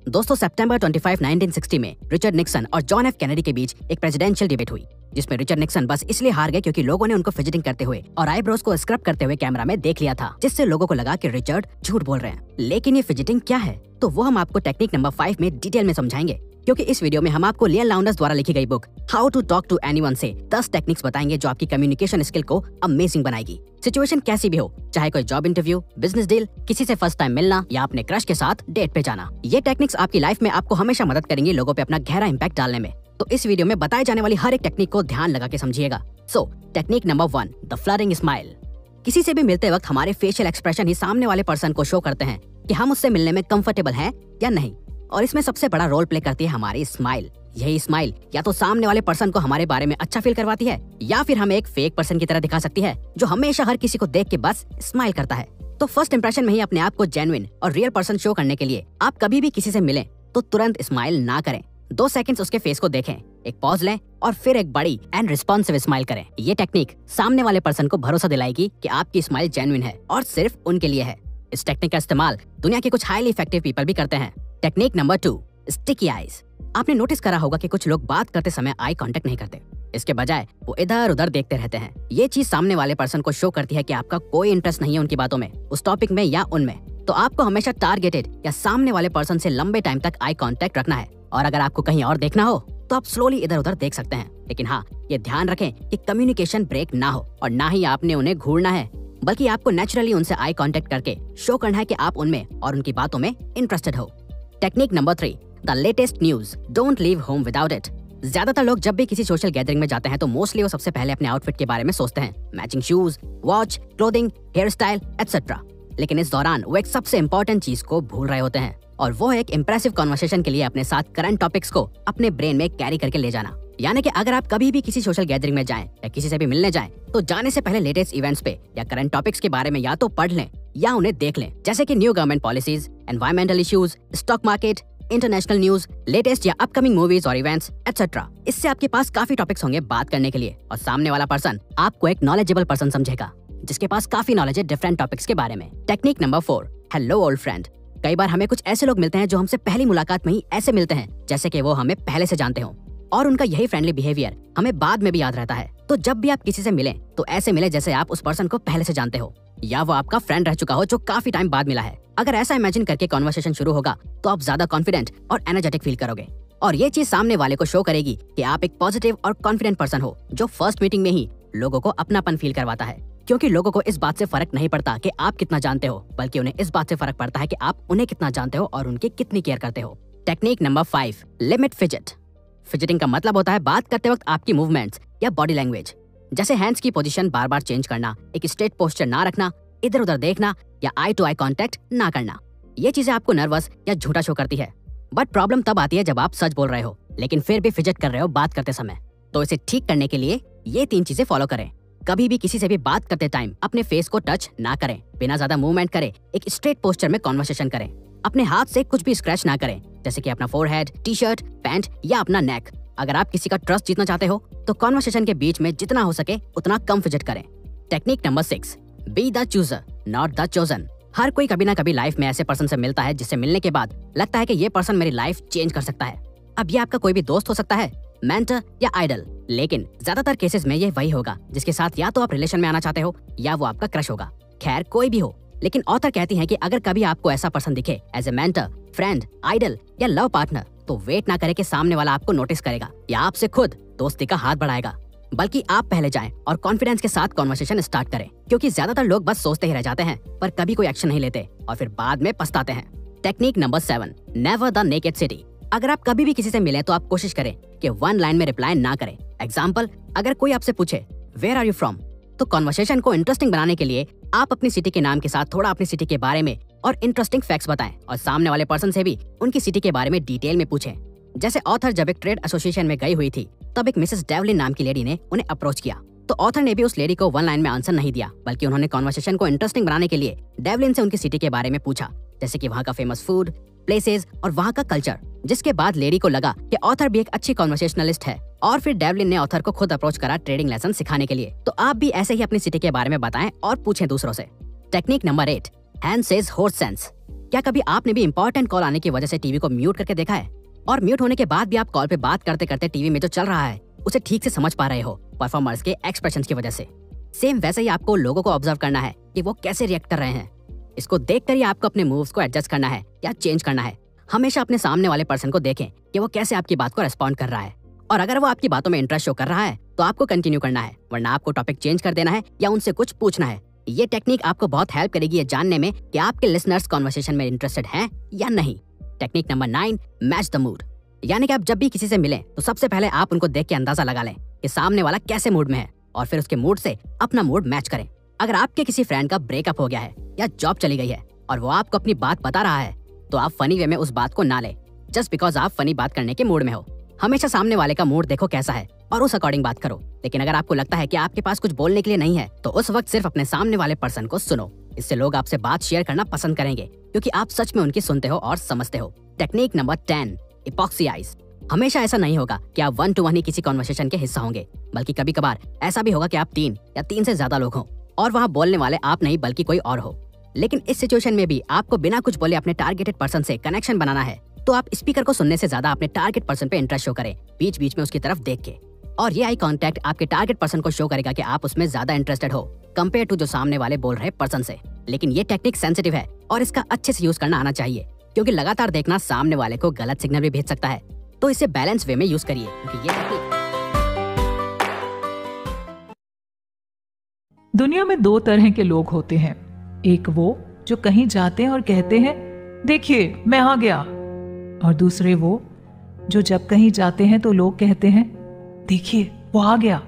दोस्तों सितंबर 25, 1960 में Richard Nixon और जॉन एफ कैनेडी के बीच एक प्रेसिडेंशियल डिबेट हुई, जिसमें रिचर्ड निक्सन बस इसलिए हार गए क्योंकि लोगों ने उनको फिजिटिंग करते हुए और आईब्रोज को स्क्रब करते हुए कैमरा में देख लिया था, जिससे लोगों को लगा कि रिचर्ड झूठ बोल रहे हैं। लेकिन ये फिजिटिंग क्या है, तो वो हम आपको टेक्निक नंबर 5 में डिटेल में समझाएंगे, क्योंकि इस वीडियो में हम आपको लियन लाउंडर्स द्वारा लिखी गई book how to talk to anyone से 10 टेक्निक्स बताएंगे जो आपकी कम्युनिकेशन स्किल को अमेजिंग बनाएगी। सिचुएशन कैसी भी हो, चाहे कोई जॉब इंटरव्यू, बिजनेस डील, किसी से फर्स्ट टाइम मिलना या अपने क्रश के साथ डेट पे जाना, ये टेक्निक्स आपकी लाइफ में आपको हमेशा मदद करेंगी लोगों पे अपना गहरा इंपैक्ट डालने में। तो इस वीडियो में बताए जाने वाली हर एक टेक्निक को ध्यान लगा के समझिएगा। Technique number 1, the flirting smile. किसी से भी मिलते वक्त हमारे फेशियल एक्सप्रेशन ही सामने वाले पर्सन को शो करते हैं कि हम उससे मिलने में कंफर्टेबल हैं या नहीं, और इसमें सबसे बड़ा रोल प्ले करती है हमारी स्माइल। यही स्माइल या तो सामने वाले पर्सन को हमारे बारे में अच्छा फील करवाती है, या फिर हमें एक फेक पर्सन की तरह दिखा सकती है जो हमेशा हर किसी को देख के बस स्माइल करता है। तो फर्स्ट इंप्रेशन में ही अपने आप को जेन्युइन और रियल पर्सन शो करने के लिए आप कभी भी किसी से मिलें तो तुरंत स्माइल ना करें। 2 सेकंड्स उसके फेस को देखें, एक पॉज लें और फिर एक बड़ी एंड रिस्पॉन्सिव स्माइल करें। ये टेक्निक सामने वाले पर्सन को भरोसा दिलाएगी कि आपकी स्माइल जेन्युइन है और सिर्फ उनके लिए है। इस टेक्निक का इस्तेमाल दुनिया के कुछ हाईली इफेक्टिव पीपल भी करते हैं। Technique number 2, sticky eyes. आपने नोटिस करा होगा कि कुछ लोग बात करते समय आई कांटेक्ट नहीं करते, इसके बजाय वो इधर उधर देखते रहते हैं। ये चीज सामने वाले पर्सन को शो करती है कि आपका कोई इंटरेस्ट नहीं है उनकी बातों में, उस टॉपिक में या उनमें। तो आपको हमेशा टारगेटेड या सामने वाले पर्सन से लंबे टाइम तक आई कांटेक्ट रखना है, और अगर आपको कहीं और देखना हो तो आप स्लोली इधर उधर देख सकते हैं। लेकिन हाँ, ये ध्यान रखें कि कम्युनिकेशन ब्रेक ना हो और ना ही आपने उन्हें घूरना है, बल्कि आपको नेचुरली उनसे आई कांटेक्ट करके शो करना है कि आप उनमें और उनकी बातों में इंटरेस्टेड हो। Technique number 3, the latest news, don't leave home without it. ज्यादातर लोग जब भी किसी सोशल गैदरिंग में जाते हैं तो मोस्टली वो सबसे पहले अपने आउटफिट के बारे में सोचते हैं, matching shoes, watch, clothing, hair style etcetera. लेकिन इस दौरान वो एक सबसे इंपॉर्टेंट चीज को भूल रहे होते हैं, और वो एक इंप्रेसिव कॉन्वर्सेशन के लिए अपने साथ करंट टॉपिक्स को अपने ब्रेन में कैरी करके ले जाना। यानी कि अगर आप कभी भी किसी सोशल गैदरिंग में जाएं या किसी से भी मिलने जाएं तो जाने से पहले लेटेस्ट इवेंट्स पे या करंट टॉपिक्स के बारे में या तो पढ़ लें या उन्हें देख लें, जैसे कि new government policies, environmental issues, stock market, international news, latest या अपकमिंग मूवीज और इवेंट्स एटसेट्रा। इससे आपके पास काफी टॉपिक्स होंगे बात करने के लिए, और सामने वाला पर्सन आपको एक नॉलेजेबल पर्सन समझेगा जिसके पास काफी नॉलेज है डिफरेंट टॉपिक्स के बारे में। Technique number 4, hello old friend. कई बार हमें कुछ ऐसे लोग मिलते हैं जो हमसे पहली मुलाकात में ही ऐसे मिलते हैं जैसे कि वो हमें पहले से जानते हो, और उनका यही फ्रेंडली बिहेवियर हमें बाद में भी याद रहता है। तो जब भी आप किसी से मिलें तो ऐसे मिले जैसे आप उस पर्सन को पहले से जानते हो, या वो आपका फ्रेंड रह चुका हो जो काफी टाइम बाद मिला है। अगर ऐसा इमेजिन करके कॉन्वर्सेशन शुरू होगा तो आप ज्यादा कॉन्फिडेंट और एनर्जेटिक फील करोगे, और ये चीज सामने वाले को शो करेगी कि आप एक पॉजिटिव और कॉन्फिडेंट पर्सन हो जो फर्स्ट मीटिंग में ही लोगों को अपनापन फील करवाता है। क्योंकि लोगों को इस बात से फर्क नहीं पड़ता कि आप कितना जानते हो, बल्कि उन्हें इस बात से फर्क पड़ता है कि आप उन्हें कितना जानते हो और उनकी कितनी केयर करते हो। Technique number 5, limit fidget. Fidgeting का मतलब होता है बात करते वक्त आपकी मूवमेंट्स या बॉडी लैंग्वेज, जैसे हैंड्स की पोजीशन बार बार चेंज करना, एक स्ट्रेट पोस्चर ना रखना, इधर उधर देखना या आई टू आई कांटेक्ट ना करना। ये चीजें आपको नर्वस या झूठा शो करती है, बट प्रॉब्लम तब आती है जब आप सच बोल रहे हो लेकिन फिर भी फिजिट कर रहे हो बात करते समय। तो इसे ठीक करने के लिए ये 3 चीजें फॉलो करें। कभी भी किसी से भी बात करते टाइम अपने फेस को टच ना करें, बिना ज्यादा मूवमेंट करें, एक स्ट्रेट पोस्चर में कॉन्वर्सेशन करें, अपने हाथ से कुछ भी स्क्रैच ना करें, जैसे कि अपना फोरहेड, टी शर्ट, पैंट या अपना नेक। अगर आप किसी का ट्रस्ट जीतना चाहते हो तो कॉन्वर्सेशन के बीच में जितना हो सके उतना कम फिजिट करें। Technique number 6, be the chooser not the chosen. हर कोई कभी ना कभी लाइफ में ऐसे पर्सन से मिलता है जिससे मिलने के बाद लगता है कि ये पर्सन मेरी लाइफ चेंज कर सकता है। अब ये आपका कोई भी दोस्त हो सकता है, मेंटर या आइडल, लेकिन ज्यादातर केसेस में ये वही होगा जिसके साथ या तो आप रिलेशन में आना चाहते हो या वो आपका क्रश होगा। खैर कोई भी हो, लेकिन ऑथर कहती हैं कि अगर कभी आपको ऐसा पर्सन दिखे as a mentor, friend, idol या लव पार्टनर, तो वेट ना करें कि सामने वाला आपको नोटिस करेगा या आपसे खुद दोस्ती का हाथ बढ़ाएगा, बल्कि आप पहले जाएं और कॉन्फिडेंस के साथ कॉन्वर्सेशन स्टार्ट करें। क्योंकि ज्यादातर लोग बस सोचते ही रह जाते हैं पर कभी कोई एक्शन नहीं लेते और फिर बाद में पछताते हैं। Technique number 7, never the naked city. अगर आप कभी भी किसी से मिले तो आप कोशिश करें कि 1 लाइन में रिप्लाई ना करें। एग्जाम्पल, अगर कोई आपसे पूछे वेयर आर यू फ्रॉम, तो कॉन्वर्सेशन को इंटरेस्टिंग बनाने के लिए आप अपनी सिटी के नाम के साथ थोड़ा अपनी सिटी के बारे में और इंटरेस्टिंग फैक्ट्स बताएं, और सामने वाले पर्सन से भी उनकी सिटी के बारे में डिटेल में पूछें। जैसे ऑथर जब एक ट्रेड एसोसिएशन में गई हुई थी तब एक मिसेस डेवलिन नाम की लेडी ने उन्हें अप्रोच किया, तो ऑथर ने भी उस लेडी को 1 लाइन में आंसर नहीं दिया, बल्कि उन्होंने कॉन्वर्सेशन को इंटरेस्टिंग बनाने के लिए डेवलिन से उनकी सिटी के बारे में पूछा, जैसे कि वहाँ का फेमस फूड, प्लेसेस और वहाँ का कल्चर, जिसके बाद लेडी को लगा कि ऑथर भी एक अच्छी कॉन्वर्सेशनलिस्ट है, और फिर डेवलिन ने ऑथर को खुद अप्रोच करा ट्रेडिंग लेसन सिखाने के लिए। तो आप भी ऐसे ही अपनी सिटी के बारे में बताएं और पूछें दूसरों से। Technique number 8, hand says horse sense. क्या कभी आपने भी इंपॉर्टेंट कॉल आने की वजह से टीवी को म्यूट करके देखा है? और म्यूट होने के बाद भी आप कॉल पे बात करते करते टीवी में जो चल रहा है उसे ठीक से समझ पा रहे हो, परफॉर्मर्स के एक्सप्रेशंस की वजह से। सेम वैसे ही आपको लोगों को ऑब्जर्व करना है कि वो कैसे रिएक्ट कर रहे हैं। इसको देखकर ही आपको अपने मूव्स को एडजस्ट करना है या चेंज करना है। हमेशा अपने सामने वाले पर्सन को देखें कि वो कैसे आपकी बात को रेस्पॉन्ड कर रहा है, और अगर वो आपकी बातों में इंटरेस्ट शो कर रहा है तो आपको कंटिन्यू करना है, वरना आपको टॉपिक चेंज कर देना है या उनसे कुछ पूछना है। ये टेक्निक आपको बहुत हेल्प करेगी ये जानने में कि आपके लिसनर्स कॉन्वर्सेशन में इंटरेस्टेड हैं या नहीं। Technique number 9, match the mood. यानी कि आप जब भी किसी से मिलें तो सबसे पहले आप उनको देख के अंदाजा लगा लें कि सामने वाला कैसे मूड में है, और फिर उसके मूड से अपना मूड मैच करें। अगर आपके किसी फ्रेंड का ब्रेकअप हो गया है या जॉब चली गई है और वो आपको अपनी बात बता रहा है, तो आप फनी वे में उस बात को ना ले जस्ट बिकॉज आप फनी बात करने के मूड में हो। हमेशा सामने वाले का मूड देखो कैसा है और उस अकॉर्डिंग बात करो। लेकिन अगर आपको लगता है कि आपके पास कुछ बोलने के लिए नहीं है तो उस वक्त सिर्फ अपने सामने वाले पर्सन को सुनो। इससे लोग आपसे बात शेयर करना पसंद करेंगे क्योंकि आप सच में उनकी सुनते हो और समझते हो। Technique number 10, epoxy eyes. हमेशा ऐसा नहीं होगा कि आप 1 to 1 ही किसी कॉन्वर्सेशन के हिस्सा होंगे, बल्कि कभी कभार ऐसा भी होगा कि आप 3 या 3 से ज्यादा लोग हों और वहाँ बोलने वाले आप नहीं बल्कि कोई और हो। लेकिन इस सिचुएशन में भी आपको बिना कुछ बोले अपने टारगेटेड पर्सन से कनेक्शन बनाना है, तो आप स्पीकर को सुनने से ज्यादा अपने टारगेट पर्सन पे इंटरेस्ट शो करें, बीच बीच में उसकी तरफ देख के। और ये आई कांटेक्ट आपके टारगेट पर्सन को शो करेगा कि आप उसमें ज्यादा इंटरेस्टेड हो कंपेयर टू जो सामने वाले बोल रहे पर्सन से। लेकिन ये टेक्निक सेंसिटिव है और इसका अच्छे से यूज करना आना चाहिए, क्योंकि लगातार देखना सामने वाले को गलत सिग्नल भी भेज सकता है। तो इसे बैलेंस वे में यूज करिए, क्योंकि ये टेक्निक। दुनिया में 2 तरह के लोग होते हैं। एक वो जो कहीं जाते हैं और कहते हैं देखिए मैं आ गया, और दूसरे वो जो जब कहीं जाते हैं तो लोग कहते हैं देखिए वो आ गया।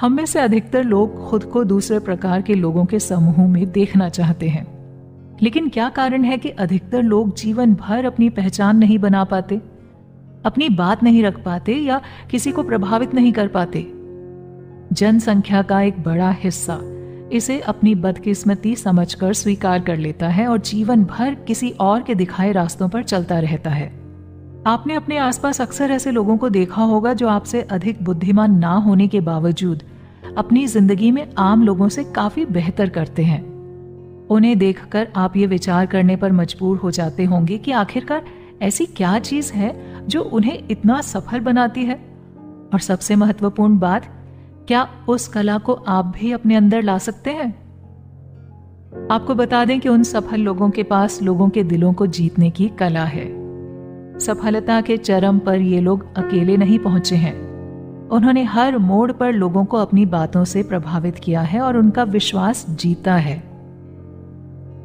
हम में से अधिकतर लोग खुद को दूसरे प्रकार के लोगों के समूह में देखना चाहते हैं। लेकिन क्या कारण है कि अधिकतर लोग जीवन भर अपनी पहचान नहीं बना पाते, अपनी बात नहीं रख पाते या किसी को प्रभावित नहीं कर पाते? जनसंख्या का एक बड़ा हिस्सा इसे अपनी बदकिस्मती समझकर स्वीकार कर लेता है और जीवन भर किसी और के दिखाए रास्तों पर चलता रहता है। आपने अपने आसपास अक्सर ऐसे लोगों को देखा होगा जो आपसे अधिक बुद्धिमान ना होने के बावजूद अपनी जिंदगी में आम लोगों से काफी बेहतर करते हैं। उन्हें देखकर आप ये विचार करने पर मजबूर हो जाते होंगे कि आखिरकार ऐसी क्या चीज है जो उन्हें इतना सफल बनाती है। और सबसे महत्वपूर्ण बात, क्या उस कला को आप भी अपने अंदर ला सकते हैं? आपको बता दें कि उन सफल लोगों के पास लोगों के दिलों को जीतने की कला है। सफलता के चरम पर ये लोग अकेले नहीं पहुंचे हैं। उन्होंने हर मोड़ पर लोगों को अपनी बातों से प्रभावित किया है और उनका विश्वास जीता है।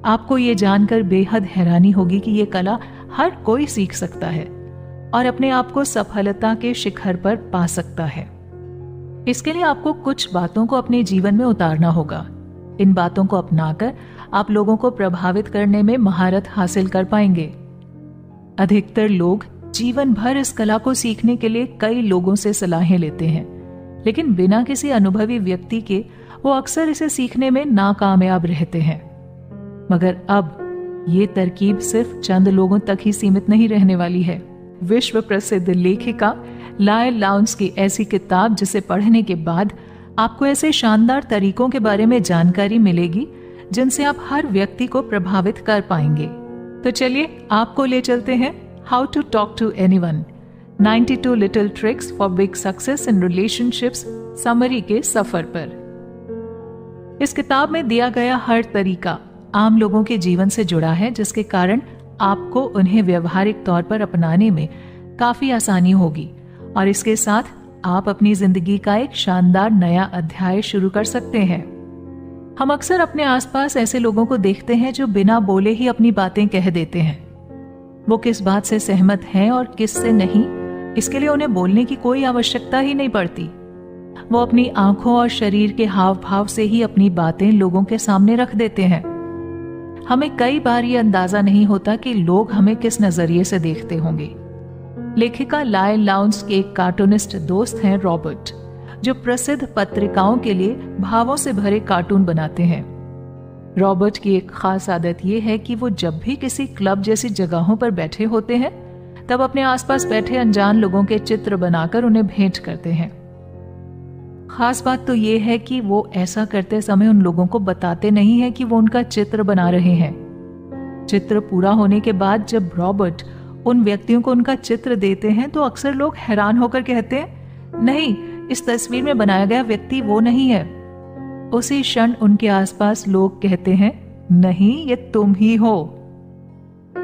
आपको ये जानकर बेहद हैरानी होगी कि ये कला हर कोई सीख सकता है और अपने आप को सफलता के शिखर पर पा सकता है। इसके लिए आपको कुछ बातों को अपने जीवन में उतारना होगा। इन बातों को अपनाकर आप लोगों को प्रभावित करने में महारत हासिल कर पाएंगे। अधिकतर लोग जीवन भर इस कला को सीखने के लिए कई लोगों से सलाहें लेते हैं, लेकिन बिना किसी अनुभवी व्यक्ति के वो अक्सर इसे सीखने में नाकामयाब रहते हैं। मगर अब ये तरकीब सिर्फ चंद लोगों तक ही सीमित नहीं रहने वाली है। विश्व प्रसिद्ध लेखिका लायल लाउंस की ऐसी किताब जिसे पढ़ने के बाद आपको ऐसे शानदार तरीकों के बारे में जानकारी मिलेगी जिनसे आप हर व्यक्ति को प्रभावित कर पाएंगे। तो चलिए आपको ले चलते हैं how to talk to anyone 92 little tricks for big success in relationships summary के सफर पर। इस किताब में दिया गया हर तरीका आम लोगों के जीवन से जुड़ा है, जिसके कारण आपको उन्हें व्यवहारिक तौर पर अपनाने में काफी आसानी होगी और इसके साथ आप अपनी जिंदगी का एक शानदार नया अध्याय शुरू कर सकते हैं। हम अक्सर अपने आसपास ऐसे लोगों को देखते हैं जो बिना बोले ही अपनी बातें कह देते हैं। वो किस बात से सहमत हैं और किस से नहीं, इसके लिए उन्हें बोलने की कोई आवश्यकता ही नहीं पड़ती। वो अपनी आंखों और शरीर के हाव भाव से ही अपनी बातें लोगों के सामने रख देते हैं। हमें कई बार ये अंदाजा नहीं होता कि लोग हमें किस नजरिए से देखते होंगे। लेखिका लायल लाउंस के एक कार्टूनिस्ट दोस्त हैं रॉबर्ट, जो प्रसिद्ध पत्रिकाओं के लिए भावों से भरे कार्टून बनाते हैं। रॉबर्ट की एक खास आदत यह है कि वो जब भी किसी क्लब जैसी जगहों पर बैठे होते हैं तब अपने आसपास बैठे अनजान लोगों के चित्र बनाकर उन्हें भेंट करते हैं। खास बात तो ये है कि वो ऐसा करते समय उन लोगों को बताते नहीं है कि वो उनका चित्र बना रहे हैं। चित्र पूरा होने के बाद जब रॉबर्ट उन व्यक्तियों को उनका चित्र देते हैं तो अक्सर लोग हैरान होकर कहते हैं, नहीं, इस तस्वीर में बनाया गया व्यक्ति वो नहीं है। उसी क्षण उनके आसपास लोग कहते हैं, नहीं, ये तुम ही हो।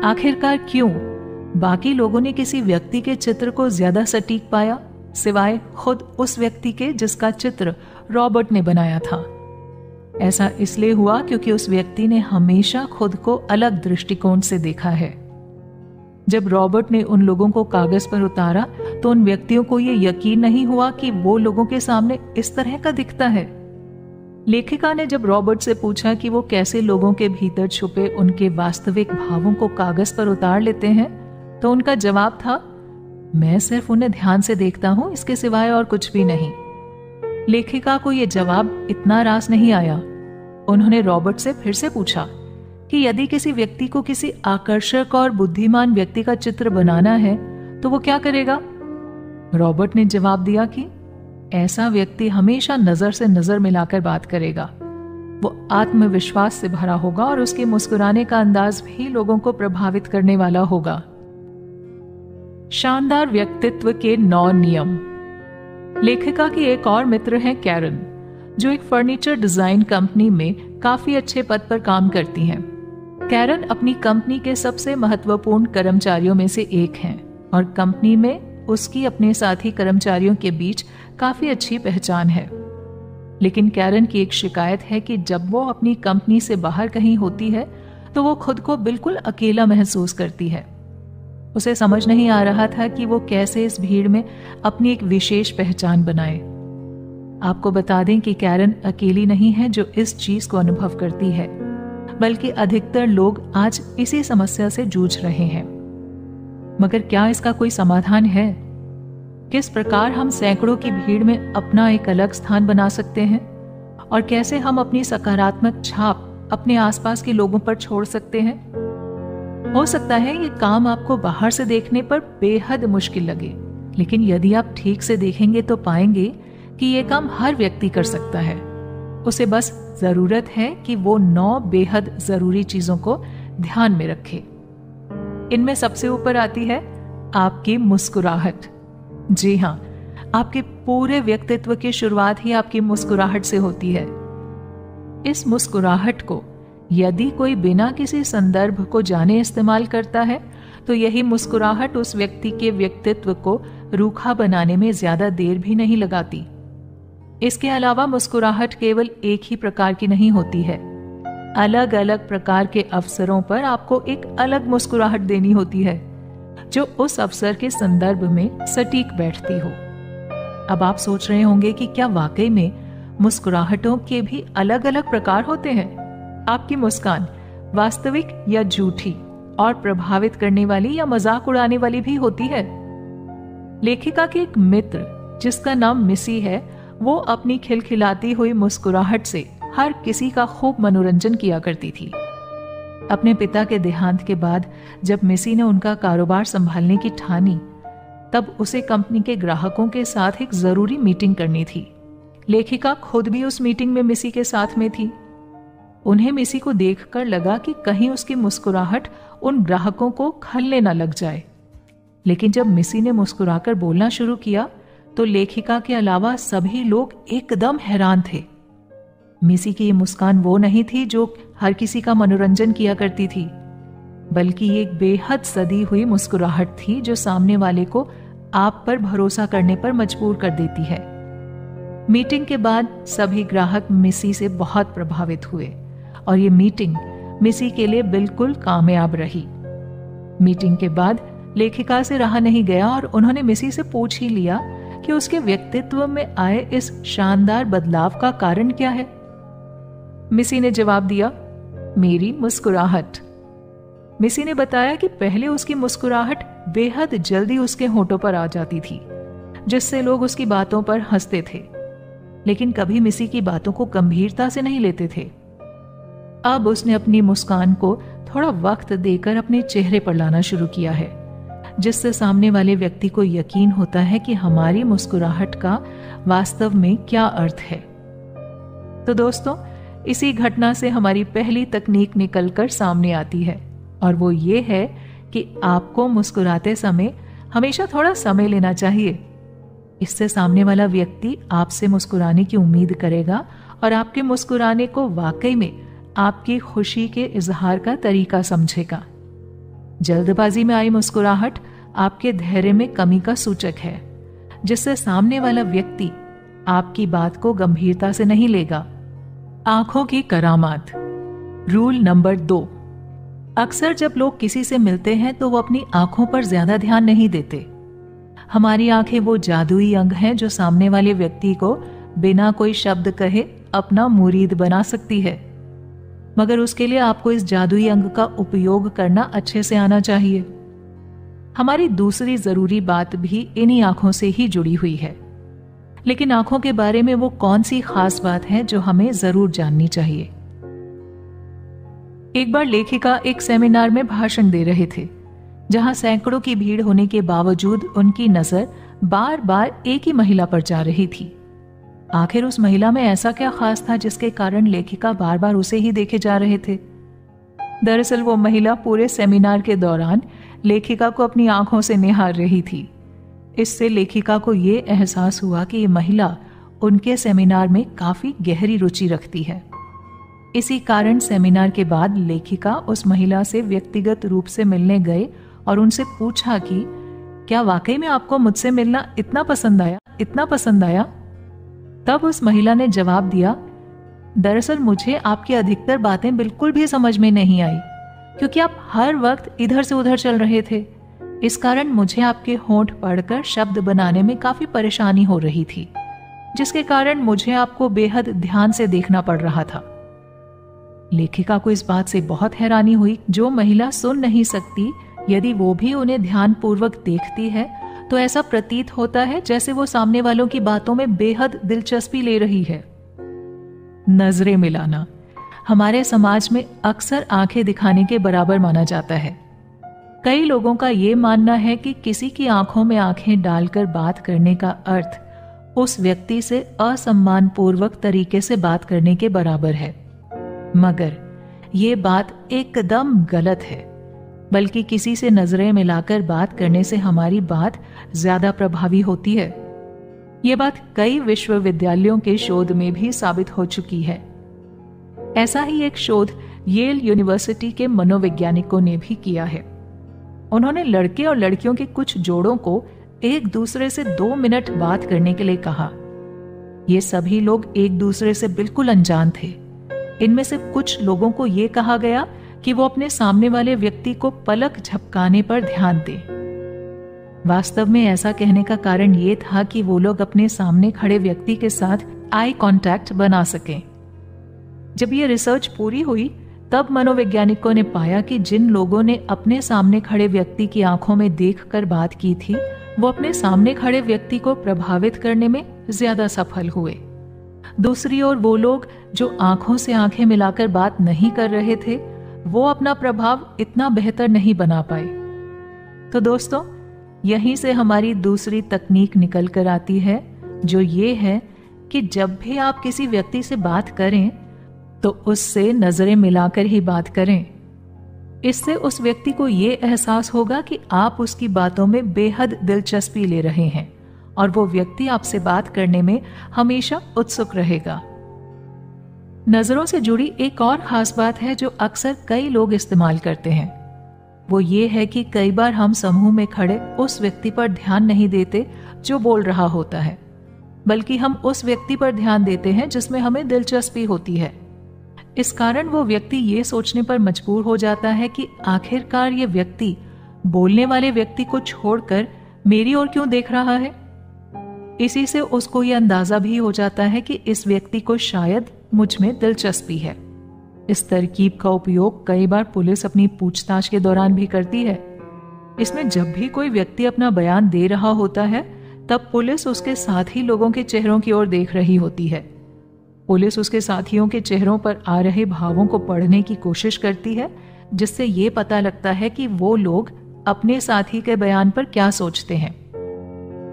आखिरकार क्यों बाकी लोगों ने किसी व्यक्ति के चित्र को ज्यादा सटीक पाया, सिवाय खुद उस व्यक्ति के जिसका चित्र रॉबर्ट ने बनाया था? ऐसा इसलिए हुआ क्योंकि उस व्यक्ति ने हमेशा खुद को अलग दृष्टिकोण से देखा है। जब रॉबर्ट ने उन लोगों को कागज पर उतारा तो उन व्यक्तियों को यह यकीन नहीं हुआ कि वो लोगों के सामने इस तरह का दिखता है। लेखिका ने जब रॉबर्ट से पूछा कि वो कैसे लोगों के भीतर छुपे उनके वास्तविक भावों को कागज पर उतार लेते हैं, तो उनका जवाब था, मैं सिर्फ उन्हें ध्यान से देखता हूं, इसके सिवाय और कुछ भी नहीं। लेखिका को यह जवाब इतना रास नहीं आया। उन्होंने रॉबर्ट से फिर से पूछा कि यदि किसी व्यक्ति को किसी आकर्षक और बुद्धिमान व्यक्ति का चित्र बनाना है तो वो क्या करेगा? रॉबर्ट ने जवाब दिया कि ऐसा व्यक्ति हमेशा नजर से नजर मिलाकर बात करेगा। वो आत्मविश्वास से भरा होगा और उसके मुस्कुराने का अंदाज भी लोगों को प्रभावित करने वाला होगा। शानदार व्यक्तित्व के 9 नियम। लेखिका की एक और मित्र है कैरन, जो एक फर्नीचर डिजाइन कंपनी में काफी अच्छे पद पर काम करती हैं। कैरन अपनी कंपनी के सबसे महत्वपूर्ण कर्मचारियों में से एक हैं और कंपनी में उसकी अपने साथी कर्मचारियों के बीच काफी अच्छी पहचान है। लेकिन कैरन की एक शिकायत है कि जब वो अपनी कंपनी से बाहर कहीं होती है तो वो खुद को बिल्कुल अकेला महसूस करती है। उसे समझ नहीं आ रहा था कि वो कैसे इस भीड़ में अपनी एक विशेष पहचान बनाए। आपको बता दें कि कैरन अकेली नहीं है जो इस चीज को अनुभव करती है, बल्कि अधिकतर लोग आज इसी समस्या से जूझ रहे हैं। मगर क्या इसका कोई समाधान है? किस प्रकार हम सैकड़ों की भीड़ में अपना एक अलग स्थान बना सकते हैं और कैसे हम अपनी सकारात्मक छाप अपने आसपास के लोगों पर छोड़ सकते हैं? हो सकता है ये काम आपको बाहर से देखने पर बेहद मुश्किल लगे, लेकिन यदि आप ठीक से देखेंगे तो पाएंगे कि ये काम हर व्यक्ति कर सकता है। उसे बस जरूरत है कि वो 9 बेहद जरूरी चीजों को ध्यान में रखे। इनमें सबसे ऊपर आती है आपकी मुस्कुराहट। जी हाँ, आपके पूरे व्यक्तित्व की शुरुआत ही आपकी मुस्कुराहट से होती है। इस मुस्कुराहट को यदि कोई बिना किसी संदर्भ को जाने इस्तेमाल करता है तो यही मुस्कुराहट उस व्यक्ति के व्यक्तित्व को रूखा बनाने में ज्यादा देर भी नहीं लगाती। इसके अलावा मुस्कुराहट केवल एक ही प्रकार की नहीं होती है। अलग अलग प्रकार के अवसरों पर आपको एक अलग मुस्कुराहट देनी होती है जो उस अवसर के संदर्भ में सटीक बैठती हो। अब आप सोच रहे होंगे कि क्या वाकई में मुस्कुराहटों के भी अलग अलग प्रकार होते हैं? आपकी मुस्कान वास्तविक या झूठी और प्रभावित करने वाली या मजाक उड़ाने वाली भी होती है। लेखिका के एक मित्र जिसका नाम मिसी है, वो अपनी खिलखिलाती हुई मुस्कुराहट से हर किसी का खूब मनोरंजन किया करती थी। अपने पिता के देहांत के बाद जब मिसी ने उनका कारोबार संभालने की ठानी, तब उसे कंपनी के ग्राहकों के साथ एक जरूरी मीटिंग करनी थी। लेखिका खुद भी उस मीटिंग में मिसी के साथ में थी। उन्हें मिसी को देखकर लगा कि कहीं उसकी मुस्कुराहट उन ग्राहकों को खलने न लग जाए। लेकिन जब मिसी ने मुस्कुराकर बोलना शुरू किया तो लेखिका के अलावा सभी लोग एकदम हैरान थे। मिसी की ये मुस्कान वो नहीं थी जो हर किसी का मनोरंजन किया करती थी, बल्कि ये एक बेहद सदी हुई मुस्कुराहट थी जो सामने वाले को आप पर भरोसा करने पर मजबूर कर देती है। मीटिंग के बाद सभी ग्राहक मिसी से बहुत प्रभावित हुए और ये मीटिंग मिसी के लिए बिल्कुल कामयाब रही। मीटिंग के बाद लेखिका से रहा नहीं गया और उन्होंने मिसी से पूछ ही लिया कि उसके व्यक्तित्व में आए इस शानदार बदलाव का कारण क्या है। मिसी ने जवाब दिया, मेरी मुस्कुराहट। मिसी ने बताया कि पहले उसकी मुस्कुराहट बेहद जल्दी उसके होठों पर आ जाती थी, जिससे लोग उसकी बातों पर हंसते थे, लेकिन कभी मिसी की बातों को गंभीरता से नहीं लेते थे। अब उसने अपनी मुस्कान को थोड़ा वक्त देकर अपने चेहरे पर लाना शुरू किया है, जिससे सामने वाले व्यक्ति को यकीन होता है कि हमारी मुस्कुराहट का वास्तव में क्या अर्थ है। तो दोस्तों, इसी घटना से हमारी पहली तकनीक निकलकर सामने आती है और वो ये है कि आपको मुस्कुराते समय हमेशा थोड़ा समय लेना चाहिए। इससे सामने वाला व्यक्ति आपसे मुस्कुराने की उम्मीद करेगा और आपके मुस्कुराने को वाकई में आपकी खुशी के इजहार का तरीका समझेगा। जल्दबाजी में आई मुस्कुराहट आपके धैर्य में कमी का सूचक है, जिससे सामने वाला व्यक्ति आपकी बात को गंभीरता से नहीं लेगा। आंखों की करामात। Rule number 2। अक्सर जब लोग किसी से मिलते हैं तो वो अपनी आंखों पर ज्यादा ध्यान नहीं देते। हमारी आंखें वो जादुई अंग हैं जो सामने वाले व्यक्ति को बिना कोई शब्द कहे अपना मुरीद बना सकती है, मगर उसके लिए आपको इस जादुई अंग का उपयोग करना अच्छे से आना चाहिए। हमारी दूसरी जरूरी बात भी इन्हीं आंखों से ही जुड़ी हुई है, लेकिन आंखों के बारे में वो कौन सी खास बात है जो हमें जरूर जाननी चाहिए। एक बार लेखिका एक सेमिनार में भाषण दे रहे थे, जहां सैकड़ों की भीड़ होने के बावजूद उनकी नजर बार बार एक ही महिला पर जा रही थी। आखिर उस महिला में ऐसा क्या खास था जिसके कारण लेखिका बार बार उसे ही देखे जा रहे थे? दरअसल वो महिला पूरे सेमिनार के दौरान लेखिका को अपनी आंखों से निहार रही थी। इससे लेखिका को ये एहसास हुआ कि ये महिला उनके सेमिनार में काफी गहरी रुचि रखती है। इसी कारण सेमिनार के बाद लेखिका उस महिला से व्यक्तिगत रूप से मिलने गए और उनसे पूछा कि क्या वाकई में आपको मुझसे मिलना इतना पसंद आया? तब उस महिला ने जवाब दिया, दरअसल मुझे आपकी अधिकतर बातें बिल्कुल भी समझ में नहीं आई, क्योंकि आप हर वक्त इधर से उधर चल रहे थे। इस कारण मुझे आपके होंठ पढ़कर शब्द बनाने में काफी परेशानी हो रही थी, जिसके कारण मुझे आपको बेहद ध्यान से देखना पड़ रहा था। लेखिका को इस बात से बहुत हैरानी हुई। जो महिला सुन नहीं सकती, यदि वो भी उन्हें ध्यानपूर्वक देखती है तो ऐसा प्रतीत होता है जैसे वो सामने वालों की बातों में बेहद दिलचस्पी ले रही है। नजरें मिलाना हमारे समाज में अक्सर आंखें दिखाने के बराबर माना जाता है। कई लोगों का ये मानना है कि किसी की आंखों में आंखें डालकर बात करने का अर्थ उस व्यक्ति से असम्मानपूर्वक तरीके से बात करने के बराबर है, मगर ये बात एकदम गलत है। बल्कि किसी से नजरें मिलाकर बात करने से हमारी बात ज्यादा प्रभावी होती है। ये बात कई विश्वविद्यालयों के शोध में भी साबित हो चुकी है। ऐसा ही एक शोध येल यूनिवर्सिटी के मनोवैज्ञानिकों ने भी किया है। उन्होंने लड़के और लड़कियों के कुछ जोड़ों को एक दूसरे से 2 मिनट बात करने के लिए कहा। ये सभी लोग एक दूसरे से बिल्कुल अनजान थे। इनमें से कुछ लोगों को यह कहा गया कि वो अपने सामने वाले व्यक्ति को पलक झपकाने पर ध्यान दें। वास्तव में ऐसा कहने का कारण ये था कि वो लोग अपने सामने खड़े व्यक्ति के साथ आई कांटेक्ट बना सकें। जब ये रिसर्च पूरी हुई, तब मनोवैज्ञानिकों ने पाया कि जिन लोगों ने अपने सामने खड़े व्यक्ति की आंखों में देखकर बात की थी, वो अपने सामने खड़े व्यक्ति को प्रभावित करने में ज्यादा सफल हुए। दूसरी ओर वो लोग जो आंखों से आंखें मिलाकर बात नहीं कर रहे थे, वो अपना प्रभाव इतना बेहतर नहीं बना पाए। तो दोस्तों, यहीं से हमारी दूसरी तकनीक निकल कर आती है, जो ये है कि जब भी आप किसी व्यक्ति से बात करें तो उससे नजरें मिलाकर ही बात करें। इससे उस व्यक्ति को ये एहसास होगा कि आप उसकी बातों में बेहद दिलचस्पी ले रहे हैं और वो व्यक्ति आपसे बात करने में हमेशा उत्सुक रहेगा। नजरों से जुड़ी एक और खास बात है जो अक्सर कई लोग इस्तेमाल करते हैं। वो ये है कि कई बार हम समूह में खड़े उस व्यक्ति पर ध्यान नहीं देते जो बोल रहा होता है, बल्कि हम उस व्यक्ति पर ध्यान देते हैं जिसमें हमें दिलचस्पी होती है। इस कारण वो व्यक्ति ये सोचने पर मजबूर हो जाता है कि आखिरकार ये व्यक्ति बोलने वाले व्यक्ति को छोड़कर मेरी ओर क्यों देख रहा है। इसी से उसको ये अंदाजा भी हो जाता है कि इस व्यक्ति को शायद मुझ में दिलचस्पी है। इस तरकीब का उपयोग कई बार पुलिस अपनी पूछताछ के दौरान भी करती है। इसमें जब भी कोई व्यक्ति अपना बयान दे रहा होता है, तब पुलिस उसके साथी लोगों के चेहरों की ओर देख रही होती है। पुलिस उसके साथियों के चेहरों पर आ रहे भावों को पढ़ने की कोशिश करती है, जिससे ये पता लगता है कि वो लोग अपने साथी के बयान पर क्या सोचते हैं।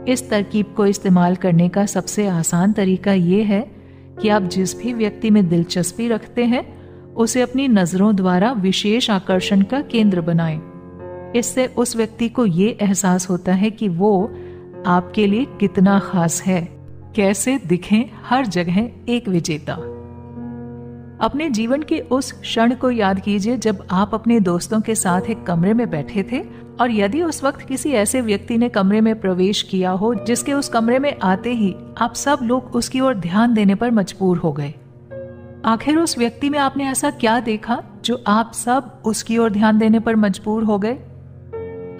इस तरकीब को इस्तेमाल करने का सबसे आसान तरीका ये है कि आप जिस भी व्यक्ति में दिलचस्पी रखते हैं उसे अपनी नजरों द्वारा विशेष आकर्षण का केंद्र बनाएं। इससे उस व्यक्ति को ये एहसास होता है कि वो आपके लिए कितना खास है। कैसे दिखें हर जगह एक विजेता। अपने जीवन के उस क्षण को याद कीजिए जब आप अपने दोस्तों के साथ एक कमरे में बैठे थे और यदि उस वक्त किसी ऐसे व्यक्ति ने कमरे में प्रवेश किया हो जिसके उस कमरे में आते ही आप सब लोग उसकी ओर ध्यान देने पर मजबूर हो गए। आखिर उस व्यक्ति में आपने ऐसा क्या देखा जो आप सब उसकी ओर ध्यान देने पर मजबूर हो गए?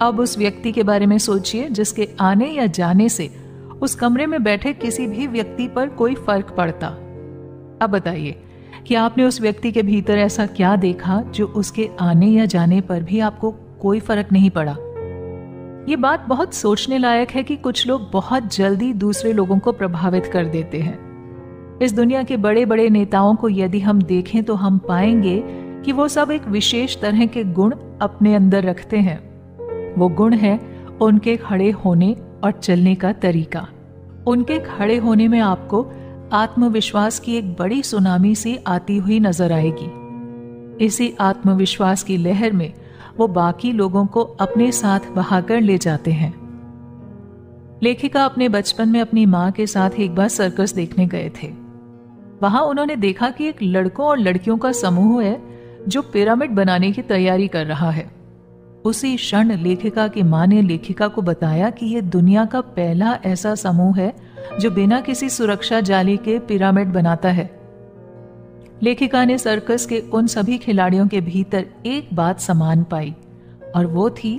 अब उस व्यक्ति के बारे में सोचिए जिसके आने या जाने से उस कमरे में बैठे किसी भी व्यक्ति पर कोई फर्क पड़ता। अब बताइए कि आपने उस व्यक्ति के भीतर ऐसा क्या देखा जो उसके आने या जाने पर भी आपको कोई फर्क नहीं पड़ा। ये बात बहुत सोचने लायक है कि कुछ लोग बहुत जल्दी दूसरे लोगों को प्रभावित कर देते हैं। इस दुनिया के बड़े बड़े नेताओं को यदि हम देखें तो हम पाएंगे कि वो सब एक विशेष तरह के गुण अपने अंदर रखते हैं। वो गुण है उनके खड़े होने और चलने का तरीका। उनके खड़े होने में आपको आत्मविश्वास की एक बड़ी सुनामी सी आती हुई नजर आएगी। इसी आत्मविश्वास की लहर में वो बाकी लोगों को अपने साथ बहाकर ले जाते हैं। लेखिका अपने बचपन में अपनी माँ के साथ एक बार सर्कस देखने गए थे। वहां उन्होंने देखा कि एक लड़कों और लड़कियों का समूह है जो पिरामिड बनाने की तैयारी कर रहा है। उसी क्षण लेखिका की मां ने लेखिका को बताया कि यह दुनिया का पहला ऐसा समूह है जो बिना किसी सुरक्षा जाली के पिरामिड बनाता है। लेखिका ने सर्कस के उन सभी खिलाड़ियों के भीतर एक बात समान पाई और वो थी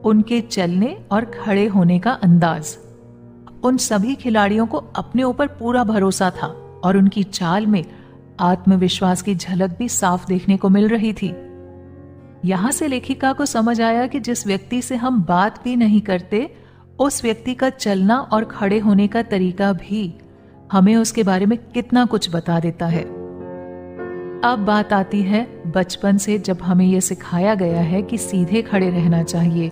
उनके चलने और खड़े होने का अंदाज। उन सभी खिलाड़ियों को अपने ऊपर पूरा भरोसा था और उनकी चाल में आत्मविश्वास की झलक भी साफ देखने को मिल रही थी। यहां से लेखिका को समझ आया कि जिस व्यक्ति से हम बात भी नहीं करते उस व्यक्ति का चलना और खड़े होने का तरीका भी हमें उसके बारे में कितना कुछ बता देता है। अब बात आती है बचपन से जब हमें यह सिखाया गया है कि सीधे खड़े रहना चाहिए,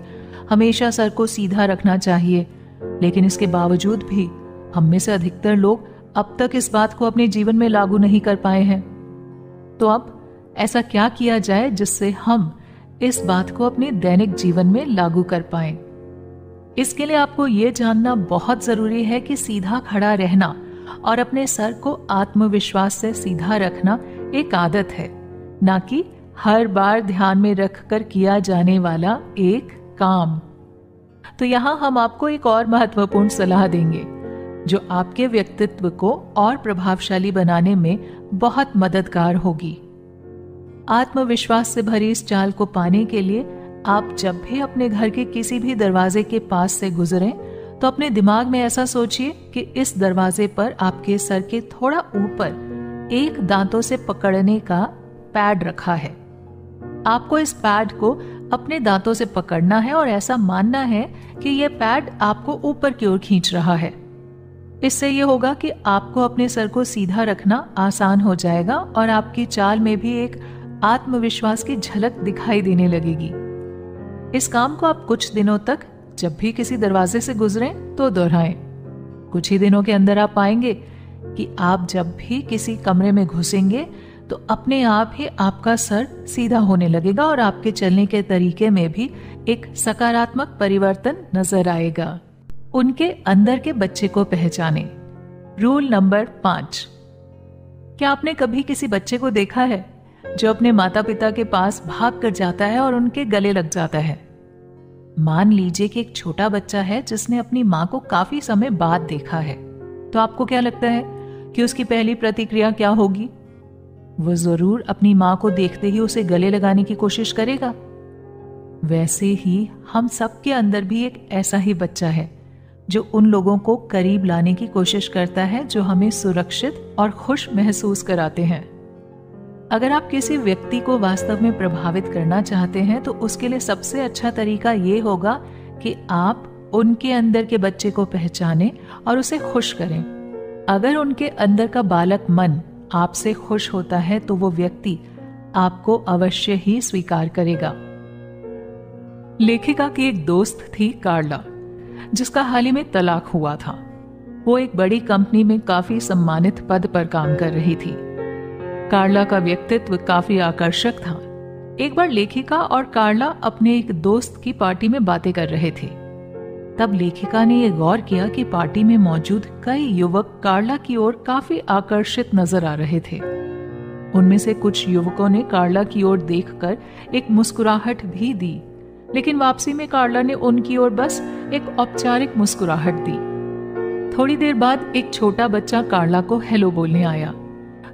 हमेशा सर को सीधा रखना चाहिए, लेकिन इसके बावजूद भी हम में से अधिकतर लोग अब तक इस बात को अपने जीवन में लागू नहीं कर पाए हैं। तो अब ऐसा क्या किया जाए जिससे हम इस बात को अपने दैनिक जीवन में लागू कर पाएं? इसके लिए आपको ये जानना बहुत जरूरी है कि सीधा खड़ा रहना और अपने सर को आत्मविश्वास से सीधा रखना एक आदत है, ना कि हर बार ध्यान में रखकर किया जाने वाला एक काम। तो यहाँ हम आपको एक और महत्वपूर्ण सलाह देंगे जो आपके व्यक्तित्व को और प्रभावशाली बनाने में बहुत मददगार होगी। आत्मविश्वास से भरी इस चाल को पाने के लिए आप जब भी अपने घर के किसी भी दरवाजे के पास से गुजरें तो अपने दिमाग में ऐसा सोचिए कि इस दरवाजे पर आपके सर के थोड़ा ऊपर एक दांतों से पकड़ने का पैड रखा है। आपको इस पैड को अपने दांतों से पकड़ना है और ऐसा मानना है कि यह पैड आपको ऊपर की ओर खींच रहा है। इससे यह होगा कि आपको अपने सर को सीधा रखना आसान हो जाएगा और आपकी चाल में भी एक आत्मविश्वास की झलक दिखाई देने लगेगी। इस काम को आप कुछ दिनों तक जब भी किसी दरवाजे से गुजरें तो दोहराएं। कुछ ही दिनों के अंदर आप पाएंगे कि आप जब भी किसी कमरे में घुसेंगे तो अपने आप ही आपका सर सीधा होने लगेगा और आपके चलने के तरीके में भी एक सकारात्मक परिवर्तन नजर आएगा। उनके अंदर के बच्चे को पहचानें। Rule number 5। क्या आपने कभी किसी बच्चे को देखा है जो अपने माता पिता के पास भाग कर जाता है और उनके गले लग जाता है? मान लीजिए कि एक छोटा बच्चा है जिसने अपनी माँ को काफी समय बाद देखा है, तो आपको क्या लगता है कि उसकी पहली प्रतिक्रिया क्या होगी? वो जरूर अपनी माँ को देखते ही उसे गले लगाने की कोशिश करेगा। वैसे ही हम सबके अंदर भी एक ऐसा ही बच्चा है जो उन लोगों को करीब लाने की कोशिश करता है जो हमें सुरक्षित और खुश महसूस कराते हैं। अगर आप किसी व्यक्ति को वास्तव में प्रभावित करना चाहते हैं तो उसके लिए सबसे अच्छा तरीका ये होगा कि आप उनके अंदर के बच्चे को पहचानें और उसे खुश करें। अगर उनके अंदर का बालक मन आपसे खुश होता है तो वो व्यक्ति आपको अवश्य ही स्वीकार करेगा। लेखिका की एक दोस्त थी कार्ला, जिसका हाल ही में तलाक हुआ था। वो एक बड़ी कंपनी में काफी सम्मानित पद पर काम कर रही थी। कार्ला का व्यक्तित्व काफी आकर्षक था। एक बार लेखिका और कार्ला अपने एक दोस्त की पार्टी में बातें कर रहे थे। तब लेखिका ने यह गौर किया कि पार्टी में मौजूद कई युवक कार्ला की ओर काफी आकर्षित नजर आ रहे थे। उनमें से कुछ युवकों ने कार्ला की ओर देखकर एक मुस्कुराहट भी दी, लेकिन वापसी में कार्ला ने उनकी ओर बस एक औपचारिक मुस्कुराहट दी। थोड़ी देर बाद एक छोटा बच्चा कार्ला को हेलो बोलने आया,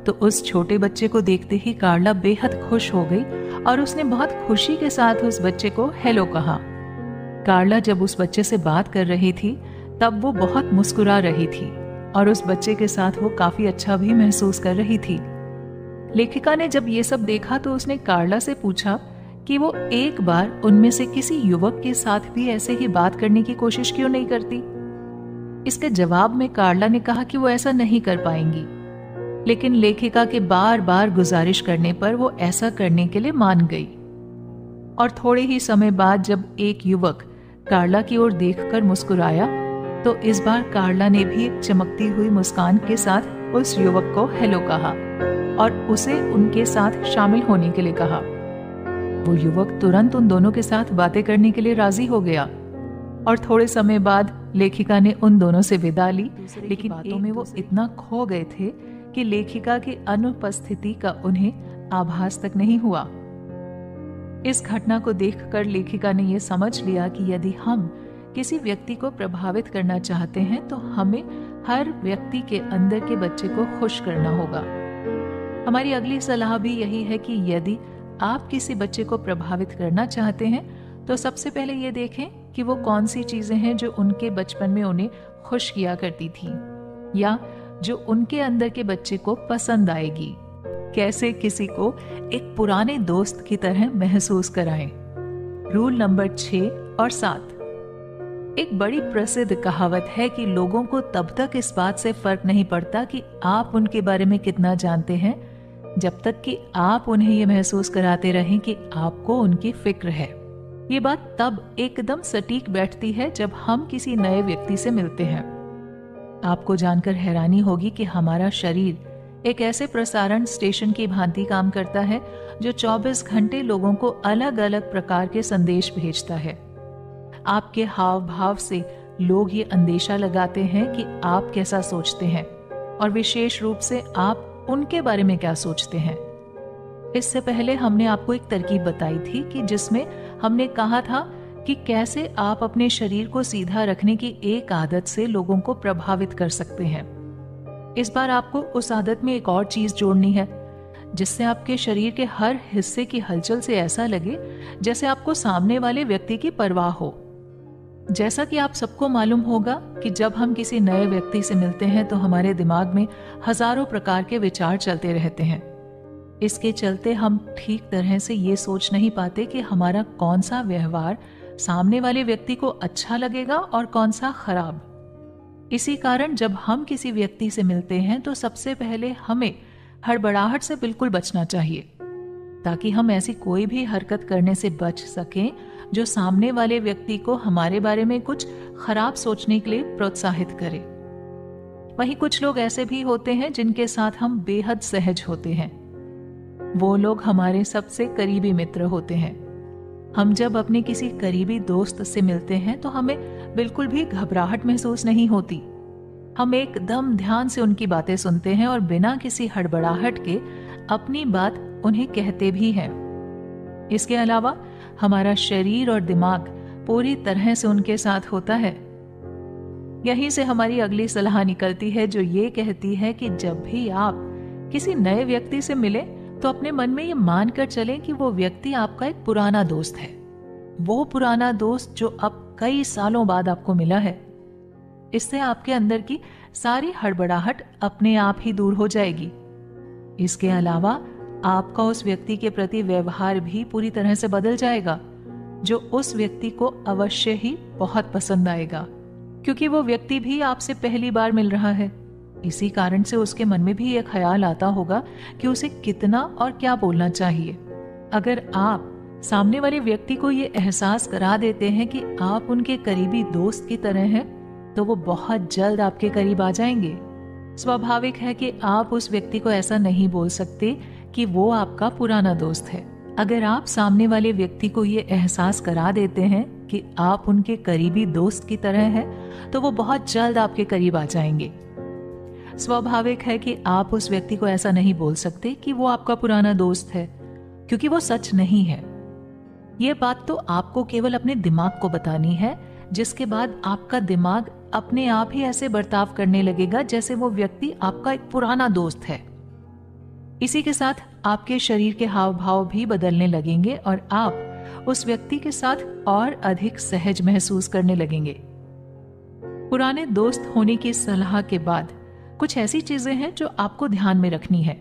तो उस छोटे बच्चे को देखते ही कार्ला बेहद खुश हो गई और उसने बहुत खुशी के साथ उस बच्चे को हेलो कहा। कार्ला जब उस बच्चे से बात कर रही थी तब वो बहुत मुस्कुरा रही थी और उस बच्चे के साथ वो काफी अच्छा भी महसूस कर रही थी। लेखिका ने जब ये सब देखा तो उसने कार्ला से पूछा कि वो एक बार उनमें से किसी युवक के साथ भी ऐसे ही बात करने की कोशिश क्यों नहीं करती। इसके जवाब में कार्ला ने कहा कि वो ऐसा नहीं कर पाएंगी, लेकिन लेखिका के बार बार गुजारिश करने पर वो ऐसा करने के लिए मान गई। और थोड़े ही समय बाद जब एक युवक कार्ला की ओर देखकर मुस्कुराया तो इस बार कार्ला ने भी एक चमकती हुई मुस्कान के साथ उस युवक को हेलो कहा और उसे उनके साथ शामिल होने के लिए कहा। वो युवक तुरंत उन दोनों के साथ बातें करने के लिए राजी हो गया और थोड़े समय बाद लेखिका ने उन दोनों से विदा ली, लेकिन बातों में वो इतना खो गए थे कि लेखिका की अनुपस्थिति का उन्हें आभास तक नहीं हुआ। इस घटना को देखकर लेखिका ने यह समझ लिया कि यदि हम किसी व्यक्ति को प्रभावित करना चाहते हैं तो हमें हर व्यक्ति के अंदर के बच्चे को खुश करना होगा। हमारी अगली सलाह भी यही है कि यदि आप किसी बच्चे को प्रभावित करना चाहते हैं तो सबसे पहले ये देखें कि वो कौन सी चीजें हैं जो उनके बचपन में उन्हें खुश किया करती थी या जो उनके अंदर के बच्चे को पसंद आएगी। कैसे किसी को एक पुराने दोस्त की तरह महसूस कराएं। रूल नंबर 6 और 7। एक बड़ी प्रसिद्ध कहावत है कि लोगों को तब तक इस बात से फर्क नहीं पड़ता कि आप उनके बारे में कितना जानते हैं जब तक कि आप उन्हें यह महसूस कराते रहें कि आपको उनकी फिक्र है। ये बात तब एकदम सटीक बैठती है जब हम किसी नए व्यक्ति से मिलते हैं। आपको जानकर हैरानी होगी कि हमारा शरीर एक ऐसे प्रसारण स्टेशन की भांति काम करता है जो 24 घंटे लोगों को अलग अलग प्रकार के संदेश भेजता है। आपके हाव भाव से लोग ये अंदेशा लगाते हैं कि आप कैसा सोचते हैं और विशेष रूप से आप उनके बारे में क्या सोचते हैं। इससे पहले हमने आपको एक तरकीब बताई थी कि जिसमें हमने कहा था कि कैसे आप अपने शरीर को सीधा रखने की एक आदत से लोगों को प्रभावित कर सकते हैं। इस बार आपको उस आदत में एक और चीज जोड़नी है जिससे आपके शरीर के हर हिस्से की हलचल से ऐसा लगे जैसे आपको सामने वाले व्यक्ति की परवाह हो। जैसा कि आप सबको मालूम होगा कि जब हम किसी नए व्यक्ति से मिलते हैं तो हमारे दिमाग में हजारों प्रकार के विचार चलते रहते हैं। इसके चलते हम ठीक तरह से ये सोच नहीं पाते कि हमारा कौन सा व्यवहार सामने वाले व्यक्ति को अच्छा लगेगा और कौन सा खराब। इसी कारण जब हम किसी व्यक्ति से मिलते हैं तो सबसे पहले हमें हड़बड़ाहट से बिल्कुल बचना चाहिए ताकि हम ऐसी कोई भी हरकत करने से बच सकें जो सामने वाले व्यक्ति को हमारे बारे में कुछ खराब सोचने के लिए प्रोत्साहित करे। वहीं कुछ लोग ऐसे भी होते हैं जिनके साथ हम बेहद सहज होते हैं। वो लोग हमारे सबसे करीबी मित्र होते हैं। हम जब अपने किसी करीबी दोस्त से मिलते हैं तो हमें बिल्कुल भी घबराहट महसूस नहीं होती। हम एकदम ध्यान से उनकी बातें सुनते हैं और बिना किसी हड़बड़ाहट के अपनी बात उन्हें कहते भी हैं। इसके अलावा हमारा शरीर और दिमाग पूरी तरह से उनके साथ होता है। यहीं से हमारी अगली सलाह निकलती है जो ये कहती है कि जब भी आप किसी नए व्यक्ति से मिले तो अपने मन में ये मानकर चलें कि वो व्यक्ति आपका एक पुराना दोस्त है। वो पुराना दोस्त जो अब कई सालों बाद आपको मिला है। इससे आपके अंदर की सारी हड़बड़ाहट अपने आप ही दूर हो जाएगी। इसके अलावा आपका उस व्यक्ति के प्रति व्यवहार भी पूरी तरह से बदल जाएगा जो उस व्यक्ति को अवश्य ही बहुत पसंद आएगा, क्योंकि वो व्यक्ति भी आपसे पहली बार मिल रहा है। इसी कारण से उसके मन में भी यह ख्याल आता होगा कि उसे कितना और क्या बोलना चाहिए। अगर आप सामने वाले व्यक्ति को ये एहसास करा देते हैं कि आप उनके करीबी दोस्त की तरह हैं, तो वो बहुत जल्द आपके करीब आ जाएंगे। स्वाभाविक है कि आप उस व्यक्ति को ऐसा नहीं बोल सकते कि वो आपका पुराना दोस्त है। अगर आप सामने वाले व्यक्ति को ये एहसास करा देते हैं कि आप उनके करीबी दोस्त की तरह हैं, तो वो बहुत जल्द आपके करीब आ जाएंगे। स्वाभाविक है कि आप उस व्यक्ति को ऐसा नहीं बोल सकते कि वो आपका पुराना दोस्त है, क्योंकि वो सच नहीं है। ये बात तो आपको केवल अपने दिमाग को बतानी है, जिसके बाद आपका दिमाग अपने आप ही ऐसे बर्ताव करने लगेगा जैसे वो व्यक्ति आपका एक पुराना दोस्त है। इसी के साथ आपके शरीर के हाव भाव भी बदलने लगेंगे और आप उस व्यक्ति के साथ और अधिक सहज महसूस करने लगेंगे। पुराने दोस्त होने की सलाह के बाद कुछ ऐसी चीजें हैं जो आपको ध्यान में रखनी है।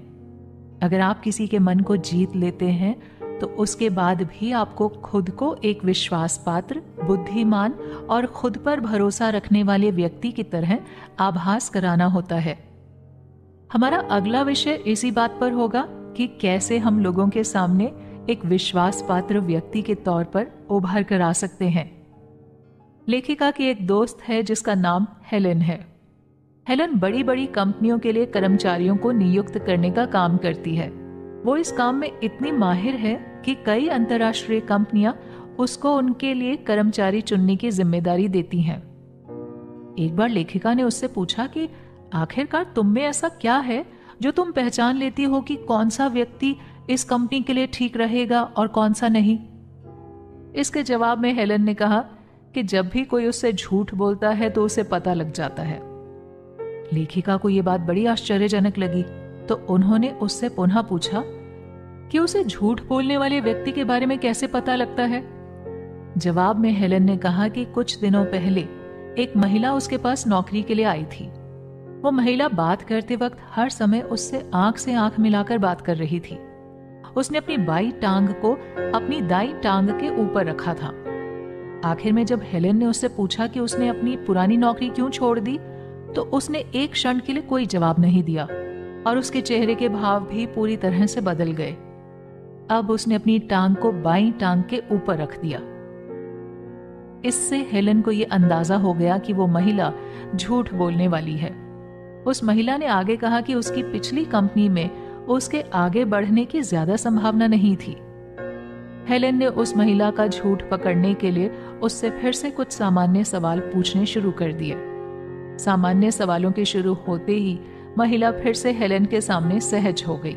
अगर आप किसी के मन को जीत लेते हैं तो उसके बाद भी आपको खुद को एक विश्वास पात्र, बुद्धिमान और खुद पर भरोसा रखने वाले व्यक्ति की तरह आभास कराना होता है। हमारा अगला विषय इसी बात पर होगा कि कैसे हम लोगों के सामने एक विश्वास पात्र व्यक्ति के तौर पर उभर कर आ सकते हैं। लेखिका की एक दोस्त है जिसका नाम हेलेन है। हेलेन बड़ी बड़ी कंपनियों के लिए कर्मचारियों को नियुक्त करने का काम करती है। वो इस काम में इतनी माहिर है कि कई अंतर्राष्ट्रीय कंपनियां उसको उनके लिए कर्मचारी चुनने की जिम्मेदारी देती हैं। एक बार लेखिका ने उससे पूछा कि आखिरकार तुम में ऐसा क्या है जो तुम पहचान लेती हो कि कौन सा व्यक्ति इस कंपनी के लिए ठीक रहेगा और कौन सा नहीं। इसके जवाब में हेलेन ने कहा कि जब भी कोई उससे झूठ बोलता है तो उसे पता लग जाता है। लेखिका को यह बात बड़ी आश्चर्यजनक लगी, तो उन्होंने उससे पुनः पूछा कि उसे झूठ बोलने वाले व्यक्ति के बारे में कैसे पता लगता है। जवाब में हेलेन ने कहा कि कुछ दिनों पहले एक महिला उसके पास नौकरी के लिए आई थी। वो महिला बात करते वक्त हर समय उससे आंख मिलाकर बात कर रही थी। उसने अपनी बाई टांग को अपनी दाई टांग के ऊपर रखा था। आखिर में जब हेलेन ने उससे पूछा कि उसने अपनी पुरानी नौकरी क्यों छोड़ दी, तो उसने एक क्षण के लिए कोई जवाब नहीं दिया और उसके चेहरे के भाव भी पूरी तरह से बदल गए। अब उसने अपनी टांग को बाई टांग के ऊपर रख दिया। इससे हेलेन को यह अंदाजा हो गया कि वो महिला झूठ बोलने वाली है। उस महिला ने आगे कहा कि उसकी पिछली कंपनी में उसके आगे बढ़ने की ज्यादा संभावना नहीं थी। हेलेन ने उस महिला का झूठ पकड़ने के लिए उससे फिर से कुछ सामान्य सवाल पूछने शुरू कर दिए। सामान्य सवालों के शुरू होते ही महिला फिर से हेलेन के सामने सहज हो गई।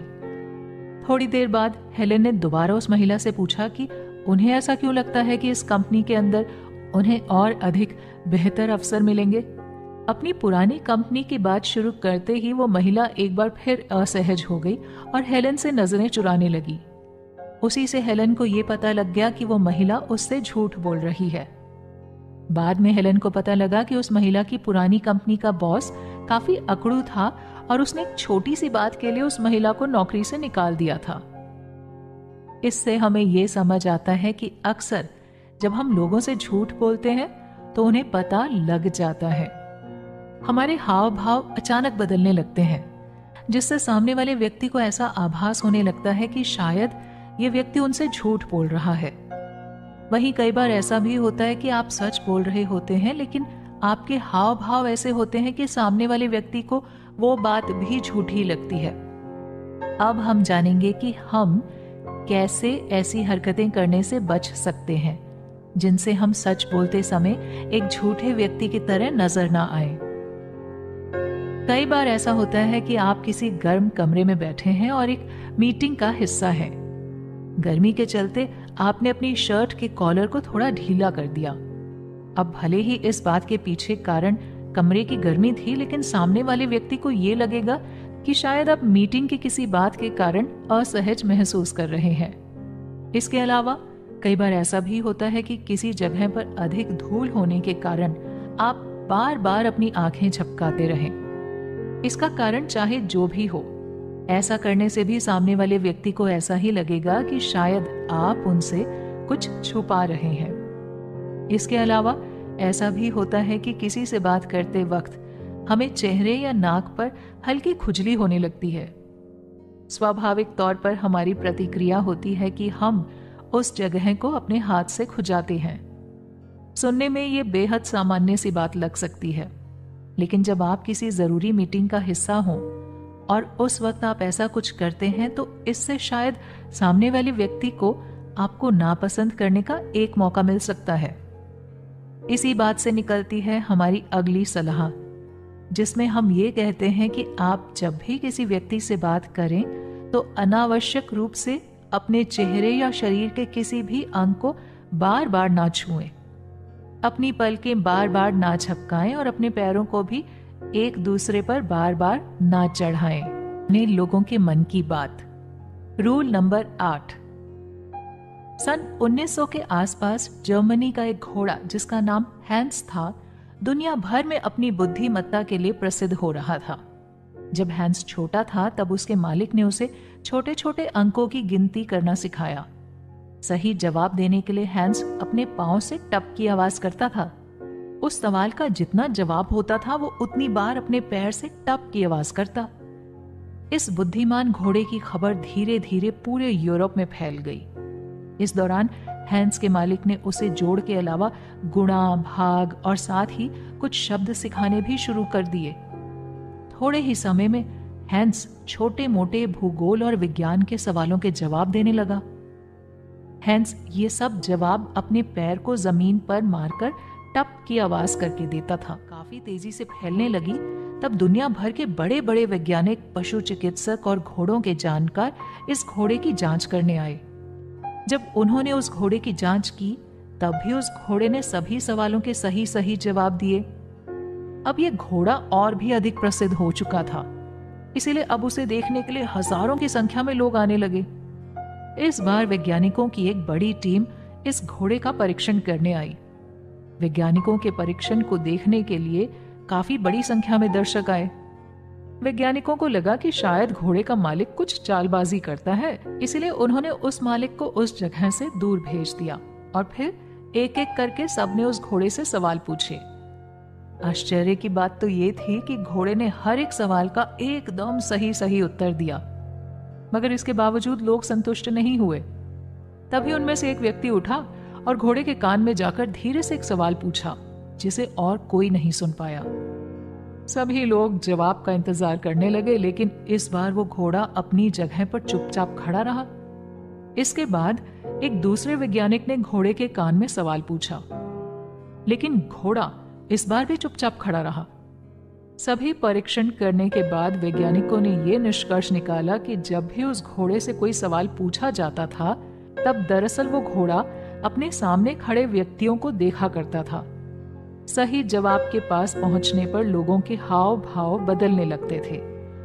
थोड़ी देर बाद हेलेन ने दोबारा उस महिला से पूछा कि उन्हें ऐसा क्यों लगता है कि इस कंपनी के अंदर उन्हें और अधिक बेहतर अवसर मिलेंगे। अपनी पुरानी कंपनी की बात शुरू करते ही वो महिला एक बार फिर असहज हो गई और हेलेन से नजरें चुराने लगी। उसी से हेलेन को ये पता लग गया कि वो महिला उससे झूठ बोल रही है। बाद में हेलेन को पता लगा कि उस महिला की पुरानी कंपनी का बॉस काफी अकड़ू था और उसने एक छोटी सी बात के लिए उस महिला को नौकरी से निकाल दिया था। इससे हमें यह समझ आता है कि अक्सर जब हम लोगों से झूठ बोलते हैं तो उन्हें पता लग जाता है। हमारे हाव भाव अचानक बदलने लगते हैं, जिससे सामने वाले व्यक्ति को ऐसा आभास होने लगता है कि शायद ये व्यक्ति उनसे झूठ बोल रहा है। वहीं कई बार ऐसा भी होता है कि आप सच बोल रहे होते हैं, लेकिन आपके हाव भाव ऐसे होते हैं कि सामने वाले व्यक्ति को वो बात भी झूठी लगती है। अब हम जानेंगे कि हम कैसे ऐसी हरकतें करने से बच सकते हैं जिनसे हम सच बोलते समय एक झूठे व्यक्ति की तरह नजर ना आए। कई बार ऐसा होता है कि आप किसी गर्म कमरे में बैठे हैं और एक मीटिंग का हिस्सा है। गर्मी के चलते आपने अपनी शर्ट के कॉलर को थोड़ा ढीला कर दिया। अब भले ही इस बात के पीछे कारण कमरे की गर्मी थी, लेकिन सामने वाले व्यक्ति को यह लगेगा कि शायद आप मीटिंग की किसी बात के कारण असहज महसूस कर रहे हैं। इसके अलावा कई बार ऐसा भी होता है कि किसी जगह पर अधिक धूल होने के कारण आप बार बार अपनी आंखें झपकाते रहें। इसका कारण चाहे जो भी हो, ऐसा करने से भी सामने वाले व्यक्ति को ऐसा ही लगेगा कि शायद आप उनसे कुछ छुपा रहे हैं। इसके अलावा ऐसा भी होता है कि किसी से बात करते वक्त हमें चेहरे या नाक पर हल्की खुजली होने लगती है। स्वाभाविक तौर पर हमारी प्रतिक्रिया होती है कि हम उस जगह को अपने हाथ से खुजाते हैं। सुनने में ये बेहद सामान्य सी बात लग सकती है, लेकिन जब आप किसी जरूरी मीटिंग का हिस्सा हो और उस वक्त आप ऐसा कुछ करते हैं तो इससे शायद सामने वाले व्यक्ति को आपको नापसंद करने का एक मौका मिल सकता है। इसी बात से निकलती है हमारी अगली सलाह, जिसमें हम ये कहते हैं कि आप जब भी किसी व्यक्ति से बात करें तो अनावश्यक रूप से अपने चेहरे या शरीर के किसी भी अंग को बार बार ना छुएं, अपनी पलकें बार बार ना झपकाएं और अपने पैरों को भी एक दूसरे पर बार बार ना चढ़ाएं। अपने लोगों के मन की बात। Rule number 8। सन 1900 के आसपास जर्मनी का एक घोड़ा जिसका नाम हैंस था, दुनिया भर में अपनी बुद्धिमत्ता के लिए प्रसिद्ध हो रहा था। जब हैंस छोटा था तब उसके मालिक ने उसे छोटे छोटे अंकों की गिनती करना सिखाया। सही जवाब देने के लिए हैंस अपने पांव से टप की आवाज करता था। उस सवाल का जितना जवाब होता था वो उतनी बार अपने पैर से टप की आवाज करता। इस बुद्धिमान घोड़े की खबर धीरे धीरे पूरे यूरोप में फैल गई। इस दौरान हैंस के मालिक ने उसे जोड़ के अलावा गुणा, भाग और साथ ही कुछ शब्द सिखाने भी शुरू कर दिए। थोड़े ही समय में हैंस छोटे मोटे भूगोल और विज्ञान के सवालों के जवाब देने लगा। हैंस ये सब जवाब अपने पैर को जमीन पर मारकर टप की आवाज करके देता था। काफी तेजी से फैलने लगी तब दुनिया भर के बड़े बड़े वैज्ञानिक, पशु चिकित्सक और घोड़ों के जानकार इस घोड़े की जांच करने आए। जब उन्होंने उस घोड़े की जांच की तब भी उस घोड़े ने सभी सवालों के सही सही जवाब दिए। अब ये घोड़ा और भी अधिक प्रसिद्ध हो चुका था, इसीलिए अब उसे देखने के लिए हजारों की संख्या में लोग आने लगे। इस बार वैज्ञानिकों की एक बड़ी टीम इस घोड़े का परीक्षण करने आई। वैज्ञानिकों के परीक्षण को देखने के लिए काफी बड़ी संख्या में दर्शक आए। वैज्ञानिकों को लगा कि शायद घोड़े का मालिक कुछ चालबाजी करता है, इसलिए उन्होंने उस मालिक को उस जगह से दूर भेज दिया और फिर एक एक करके सबने उस घोड़े से सवाल पूछे। आश्चर्य की बात तो ये थी कि घोड़े ने हर एक सवाल का एकदम सही सही उत्तर दिया, मगर इसके बावजूद लोग संतुष्ट नहीं हुए। तभी उनमें से एक व्यक्ति उठा और घोड़े के कान में जाकर धीरे से एक सवाल पूछा जिसे और कोई नहीं सुन पाया। सभी लोग जवाब का इंतजार करने लगे, लेकिन इस बार वो घोड़ा अपनी जगह पर चुपचाप खड़ा रहा। इसके बाद एक दूसरे वैज्ञानिक ने घोड़े के कान में सवाल पूछा, लेकिन घोड़ा इस बार भी चुपचाप खड़ा रहा। सभी परीक्षण करने के बाद वैज्ञानिकों ने यह निष्कर्ष निकाला कि जब भी उस घोड़े से कोई सवाल पूछा जाता था तब दरअसल वो घोड़ा अपने सामने खड़े व्यक्तियों को देखा करता था। सही जवाब के पास पहुंचने पर लोगों के हाव भाव बदलने लगते थे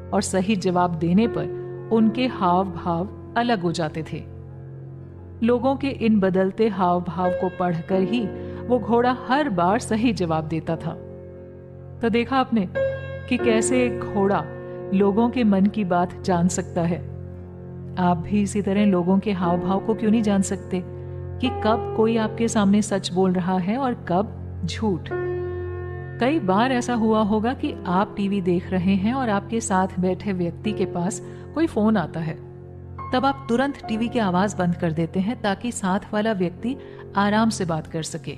और सही जवाब देने पर उनके हाव भाव अलग हो जाते थे। लोगों के इन बदलते हाव भाव को पढ़कर ही वो घोड़ा हर बार सही जवाब देता था। तो देखा आपने कि कैसे एक घोड़ा लोगों के मन की बात जान सकता है। आप भी इसी तरह लोगों के हाव भाव को क्यों नहीं जान सकते कि कब कोई आपके सामने सच बोल रहा है और कब झूठ। कई बार ऐसा हुआ होगा कि आप टीवी देख रहे हैं और आपके साथ बैठे व्यक्ति के पास कोई फोन आता है, तब आप तुरंत टीवी की आवाज बंद कर देते हैं ताकि साथ वाला व्यक्ति आराम से बात कर सके।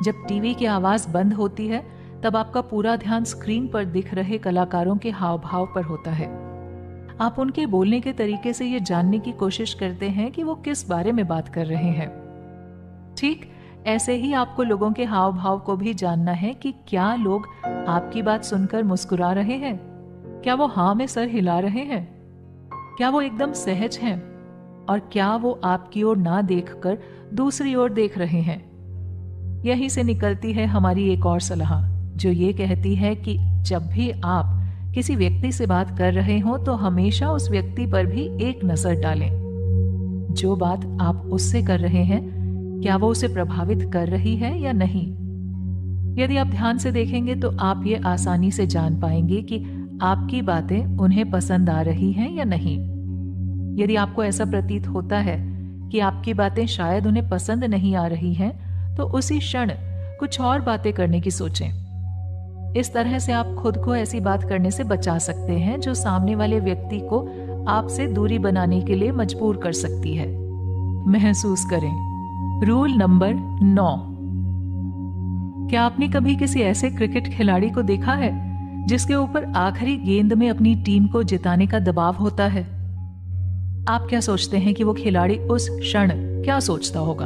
जब टीवी की आवाज बंद होती है तब आपका पूरा ध्यान स्क्रीन पर दिख रहे कलाकारों के हाव भाव पर होता है। आप उनके बोलने के तरीके से ये जानने की कोशिश करते हैं कि वो किस बारे में बात कर रहे हैं। ठीक ऐसे ही आपको लोगों के हाव भाव को भी जानना है कि क्या लोग आपकी बात सुनकर मुस्कुरा रहे हैं, क्या वो हाँ में सर हिला रहे हैं, क्या वो एकदम सहज हैं और क्या वो आपकी ओर ना देखकर दूसरी ओर देख रहे हैं। यहीं से निकलती है हमारी एक और सलाह, जो ये कहती है कि जब भी आप किसी व्यक्ति से बात कर रहे हो तो हमेशा उस व्यक्ति पर भी एक नजर डालें। जो बात आप उससे कर रहे हैं क्या वो उसे प्रभावित कर रही है या नहीं। यदि आप ध्यान से देखेंगे तो आप ये आसानी से जान पाएंगे कि आपकी बातें उन्हें पसंद आ रही हैं या नहीं। यदि आपको ऐसा प्रतीत होता है कि आपकी बातें शायद उन्हें पसंद नहीं आ रही हैं, तो उसी क्षण कुछ और बातें करने की सोचें। इस तरह से आप खुद को ऐसी बात करने से बचा सकते हैं जो सामने वाले व्यक्ति को आपसे दूरी बनाने के लिए मजबूर कर सकती है। महसूस करें। Rule number 9। क्या आपने कभी किसी ऐसे क्रिकेट खिलाड़ी को देखा है जिसके ऊपर आखिरी गेंद में अपनी टीम को जिताने का दबाव होता है? आप क्या सोचते हैं कि वो खिलाड़ी उस क्षण क्या सोचता होगा?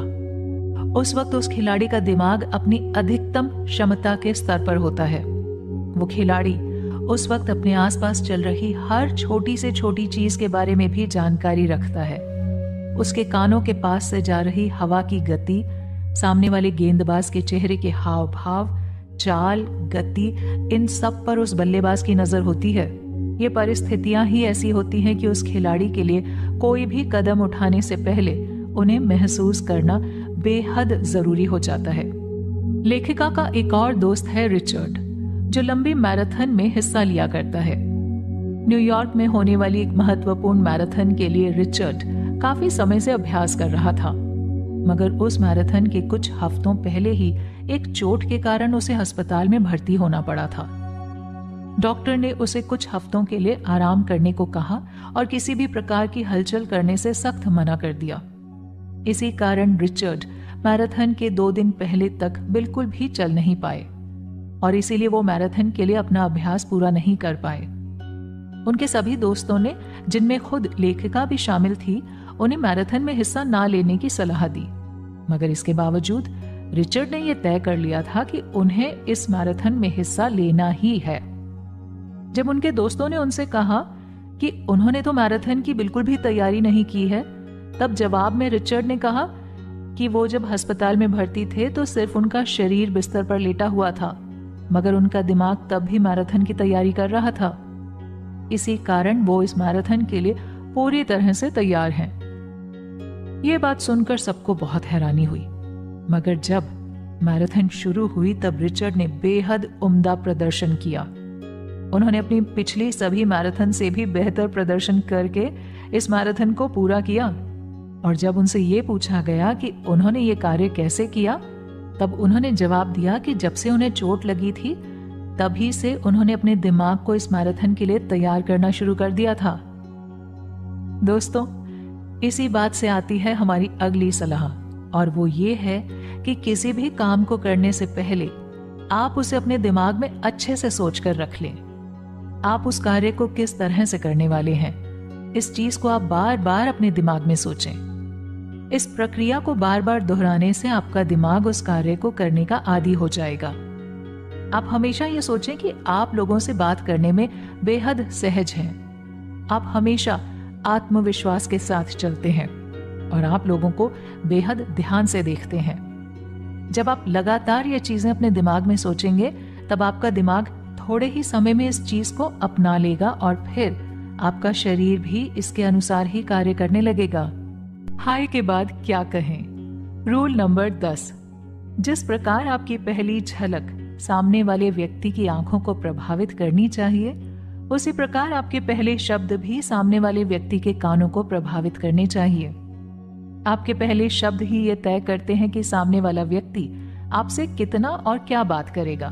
उस वक्त उस खिलाड़ी का दिमाग अपनी अधिकतम क्षमता के स्तर पर होता है। वो खिलाड़ी उस वक्त अपने आसपास चल रही हर छोटी से छोटी चीज के बारे में भी जानकारी रखता है। उसके कानों के पास से जा रही हवा की गति, सामने वाले गेंदबाज के चेहरे के हाव भाव, चाल, गति, इन सब पर उस बल्लेबाज की नजर होती है। ये परिस्थितियां ही ऐसी होती हैं कि उस खिलाड़ी के लिए कोई भी कदम उठाने से पहले उन्हें महसूस करना बेहद जरूरी हो जाता है। लेखिका का एक और दोस्त है रिचर्ड, जो लंबी मैराथन में हिस्सा लिया करता है। न्यूयॉर्क में होने वाली एक महत्वपूर्ण मैराथन के लिए रिचर्ड काफी समय से अभ्यास कर रहा था, मगर उस मैराथन के कुछ हफ्तों पहले ही एक चोट के कारण उसे अस्पताल में भर्ती होना पड़ा था। डॉक्टर ने उसे कुछ हफ्तों के लिए आराम करने को कहा और किसी भी प्रकार की हलचल करने से सख्त मना कर दिया। इसी कारण रिचर्ड मैराथन के 2 दिन पहले तक बिल्कुल भी चल नहीं पाए और इसीलिए वो मैराथन के लिए अपना अभ्यास पूरा नहीं कर पाए। उनके सभी दोस्तों ने, जिनमें खुद लेखिका भी शामिल थी, उन्हें मैराथन में हिस्सा ना लेने की सलाह दी, मगर इसके बावजूद रिचर्ड ने यह तय कर लिया था कि उन्हें इस मैराथन में हिस्सा लेना ही है। जब उनके दोस्तों ने उनसे कहा कि उन्होंने तो मैराथन की बिल्कुल भी तैयारी नहीं की है, तब जवाब में रिचर्ड ने कहा कि वो जब अस्पताल में भर्ती थे तो सिर्फ उनका शरीर बिस्तर पर लेटा हुआ था, मगर उनका दिमाग तब भी मैराथन की तैयारी कर रहा था। इसी कारण वो इस मैराथन के लिए पूरी तरह से तैयार हैं। ये बात सुनकर सबको बहुत हैरानी हुई, मगर जब मैराथन शुरू हुई तब रिचर्ड ने बेहद उम्दा प्रदर्शन किया। उन्होंने अपनी पिछली सभी मैराथन से भी बेहतर प्रदर्शन करके इस मैराथन को पूरा किया, और जब उनसे ये पूछा गया कि उन्होंने ये कार्य कैसे किया, तब उन्होंने जवाब दिया कि जब से उन्हें चोट लगी थी तभी से उन्होंने अपने दिमाग को इस मैराथन के लिए तैयार करना शुरू कर दिया था। दोस्तों, इसी बात से आती है हमारी अगली सलाह, और वो ये है कि किसी भी काम को करने से पहले आप उसे अपने दिमाग में अच्छे से सोच कर रख लें। आप उस कार्य को किस तरह से करने वाले हैं, इस चीज को आप बार बार अपने दिमाग में सोचें। इस प्रक्रिया को बार बार दोहराने से आपका दिमाग उस कार्य को करने का आदी हो जाएगा। आप हमेशा ये सोचें कि आप लोगों से बात करने में बेहद सहज हैं। आप हमेशा आत्मविश्वास के साथ चलते हैं और आप लोगों को बेहद ध्यान से देखते हैं। जब आप लगातार ये चीजें अपने दिमाग में सोचेंगे, तब आपका दिमाग थोड़े ही समय में इस चीज को अपना लेगा और फिर आपका शरीर भी इसके अनुसार ही कार्य करने लगेगा। हाय के बाद क्या कहें। रूल नंबर 10, जिस प्रकार आपकी पहली झलक सामने वाले व्यक्ति की आंखों को प्रभावित करनी चाहिए, उसी प्रकार आपके पहले शब्द भी सामने वाले व्यक्ति के कानों को प्रभावित करने चाहिए। आपके पहले शब्द ही ये तय करते हैं कि सामने वाला व्यक्ति आपसे कितना और क्या बात करेगा।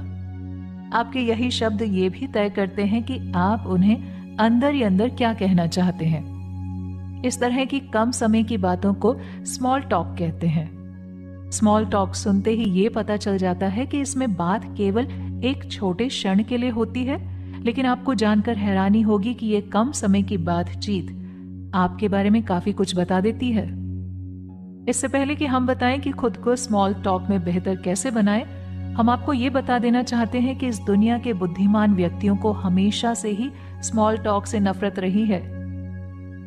आपके यही शब्द ये भी तय करते हैं कि आप उन्हें अंदर ही अंदर क्या कहना चाहते हैं। इस तरह की कम समय की बातों को स्मॉल टॉक कहते हैं। स्मॉल टॉक सुनते ही ये पता चल जाता है कि इसमें बात केवल एक छोटे क्षण के लिए होती है, लेकिन आपको जानकर हैरानी होगी कि ये कम समय की बातचीत आपके बारे में काफी कुछ बता देती है। इससे पहले कि हम बताएं कि खुद को स्मॉल टॉक में बेहतर कैसे बनाएं, हम आपको ये बता देना चाहते हैं कि इस दुनिया के बुद्धिमान व्यक्तियों को हमेशा से ही स्मॉल टॉक से नफरत रही है।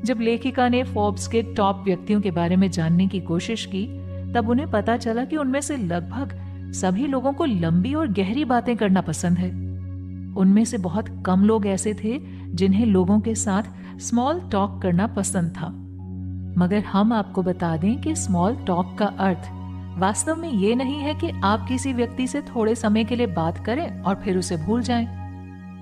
जब लेखिका ने फोर्ब्स के टॉप व्यक्तियों के बारे में जानने की कोशिश की, तब उन्हें पता चला कि उनमें से लगभग सभी लोगों को लंबी और गहरी बातें करना पसंद है। उनमें से बहुत कम लोग ऐसे थे जिन्हें लोगों के साथ स्मॉल टॉक करना पसंद था। मगर हम आपको बता दें कि स्मॉल टॉक का अर्थ वास्तव में ये नहीं है कि आप किसी व्यक्ति से थोड़े समय के लिए बात करें और फिर उसे भूल जाएं,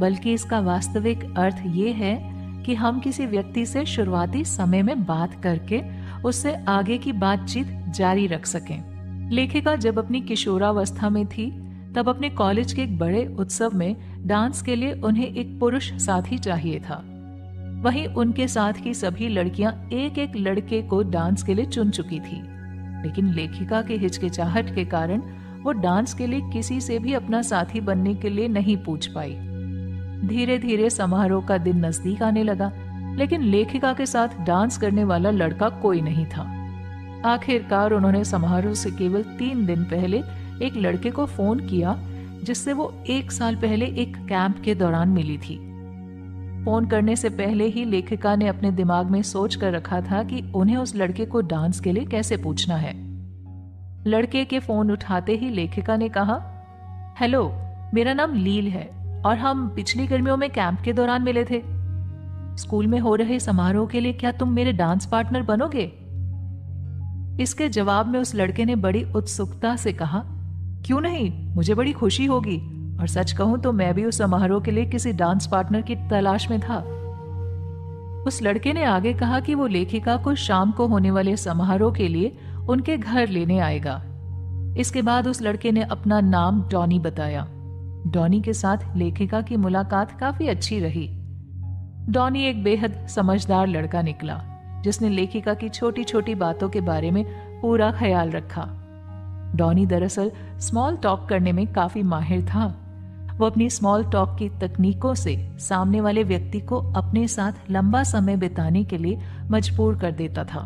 बल्कि इसका वास्तविक अर्थ ये है कि हम किसी व्यक्ति से शुरुआती समय में बात करके उससे आगे की बातचीत जारी रख सकें। लेखिका जब अपनी किशोरावस्था में थी, तब अपने कॉलेज के एक बड़े उत्सव में डांस के लिए उन्हें एक पुरुष साथी चाहिए था। वहीं उनके साथ की सभी लड़कियां एक एक लड़के को डांस के लिए चुन चुकी थी, लेकिन लेखिका की हिचकिचाहट के कारण वो डांस के लिए किसी से भी अपना साथी बनने के लिए नहीं पूछ पाई। धीरे धीरे समारोह का दिन नजदीक आने लगा, लेकिन लेखिका के साथ डांस करने वाला लड़का कोई नहीं था। आखिरकार उन्होंने समारोह से केवल 3 दिन पहले एक लड़के को फोन किया, जिससे वो 1 साल पहले एक कैंप के दौरान मिली थी। फोन करने से पहले ही लेखिका ने अपने दिमाग में सोच कर रखा था कि उन्हें उस लड़के को डांस के लिए कैसे पूछना है। लड़के के फोन उठाते ही लेखिका ने कहा, हेलो, मेरा नाम लील है और हम पिछली गर्मियों में कैंप के दौरान मिले थे। स्कूल में हो रहे समारोह के लिए क्या तुम मेरे डांस पार्टनर बनोगे? इसके जवाब में उस लड़के ने बड़ी उत्सुकता से कहा, क्यों नहीं, मुझे बड़ी खुशी होगी, और सच कहूं तो मैं भी उस समारोह के लिए किसी डांस पार्टनर की तलाश में था। उस लड़के ने आगे कहा कि वो लेखिका को शाम को होने वाले समारोह के लिए उनके घर लेने आएगा। इसके बाद उस लड़के ने अपना नाम डॉनी बताया। डॉनी के साथ लेखिका की मुलाकात काफी अच्छी रही। डॉनी एक बेहद समझदार लड़का निकला, जिसने लेखिका की छोटी छोटी बातों के बारे में पूरा ख्याल रखा। डॉनी दरअसल स्मॉल टॉक करने में काफी माहिर था। वो अपनी स्मॉल टॉक की तकनीकों से सामने वाले व्यक्ति को अपने साथ लंबा समय बिताने के लिए मजबूर कर देता था।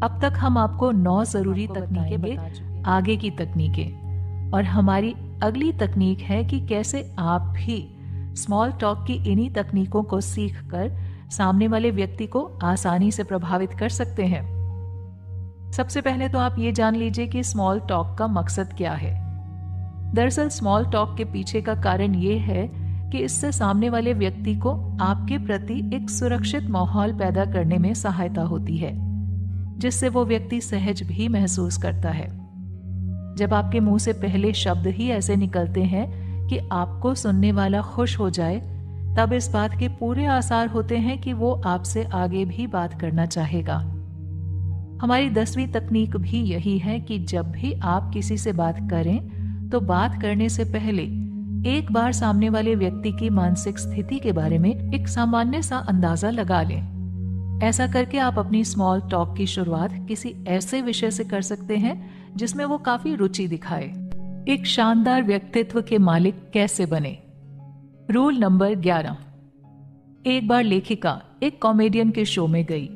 अब तक हम आपको 9 जरूरी तकनीकें, आगे की तकनीकें, और हमारी अगली तकनीक है कि कैसे आप भी स्मॉल टॉक की इन्हीं तकनीकों को सीखकर सामने वाले व्यक्ति को आसानी से प्रभावित कर सकते हैं। सबसे पहले तो आप ये जान लीजिए कि स्मॉल टॉक का मकसद क्या है। दरअसल स्मॉल टॉक के पीछे का कारण ये है कि इससे सामने वाले व्यक्ति को आपके प्रति एक सुरक्षित माहौल पैदा करने में सहायता होती है, जिससे वो व्यक्ति सहज भी महसूस करता है। जब आपके मुंह से पहले शब्द ही ऐसे निकलते हैं कि आपको सुनने वाला खुश हो जाए, तब इस बात के पूरे आसार होते हैं कि वो आपसे आगे भी बात करना चाहेगा। हमारी 10वीं तकनीक भी यही है कि जब भी आप किसी से बात करें तो बात करने से पहले एक बार सामने वाले व्यक्ति की मानसिक स्थिति के बारे में एक सामान्य सा अंदाजा लगा लें। ऐसा करके आप अपनी स्मॉल टॉक की शुरुआत किसी ऐसे विषय से कर सकते हैं जिसमें वो काफी रुचि दिखाए। एक शानदार व्यक्तित्व के मालिक कैसे बने। Rule number 11। एक बार लेखिका एक कॉमेडियन के शो में गई।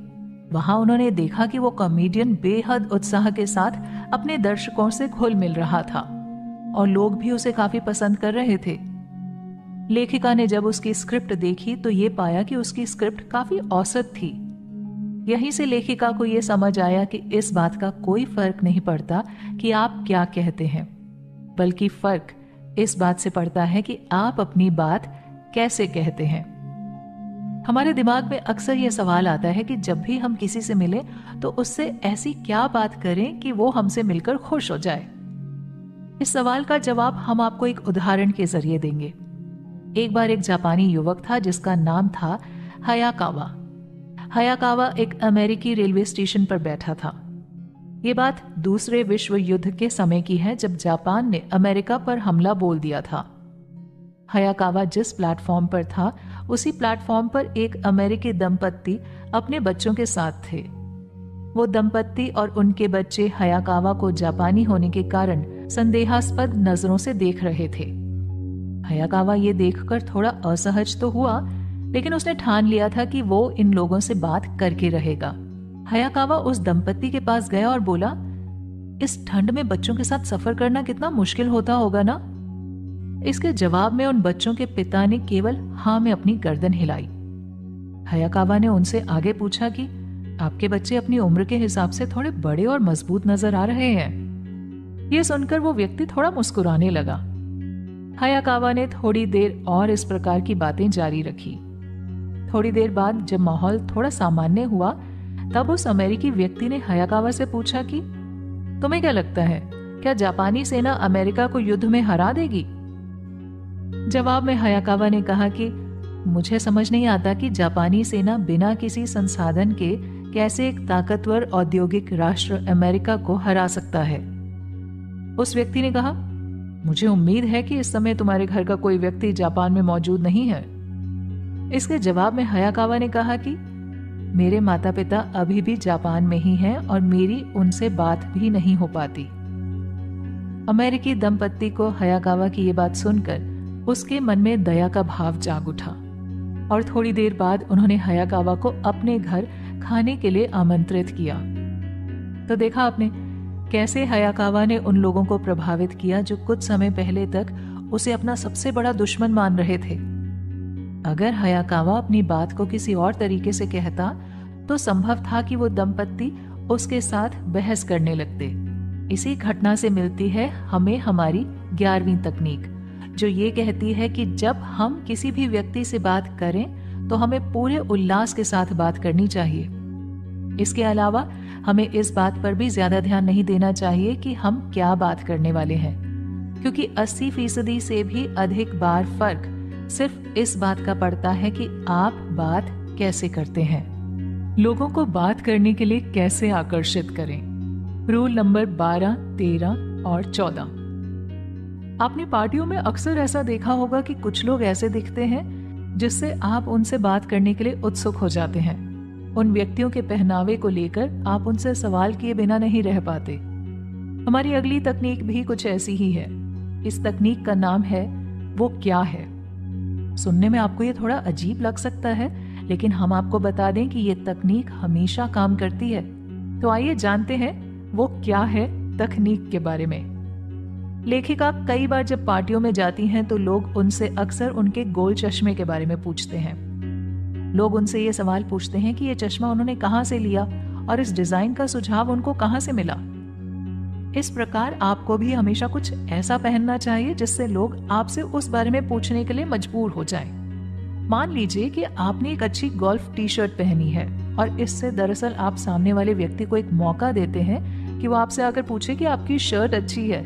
वहां उन्होंने देखा कि वो कॉमेडियन बेहद उत्साह के साथ अपने दर्शकों से घुल मिल रहा था और लोग भी उसे काफी पसंद कर रहे थे। लेखिका ने जब उसकी स्क्रिप्ट देखी तो ये पाया कि उसकी स्क्रिप्ट काफी औसत थी। यहीं से लेखिका को ये समझ आया कि इस बात का कोई फर्क नहीं पड़ता कि आप क्या कहते हैं, बल्कि फर्क इस बात से पड़ता है कि आप अपनी बात कैसे कहते हैं। हमारे दिमाग में अक्सर यह सवाल आता है कि जब भी हम किसी से मिले तो उससे ऐसी क्या बात करें कि वो हमसे मिलकर खुश हो जाए। इस सवाल का जवाब हम आपको एक उदाहरण के जरिए देंगे। एक बार एक जापानी युवक था जिसका नाम था हयाकावा। हयाकावा एक अमेरिकी रेलवे स्टेशन पर बैठा था। ये बात दूसरे विश्व युद्ध के समय की है, जब जापान ने अमेरिका पर हमला बोल दिया था। हयाकावा जिस प्लेटफॉर्म पर था उसी प्लेटफॉर्म पर एक अमेरिकी दंपत्ति अपने बच्चों के साथ थे। वो दंपत्ति और उनके बच्चे हयाकावा को जापानी होने के कारण संदेहास्पद नजरों से देख रहे थे। हयाकावा ये देखकर थोड़ा असहज तो हुआ, लेकिन उसने ठान लिया था कि वो इन लोगों से बात करके रहेगा। हयाकावा उस दंपत्ति के पास गया और बोला, इस ठंड में बच्चों के साथ सफर करना कितना मुश्किल होता होगा ना। इसके जवाब में उन बच्चों के पिता ने केवल हाँ में अपनी गर्दन हिलाई। हयाकावा ने उनसे आगे पूछा कि आपके बच्चे अपनी उम्र के हिसाब से थोड़े बड़े और मजबूत नजर आ रहे हैं। यह सुनकर वो व्यक्ति थोड़ा मुस्कुराने लगा। हयाकावा ने थोड़ी देर और इस प्रकार की बातें जारी रखी। थोड़ी देर बाद जब माहौल थोड़ा सामान्य हुआ, तब उस अमेरिकी व्यक्ति ने हयाकावा से पूछा कि तुम्हें क्या लगता है, क्या जापानी सेना अमेरिका को युद्ध में हरा देगी? जवाब में हयाकावा ने कहा कि मुझे समझ नहीं आता कि जापानी सेना बिना किसी संसाधन के कैसे एक ताकतवर औद्योगिक राष्ट्र अमेरिका को हरा सकता है। उस व्यक्ति ने कहा, मुझे उम्मीद है कि इस समय तुम्हारे घर का कोई व्यक्ति जापान में मौजूद नहीं है। इसके जवाब में हयाकावा ने कहा कि मेरे माता पिता अभी भी जापान में ही हैं और मेरी उनसे बात भी नहीं हो पाती। अमेरिकी दंपत्ति को हयाकावा की ये बात सुनकर उसके मन में दया का भाव जाग उठा और थोड़ी देर बाद उन्होंने हयाकावा को अपने घर खाने के लिए आमंत्रित किया। तो देखा आपने कैसे हयाकावा ने उन लोगों को प्रभावित किया जो कुछ समय पहले तक उसे अपना सबसे बड़ा दुश्मन मान रहे थे। अगर हयाकावा अपनी बात को किसी और तरीके से कहता तो संभव था कि वो दंपत्ति उसके साथ बहस करने लगते। इसी घटना से मिलती है हमें हमारी 11वीं तकनीक, जो ये कहती है कि जब हम किसी भी व्यक्ति से बात करें तो हमें पूरे उल्लास के साथ बात करनी चाहिए। इसके अलावा हमें इस बात पर भी ज्यादा ध्यान नहीं देना चाहिए कि हम क्या बात करने वाले हैं, क्योंकि 80% से भी अधिक बार फर्क सिर्फ इस बात का पड़ता है कि आप बात कैसे करते हैं। लोगों को बात करने के लिए कैसे आकर्षित करें। रूल नंबर 12, 13 और 14। आपने पार्टियों में अक्सर ऐसा देखा होगा कि कुछ लोग ऐसे दिखते हैं जिससे आप उनसे बात करने के लिए उत्सुक हो जाते हैं। उन व्यक्तियों के पहनावे को लेकर आप उनसे सवाल किए बिना नहीं रह पाते। हमारी अगली तकनीक भी कुछ ऐसी ही है। इस तकनीक का नाम है वो क्या है। सुनने में आपको ये थोड़ा अजीब लग सकता है, लेकिन हम आपको बता दें कि ये तकनीक हमेशा काम करती है। तो आइए जानते हैं वो क्या है तकनीक के बारे में। लेखिका कई बार जब पार्टियों में जाती हैं तो लोग उनसे अक्सर उनके गोल चश्मे के बारे में पूछते हैं। लोग उनसे ये सवाल पूछते हैं कि ये चश्मा उन्होंने कहाँ से लिया और इस डिजाइन का सुझाव उनको कहाँ से मिला। इस प्रकार आपको भी हमेशा कुछ ऐसा पहनना चाहिए जिससे लोग आपसे उस बारे में पूछने के लिए मजबूर हो जाएं। मान लीजिए कि आपने एक अच्छी गोल्फ टी शर्ट पहनी है और इससे दरअसल आप सामने वाले व्यक्ति को एक मौका देते हैं कि वो आपसे आकर पूछे कि आपकी शर्ट अच्छी है,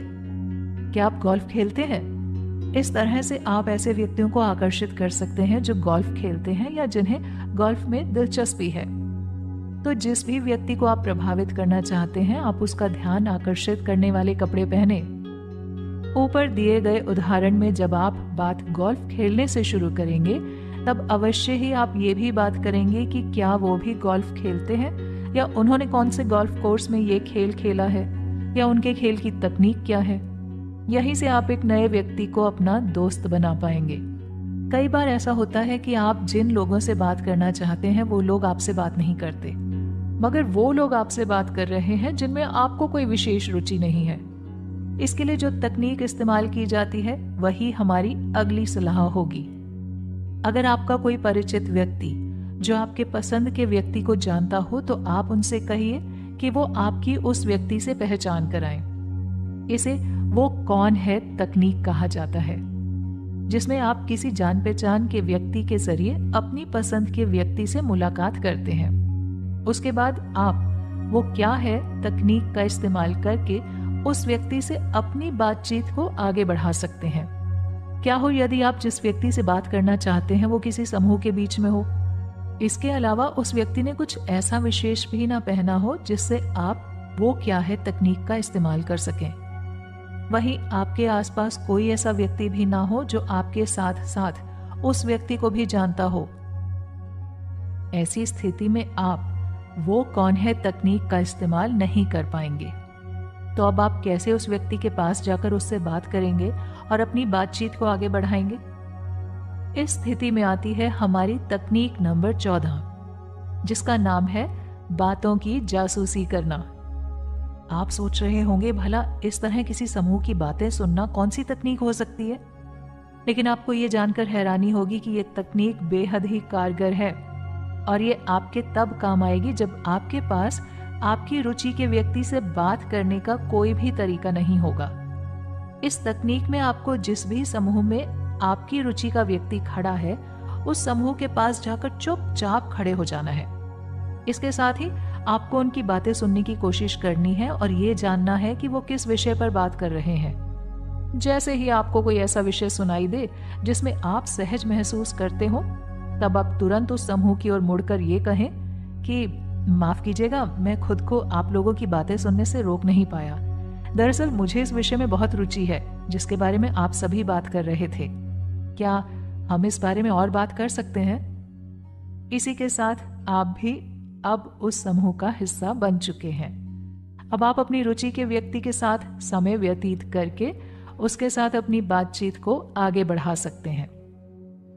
क्या आप गोल्फ खेलते हैं। इस तरह से आप ऐसे व्यक्तियों को आकर्षित कर सकते हैं जो गोल्फ खेलते हैं या जिन्हें गोल्फ में दिलचस्पी है। तो जिस भी व्यक्ति को आप प्रभावित करना चाहते हैं, आप उसका ध्यान आकर्षित करने वाले कपड़े पहने। ऊपर दिए गए उदाहरण में जब आप बात गोल्फ खेलने से शुरू करेंगे तब अवश्य ही आप ये भी बात करेंगे कि क्या वो भी गोल्फ खेलते हैं या उन्होंने कौन से गोल्फ कोर्स में ये खेल खेला है या उनके खेल की तकनीक क्या है। यहीं से आप एक नए व्यक्ति को अपना दोस्त बना पाएंगे। कई बार ऐसा होता है कि आप जिन लोगों से बात करना चाहते हैं वो लोग आपसे बात नहीं करते, मगर वो लोग आपसे बात कर रहे हैं जिनमें आपको कोई विशेष रुचि नहीं है। इसके लिए जो तकनीक इस्तेमाल की जाती है वही हमारी अगली सलाह होगी। अगर आपका कोई परिचित व्यक्ति जो आपके पसंद के व्यक्ति को जानता हो तो आप उनसे कहिए कि वो आपकी उस व्यक्ति से पहचान कराएं। इसे वो कौन है तकनीक कहा जाता है, जिसमें आप किसी जान पहचान के व्यक्ति के जरिए अपनी पसंद के व्यक्ति से मुलाकात करते हैं। उसके बाद आप वो क्या है तकनीक का इस्तेमाल करके उस व्यक्ति से अपनी बातचीत को आगे बढ़ा सकते हैं। क्या हो यदि आप जिस व्यक्ति से बात करना चाहते हैं वो किसी समूह के बीच में हो। इसके अलावा उस व्यक्ति ने कुछ ऐसा विशेष भी ना पहना हो जिससे आप वो क्या है तकनीक का इस्तेमाल कर सकें। वहीं आपके आसपास कोई ऐसा व्यक्ति भी ना हो जो आपके साथ साथ उस व्यक्ति को भी जानता हो। ऐसी स्थिति में आप वो कौन है तकनीक का इस्तेमाल नहीं कर पाएंगे। तो अब आप कैसे उस व्यक्ति के पास जाकर उससे बात करेंगे और अपनी बातचीत को आगे बढ़ाएंगे। इस स्थिति में आती है हमारी तकनीक नंबर 14, जिसका नाम है बातों की जासूसी करना। आप सोच रहे होंगे भला इस तरह किसी समूह की बातें सुनना कौन सी तकनीक हो सकती है, लेकिन आपको ये जानकर हैरानी होगी कि ये तकनीक बेहद ही कारगर है और ये आपके तब काम आएगी जब आपके पास आपकी रुचि के व्यक्ति से बात करने का कोई भी तरीका नहीं होगा। इस तकनीक में आपको जिस भी समूह में आपकी रुचि का व्यक्ति खड़ा है उस समूह के पास जाकर चुपचाप खड़े हो जाना है। इसके साथ ही आपको उनकी बातें सुनने की कोशिश करनी है और ये जानना है कि वो किस विषय पर बात कर रहे हैं। जैसे ही आपको कोई ऐसा विषय सुनाई दे जिसमें आप सहज महसूस करते हो, तब आप तुरंत उस समूह की ओर मुड़कर ये कहें कि माफ कीजिएगा, मैं खुद को आप लोगों की बातें सुनने से रोक नहीं पाया। दरअसल मुझे इस विषय में बहुत रुचि है जिसके बारे में आप सभी बात कर रहे थे। क्या हम इस बारे में और बात कर सकते हैं? इसी के साथ आप भी अब उस समूह का हिस्सा बन चुके हैं। अब आप अपनी रुचि के व्यक्ति के साथ समय व्यतीत करके उसके साथ अपनी बातचीत को आगे बढ़ा सकते हैं।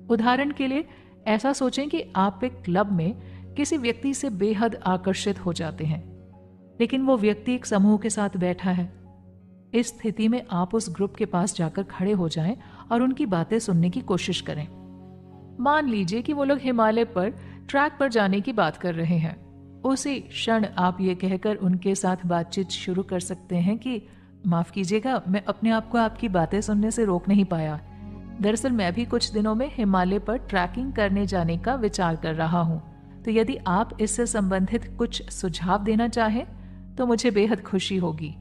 उदाहरण के लिए ऐसा सोचें कि आप एक क्लब में किसी व्यक्ति से बेहद आकर्षित हो जाते हैं, लेकिन वो व्यक्ति एक समूह के साथ बैठा है। इस स्थिति में आप उस ग्रुप के पास जाकर खड़े हो जाएं और उनकी बातें सुनने की कोशिश करें। मान लीजिए कि वो लोग हिमालय पर ट्रैक पर जाने की बात कर रहे हैं। उसी क्षण आप ये कहकर उनके साथ बातचीत शुरू कर सकते हैं कि माफ कीजिएगा, मैं अपने आप को आपकी बातें सुनने से रोक नहीं पाया। दरअसल मैं भी कुछ दिनों में हिमालय पर ट्रैकिंग करने जाने का विचार कर रहा हूँ, तो यदि आप इससे संबंधित कुछ सुझाव देना चाहें तो मुझे बेहद खुशी होगी।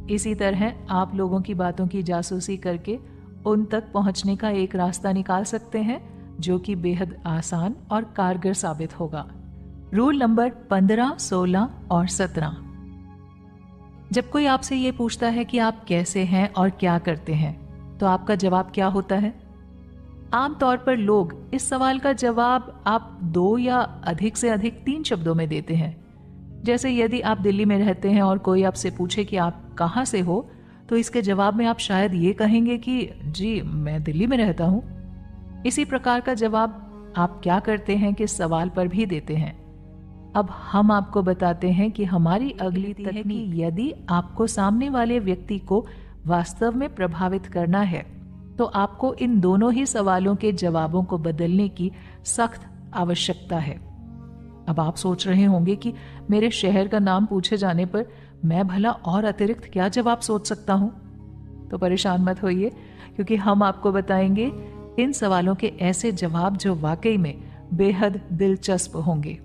इसी तरह आप लोगों की बातों की जासूसी करके उन तक पहुंचने का एक रास्ता निकाल सकते हैं जो कि बेहद आसान और कारगर साबित होगा। रूल नंबर 15, 16 और 17। जब कोई आपसे ये पूछता है कि आप कैसे हैं और क्या करते हैं, तो आपका जवाब क्या होता है? आमतौर पर लोग इस सवाल का जवाब आप 2 या अधिक से अधिक 3 शब्दों में देते हैं। जैसे यदि आप दिल्ली में रहते हैं और कोई आपसे पूछे कि आप कहाँ से हो, तो इसके जवाब में आप शायद ये कहेंगे कि जी मैं दिल्ली में रहता हूँ। इसी प्रकार का जवाब आप क्या करते हैं कि सवाल पर भी देते हैं। अब हम आपको बताते हैं कि हमारी अगली तकनीक, यदि आपको सामने वाले व्यक्ति को वास्तव में प्रभावित करना है, तो आपको इन दोनों ही सवालों के जवाबों को बदलने की सख्त आवश्यकता है। अब आप सोच रहे होंगे कि मेरे शहर का नाम पूछे जाने पर मैं भला और अतिरिक्त क्या जवाब सोच सकता हूं? तो परेशान मत होइए, क्योंकि हम आपको बताएंगे इन सवालों के ऐसे जवाब जो वाकई में बेहद दिलचस्प होंगे।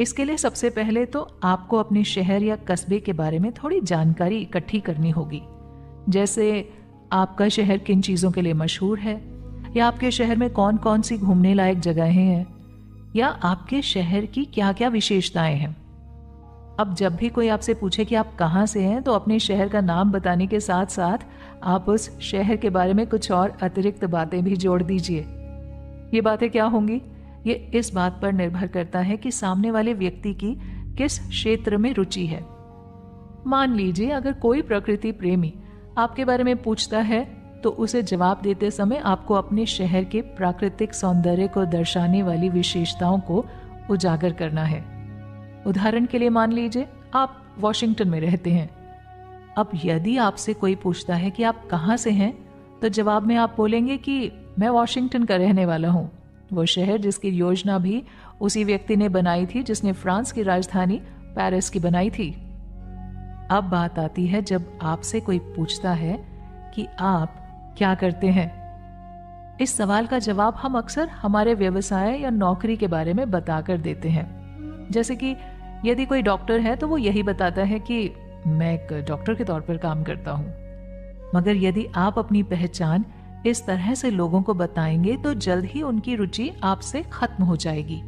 इसके लिए सबसे पहले तो आपको अपने शहर या कस्बे के बारे में थोड़ी जानकारी इकट्ठी करनी होगी। जैसे आपका शहर किन चीजों के लिए मशहूर है, या आपके शहर में कौन कौन सी घूमने लायक जगहें हैं, या आपके शहर की क्या क्या विशेषताएं हैं। अब जब भी कोई आपसे पूछे कि आप कहाँ से हैं, तो अपने शहर का नाम बताने के साथ साथ आप उस शहर के बारे में कुछ और अतिरिक्त बातें भी जोड़ दीजिए। ये बातें क्या होंगी? ये इस बात पर निर्भर करता है कि सामने वाले व्यक्ति की किस क्षेत्र में रुचि है। मान लीजिए अगर कोई प्रकृति प्रेमी आपके बारे में पूछता है, तो उसे जवाब देते समय आपको अपने शहर के प्राकृतिक सौंदर्य को दर्शाने वाली विशेषताओं को उजागर करना है। उदाहरण के लिए मान लीजिए आप वॉशिंगटन में रहते हैं। अब यदि आपसे कोई पूछता है कि आप कहाँ से हैं, तो जवाब में आप बोलेंगे कि मैं वॉशिंगटन का रहने वाला हूँ, वो शहर जिसकी योजना भी उसी व्यक्ति ने बनाई थी जिसने फ्रांस की राजधानी पेरिस की बनाई थी। अब बात आती है जब आपसे कोई पूछता है कि आप क्या करते हैं। इस सवाल का जवाब हम अक्सर हमारे व्यवसाय या नौकरी के बारे में बताकर देते हैं। जैसे कि यदि कोई डॉक्टर है तो वो यही बताता है कि मैं एक डॉक्टर के तौर पर काम करता हूं। मगर यदि आप अपनी पहचान इस तरह से लोगों को बताएंगे तो जल्द ही उनकी रुचि आपसे खत्म हो जाएगी।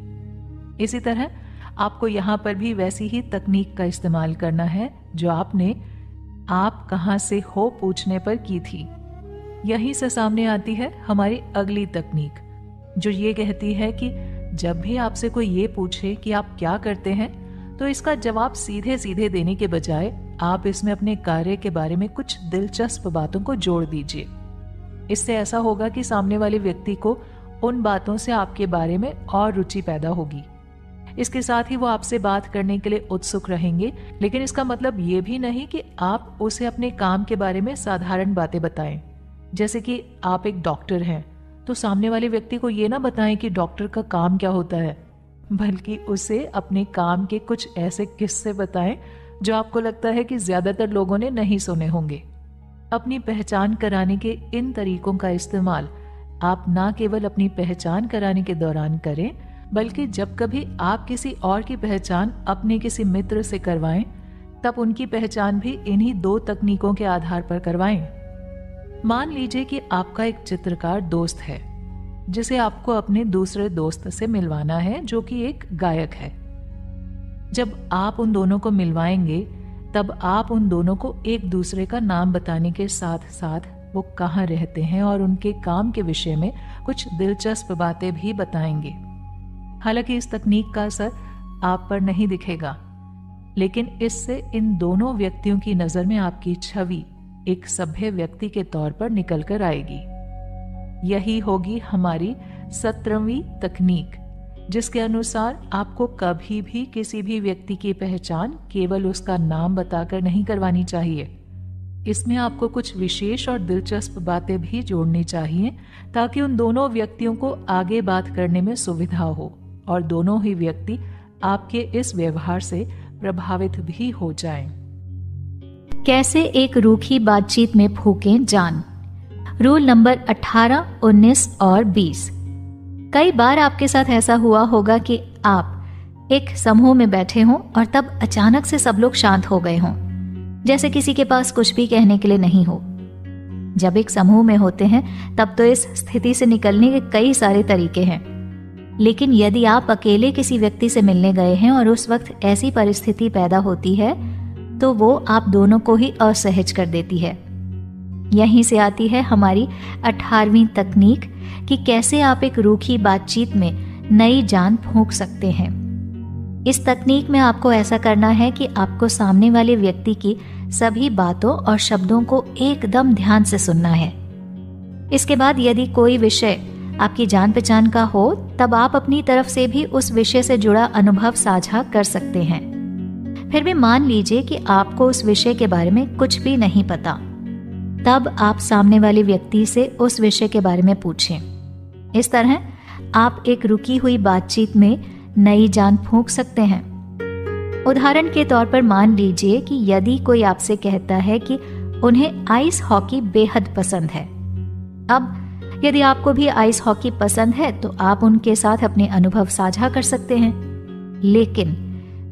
इसी तरह आपको यहाँ पर भी वैसी ही तकनीक का इस्तेमाल करना है जो आपने आप कहाँ से हो पूछने पर की थी। यहीं से सामने आती है हमारी अगली तकनीक, जो ये कहती है कि जब भी आपसे कोई ये पूछे कि आप क्या करते हैं, तो इसका जवाब सीधे सीधे देने के बजाय आप इसमें अपने कार्य के बारे में कुछ दिलचस्प बातों को जोड़ दीजिए। इससे ऐसा होगा कि सामने वाले व्यक्ति को उन बातों से आपके बारे में और रुचि पैदा होगी। इसके साथ ही वो आपसे बात करने के लिए उत्सुक रहेंगे, लेकिन इसका मतलब ये भी नहीं कि आप उसे अपने काम के बारे में साधारण बातें बताएं। जैसे कि आप एक डॉक्टर हैं, तो सामने वाले व्यक्ति को ये ना बताएं कि डॉक्टर का काम क्या होता है, बल्कि उसे अपने काम के कुछ ऐसे किस्से बताएं जो आपको लगता है कि ज्यादातर लोगों ने नहीं सुने होंगे। अपनी पहचान कराने के इन तरीकों का इस्तेमाल आप ना केवल अपनी पहचान कराने के दौरान करें, बल्कि जब कभी आप किसी और की पहचान अपने किसी मित्र से करवाएं, तब उनकी पहचान भी इन्हीं 2 तकनीकों के आधार पर करवाएं। मान लीजिए कि आपका एक चित्रकार दोस्त है जिसे आपको अपने दूसरे दोस्त से मिलवाना है जो कि एक गायक है। जब आप उन दोनों को मिलवाएंगे तब आप उन दोनों को एक दूसरे का नाम बताने के साथ साथ वो कहाँ रहते हैं और उनके काम के विषय में कुछ दिलचस्प बातें भी बताएंगे। हालांकि इस तकनीक का असर आप पर नहीं दिखेगा, लेकिन इससे इन दोनों व्यक्तियों की नजर में आपकी छवि एक सभ्य व्यक्ति के तौर पर निकल कर आएगी। यही होगी हमारी 17वीं तकनीक, जिसके अनुसार आपको कभी भी किसी भी व्यक्ति की पहचान केवल उसका नाम बताकर नहीं करवानी चाहिए। इसमें आपको कुछ विशेष और दिलचस्प बातें भी जोड़नी चाहिए ताकि उन दोनों व्यक्तियों को आगे बात करने में सुविधा हो और दोनों ही व्यक्ति आपके इस व्यवहार से प्रभावित भी हो जाएं। कैसे एक रूखी बातचीत में फूकें जान। रूल नंबर 18, 19 और 20। कई बार आपके साथ ऐसा हुआ होगा कि आप एक समूह में बैठे हों और तब अचानक से सब लोग शांत हो गए हों, जैसे किसी के पास कुछ भी कहने के लिए नहीं हो। जब एक समूह में होते हैं तब तो इस स्थिति से निकलने के कई सारे तरीके हैं, लेकिन यदि आप अकेले किसी व्यक्ति से मिलने गए हैं और उस वक्त ऐसी परिस्थिति पैदा होती है तो वो आप दोनों को ही असहज कर देती है। यहीं से आती है हमारी 18वीं तकनीक कि कैसे आप एक रूखी बातचीत में नई जान फूंक सकते हैं। इस तकनीक में आपको ऐसा करना है कि आपको सामने वाले व्यक्ति की सभी बातों और शब्दों को एकदम ध्यान से सुनना है। इसके बाद यदि कोई विषय आपकी जान पहचान का हो तब आप अपनी तरफ से भी उस विषय से जुड़ा अनुभव साझा कर सकते हैं। फिर भी मान लीजिए कि आपको उस विषय के बारे में कुछ भी नहीं पता, तब आप सामने वाले व्यक्ति से उस विषय के बारे में पूछें। इस तरह आप एक रुकी हुई बातचीत में नई जान फूंक सकते हैं। उदाहरण के तौर पर मान लीजिए कि यदि कोई आपसे कहता है कि उन्हें आइस हॉकी बेहद पसंद है। अब यदि आपको भी आइस हॉकी पसंद है तो आप उनके साथ अपने अनुभव साझा कर सकते हैं, लेकिन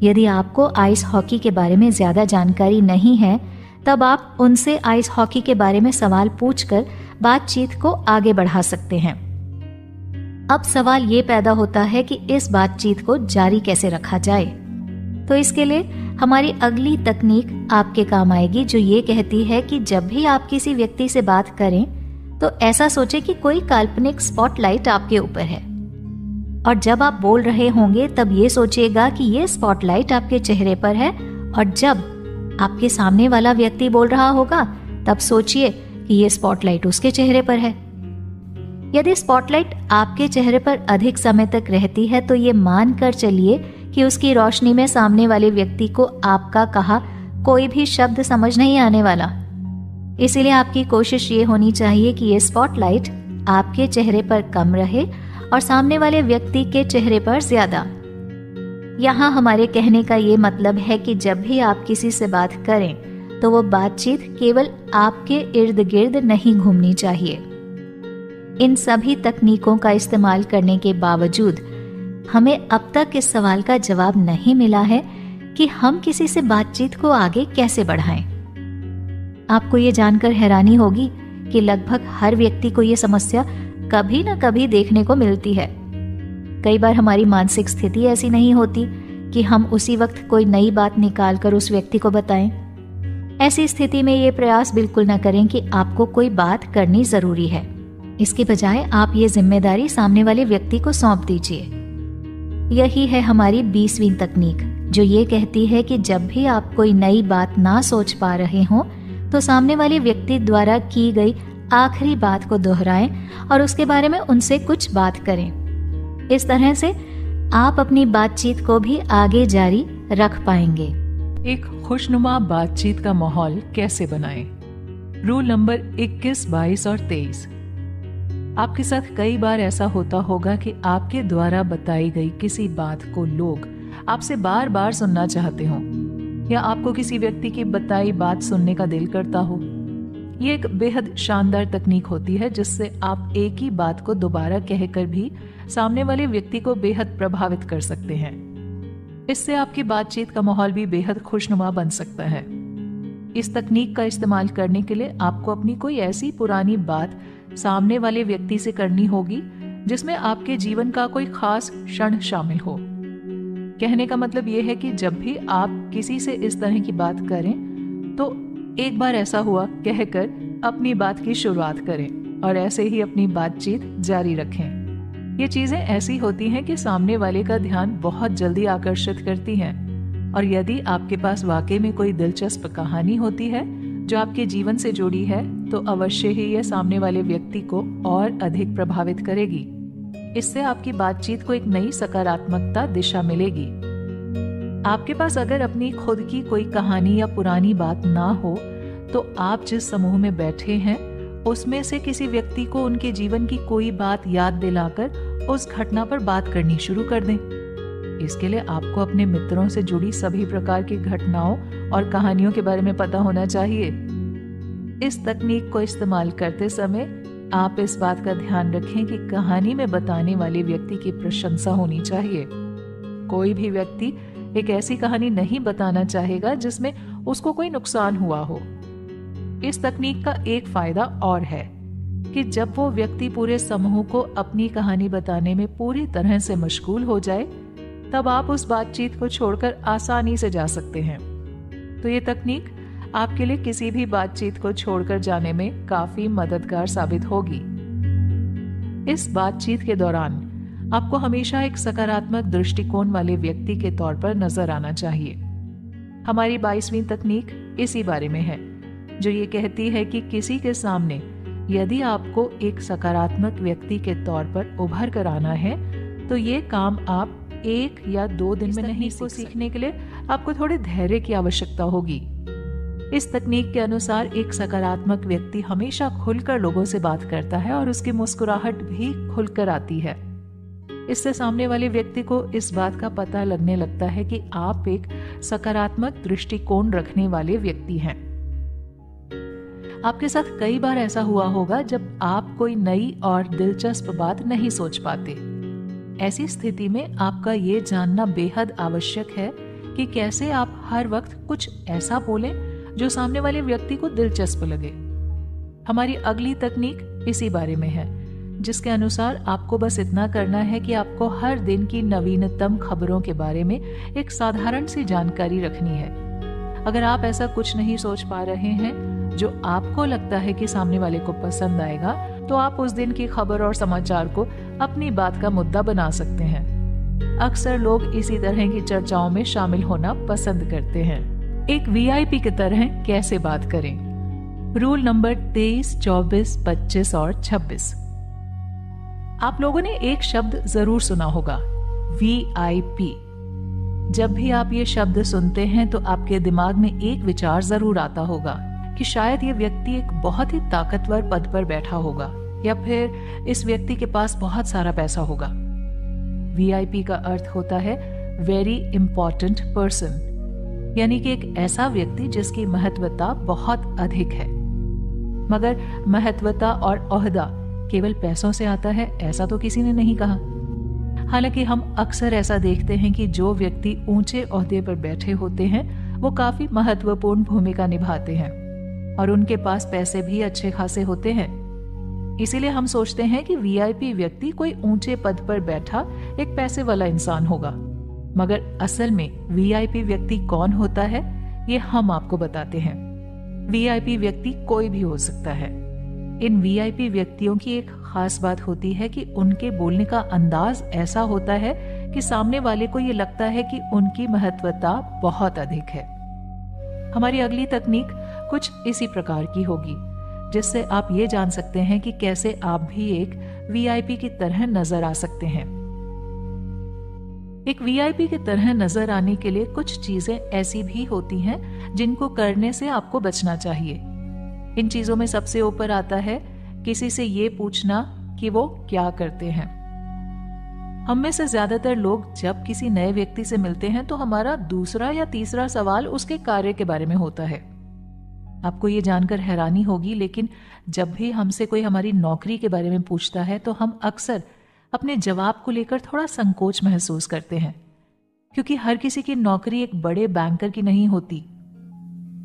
यदि आपको आइस हॉकी के बारे में ज्यादा जानकारी नहीं है तब आप उनसे आइस हॉकी के बारे में सवाल पूछकर बातचीत को आगे बढ़ा सकते हैं। अब सवाल ये पैदा होता है कि इस बातचीत को जारी कैसे रखा जाए। तो इसके लिए हमारी अगली तकनीक आपके काम आएगी, जो ये कहती है कि जब भी आप किसी व्यक्ति से बात करें तो ऐसा सोचें कि कोई काल्पनिक स्पॉटलाइट आपके ऊपर है, और जब आप बोल रहे होंगे तब ये सोचिएगा कि ये स्पॉटलाइट आपके चेहरे पर है, और जब आपके सामने वाला व्यक्ति बोल रहा होगा तब सोचिए कि ये स्पॉटलाइट उसके चेहरे पर है। यदि स्पॉटलाइट आपके चेहरे पर अधिक समय तक रहती है तो ये मान कर चलिए कि उसकी रोशनी में सामने वाले व्यक्ति को आपका कहा कोई भी शब्द समझ नहीं आने वाला। इसीलिए आपकी कोशिश ये होनी चाहिए कि ये स्पॉटलाइट आपके चेहरे पर कम रहे और सामने वाले व्यक्ति के चेहरे पर ज्यादा। यहाँ हमारे कहने का ये मतलब है कि जब भी आप किसी से बात करें तो वो बातचीत केवल आपके इर्द गिर्द नहीं घूमनी चाहिए। इन सभी तकनीकों का इस्तेमाल करने के बावजूद हमें अब तक इस सवाल का जवाब नहीं मिला है कि हम किसी से बातचीत को आगे कैसे बढ़ाएं। आपको ये जानकर हैरानी होगी कि लगभग हर व्यक्ति को ये समस्या कभी न कभी देखने को मिलती है। कई बार हमारी मानसिक स्थिति ऐसी नहीं होती कि हम उसी वक्त कोई नई बात निकालकर उस व्यक्ति को बताएं। ऐसी स्थिति में ये प्रयास बिल्कुल न करें कि आपको कोई बात करनी जरूरी है। इसके बजाय आप ये जिम्मेदारी सामने वाले व्यक्ति को सौंप दीजिए। यही है हमारी 20वीं तकनीक, जो ये कहती है कि जब भी आप कोई नई बात ना सोच पा रहे हो तो सामने वाले व्यक्ति द्वारा की गई आखिरी बात को दोहराएं और उसके बारे में उनसे कुछ बात करें। इस तरह से आप अपनी बातचीत को भी आगे जारी रख पाएंगे। एक खुशनुमा बातचीत का माहौल कैसे बनाएं? रूल नंबर 21, 22 और 23। आपके साथ कई बार ऐसा होता होगा कि आपके द्वारा बताई गई किसी बात को लोग आपसे बार बार सुनना चाहते हो, या आपको किसी व्यक्ति की बताई बात सुनने का दिल करता हो। ये एक बेहद शानदार तकनीक होती है जिससे आप एक ही बात को दोबारा कहकर भी सामने वाले व्यक्ति को बेहद प्रभावित कर सकते हैं। इससे आपकी बातचीत का माहौल भी बेहद खुशनुमा बन सकता है। इस तकनीक का इस्तेमाल करने के लिए आपको अपनी कोई ऐसी पुरानी बात सामने वाले व्यक्ति से करनी होगी जिसमें आपके जीवन का कोई खास क्षण शामिल हो। कहने का मतलब यह है कि जब भी आप किसी से इस तरह की बात करें तो एक बार ऐसा हुआ कहकर अपनी बात की शुरुआत करें और ऐसे ही अपनी बातचीत जारी रखें। ये चीजें ऐसी होती हैं कि सामने वाले का ध्यान बहुत जल्दी आकर्षित करती हैं और यदि आपके पास वाकई में कोई दिलचस्प कहानी होती है जो आपके जीवन से जुड़ी है, तो अवश्य ही यह सामने वाले व्यक्ति को और अधिक प्रभावित करेगी। इससे आपकी बातचीत को एक नई सकारात्मकता दिशा मिलेगी। आपके पास अगर अपनी खुद की कोई कहानी या पुरानी बात ना हो, तो आप जिस समूह में बैठे हैं उसमें से किसी व्यक्ति को उनके जीवन की कोई बात याद दिलाकर उस घटना पर बात करनी शुरू कर दें। इसके लिए आपको अपने मित्रों से जुड़ी सभी प्रकार की घटनाओं और कहानियों के बारे में पता होना चाहिए। इस तकनीक को इस्तेमाल करते समय आप इस बात का ध्यान रखें कि कहानी में बताने वाले व्यक्ति की प्रशंसा होनी चाहिए। कोई भी व्यक्ति एक ऐसी कहानी नहीं बताना चाहेगा जिसमें उसको कोई नुकसान हुआ हो। इस तकनीक का एक फायदा और है कि जब वो व्यक्ति पूरे समूह को अपनी कहानी बताने में पूरी तरह से मशगूल हो जाए, तब आप उस बातचीत को छोड़कर आसानी से जा सकते हैं। तो ये तकनीक आपके लिए किसी भी बातचीत को छोड़कर जाने में काफी मददगार साबित होगी। इस बातचीत के दौरान आपको हमेशा एक सकारात्मक दृष्टिकोण वाले व्यक्ति के तौर पर नजर आना चाहिए। हमारी 22वीं तकनीक इसी बारे में है, जो ये कहती है कि किसी के सामने यदि आपको एक सकारात्मक व्यक्ति के तौर पर उभर कर आना है, तो ये काम आप 1 या 2 दिन में नहीं सीखने के लिए आपको थोड़े धैर्य की आवश्यकता होगी। इस तकनीक के अनुसार एक सकारात्मक व्यक्ति हमेशा खुलकर लोगों से बात करता है और उसकी मुस्कुराहट भी खुलकर आती है। इससे सामने वाले व्यक्ति को इस बात का पता लगने लगता है कि आप एक सकारात्मक दृष्टिकोण रखने वाले व्यक्ति हैं। आपके साथ कई बार ऐसा हुआ होगा जब आप कोई नई और दिलचस्प बात नहीं सोच पाते। ऐसी स्थिति में आपका ये जानना बेहद आवश्यक है कि कैसे आप हर वक्त कुछ ऐसा बोलें जो सामने वाले व्यक्ति को दिलचस्प लगे। हमारी अगली तकनीक इसी बारे में है, जिसके अनुसार आपको बस इतना करना है कि आपको हर दिन की नवीनतम खबरों के बारे में एक साधारण सी जानकारी रखनी है। अगर आप ऐसा कुछ नहीं सोच पा रहे हैं जो आपको लगता है कि सामने वाले को पसंद आएगा, तो आप उस दिन की खबर और समाचार को अपनी बात का मुद्दा बना सकते हैं। अक्सर लोग इसी तरह की चर्चाओं में शामिल होना पसंद करते हैं। एक वीआईपी की तरह कैसे बात करें? रूल नंबर 23, 24, 25 और 26। आप लोगों ने एक शब्द जरूर सुना होगा, वीआईपी। जब भी आप ये शब्द सुनते हैं तो आपके दिमाग में एक विचार जरूर आता होगा कि शायद ये व्यक्ति एक बहुत ही ताकतवर पद पर बैठा होगा, या फिर इस व्यक्ति के पास बहुत सारा पैसा होगा। वीआईपी का अर्थ होता है वेरी इंपॉर्टेंट पर्सन, यानी कि एक ऐसा व्यक्ति जिसकी महत्वता बहुत अधिक है। मगर महत्वता और ओहदा केवल पैसों से आता है, ऐसा तो किसी ने नहीं कहा। हालांकि हम अक्सर ऐसा देखते हैं कि जो व्यक्ति ऊंचे ओहदे पर बैठे होते हैं वो काफी महत्वपूर्ण भूमिका निभाते हैं और उनके पास पैसे भी अच्छे खासे होते हैं। इसीलिए हम सोचते हैं कि वीआईपी व्यक्ति कोई ऊंचे पद पर बैठा एक पैसे वाला इंसान होगा। मगर असल में वीआईपी व्यक्ति कौन होता है, ये हम आपको बताते हैं। वीआईपी व्यक्ति कोई भी हो सकता है। इन वीआईपी व्यक्तियों की एक खास बात होती है कि उनके बोलने का अंदाज ऐसा होता है कि सामने वाले को ये लगता है कि उनकी महत्वता बहुत अधिक है। हमारी अगली तकनीक कुछ इसी प्रकार की होगी, जिससे आप ये जान सकते हैं कि कैसे आप भी एक वीआईपी की तरह नजर आ सकते हैं। एक वीआईपी की तरह नजर आने के लिए कुछ चीजें ऐसी भी होती हैं जिनको करने से आपको बचना चाहिए। इन चीजों में सबसे ऊपर आता है किसी से ये पूछना कि वो क्या करते हैं। हम में से ज्यादातर लोग जब किसी नए व्यक्ति से मिलते हैं तो हमारा दूसरा या तीसरा सवाल उसके कार्य के बारे में होता है। आपको ये जानकर हैरानी होगी, लेकिन जब भी हमसे कोई हमारी नौकरी के बारे में पूछता है तो हम अक्सर अपने जवाब को लेकर थोड़ा संकोच महसूस करते हैं, क्योंकि हर किसी की नौकरी एक बड़े बैंकर की नहीं होती।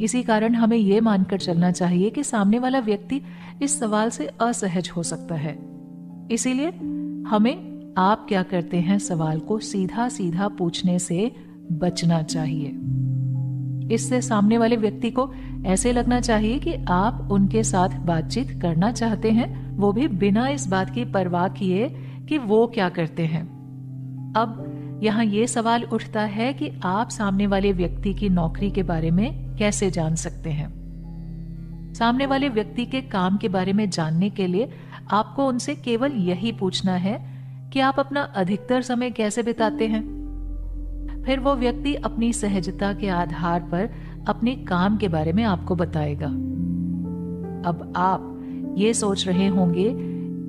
इसी कारण हमें यह मानकर चलना चाहिए कि सामने वाला व्यक्ति इस सवाल से असहज हो सकता है। इसीलिए हमें आप क्या करते हैं सवाल को सीधा सीधा पूछने से बचना चाहिए। इससे सामने वाले व्यक्ति को ऐसे लगना चाहिए कि आप उनके साथ बातचीत करना चाहते हैं, वो भी बिना इस बात की परवाह किए कि वो क्या करते हैं। अब यहाँ ये सवाल उठता है कि आप सामने वाले व्यक्ति की नौकरी के बारे में कैसे जान सकते हैं। सामने वाले व्यक्ति के काम के बारे में जानने के लिए आपको उनसे केवल यही पूछना है कि आप अपना अधिकतर समय कैसे बिताते हैं। फिर वो व्यक्ति अपनी सहजता के आधार पर अपने काम के बारे में आपको बताएगा। अब आप ये सोच रहे होंगे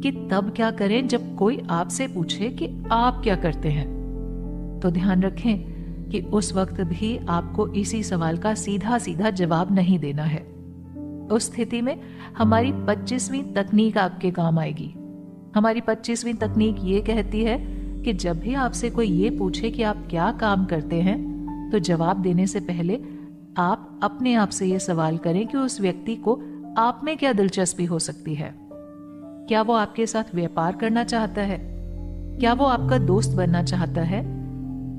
कि तब क्या करें जब कोई आपसे पूछे कि आप क्या करते हैं। तो ध्यान रखें कि उस वक्त भी आपको इसी सवाल का सीधा सीधा जवाब नहीं देना है। उस स्थिति में हमारी 25वीं तकनीक आपके काम आएगी। हमारी 25वीं तकनीक ये कहती है कि जब भी आपसे कोई ये पूछे कि आप क्या काम करते हैं, तो जवाब देने से पहले आप अपने आप से ये सवाल करें कि उस व्यक्ति को आप में क्या दिलचस्पी हो सकती है। क्या वो आपके साथ व्यापार करना चाहता है? क्या वो आपका दोस्त बनना चाहता है?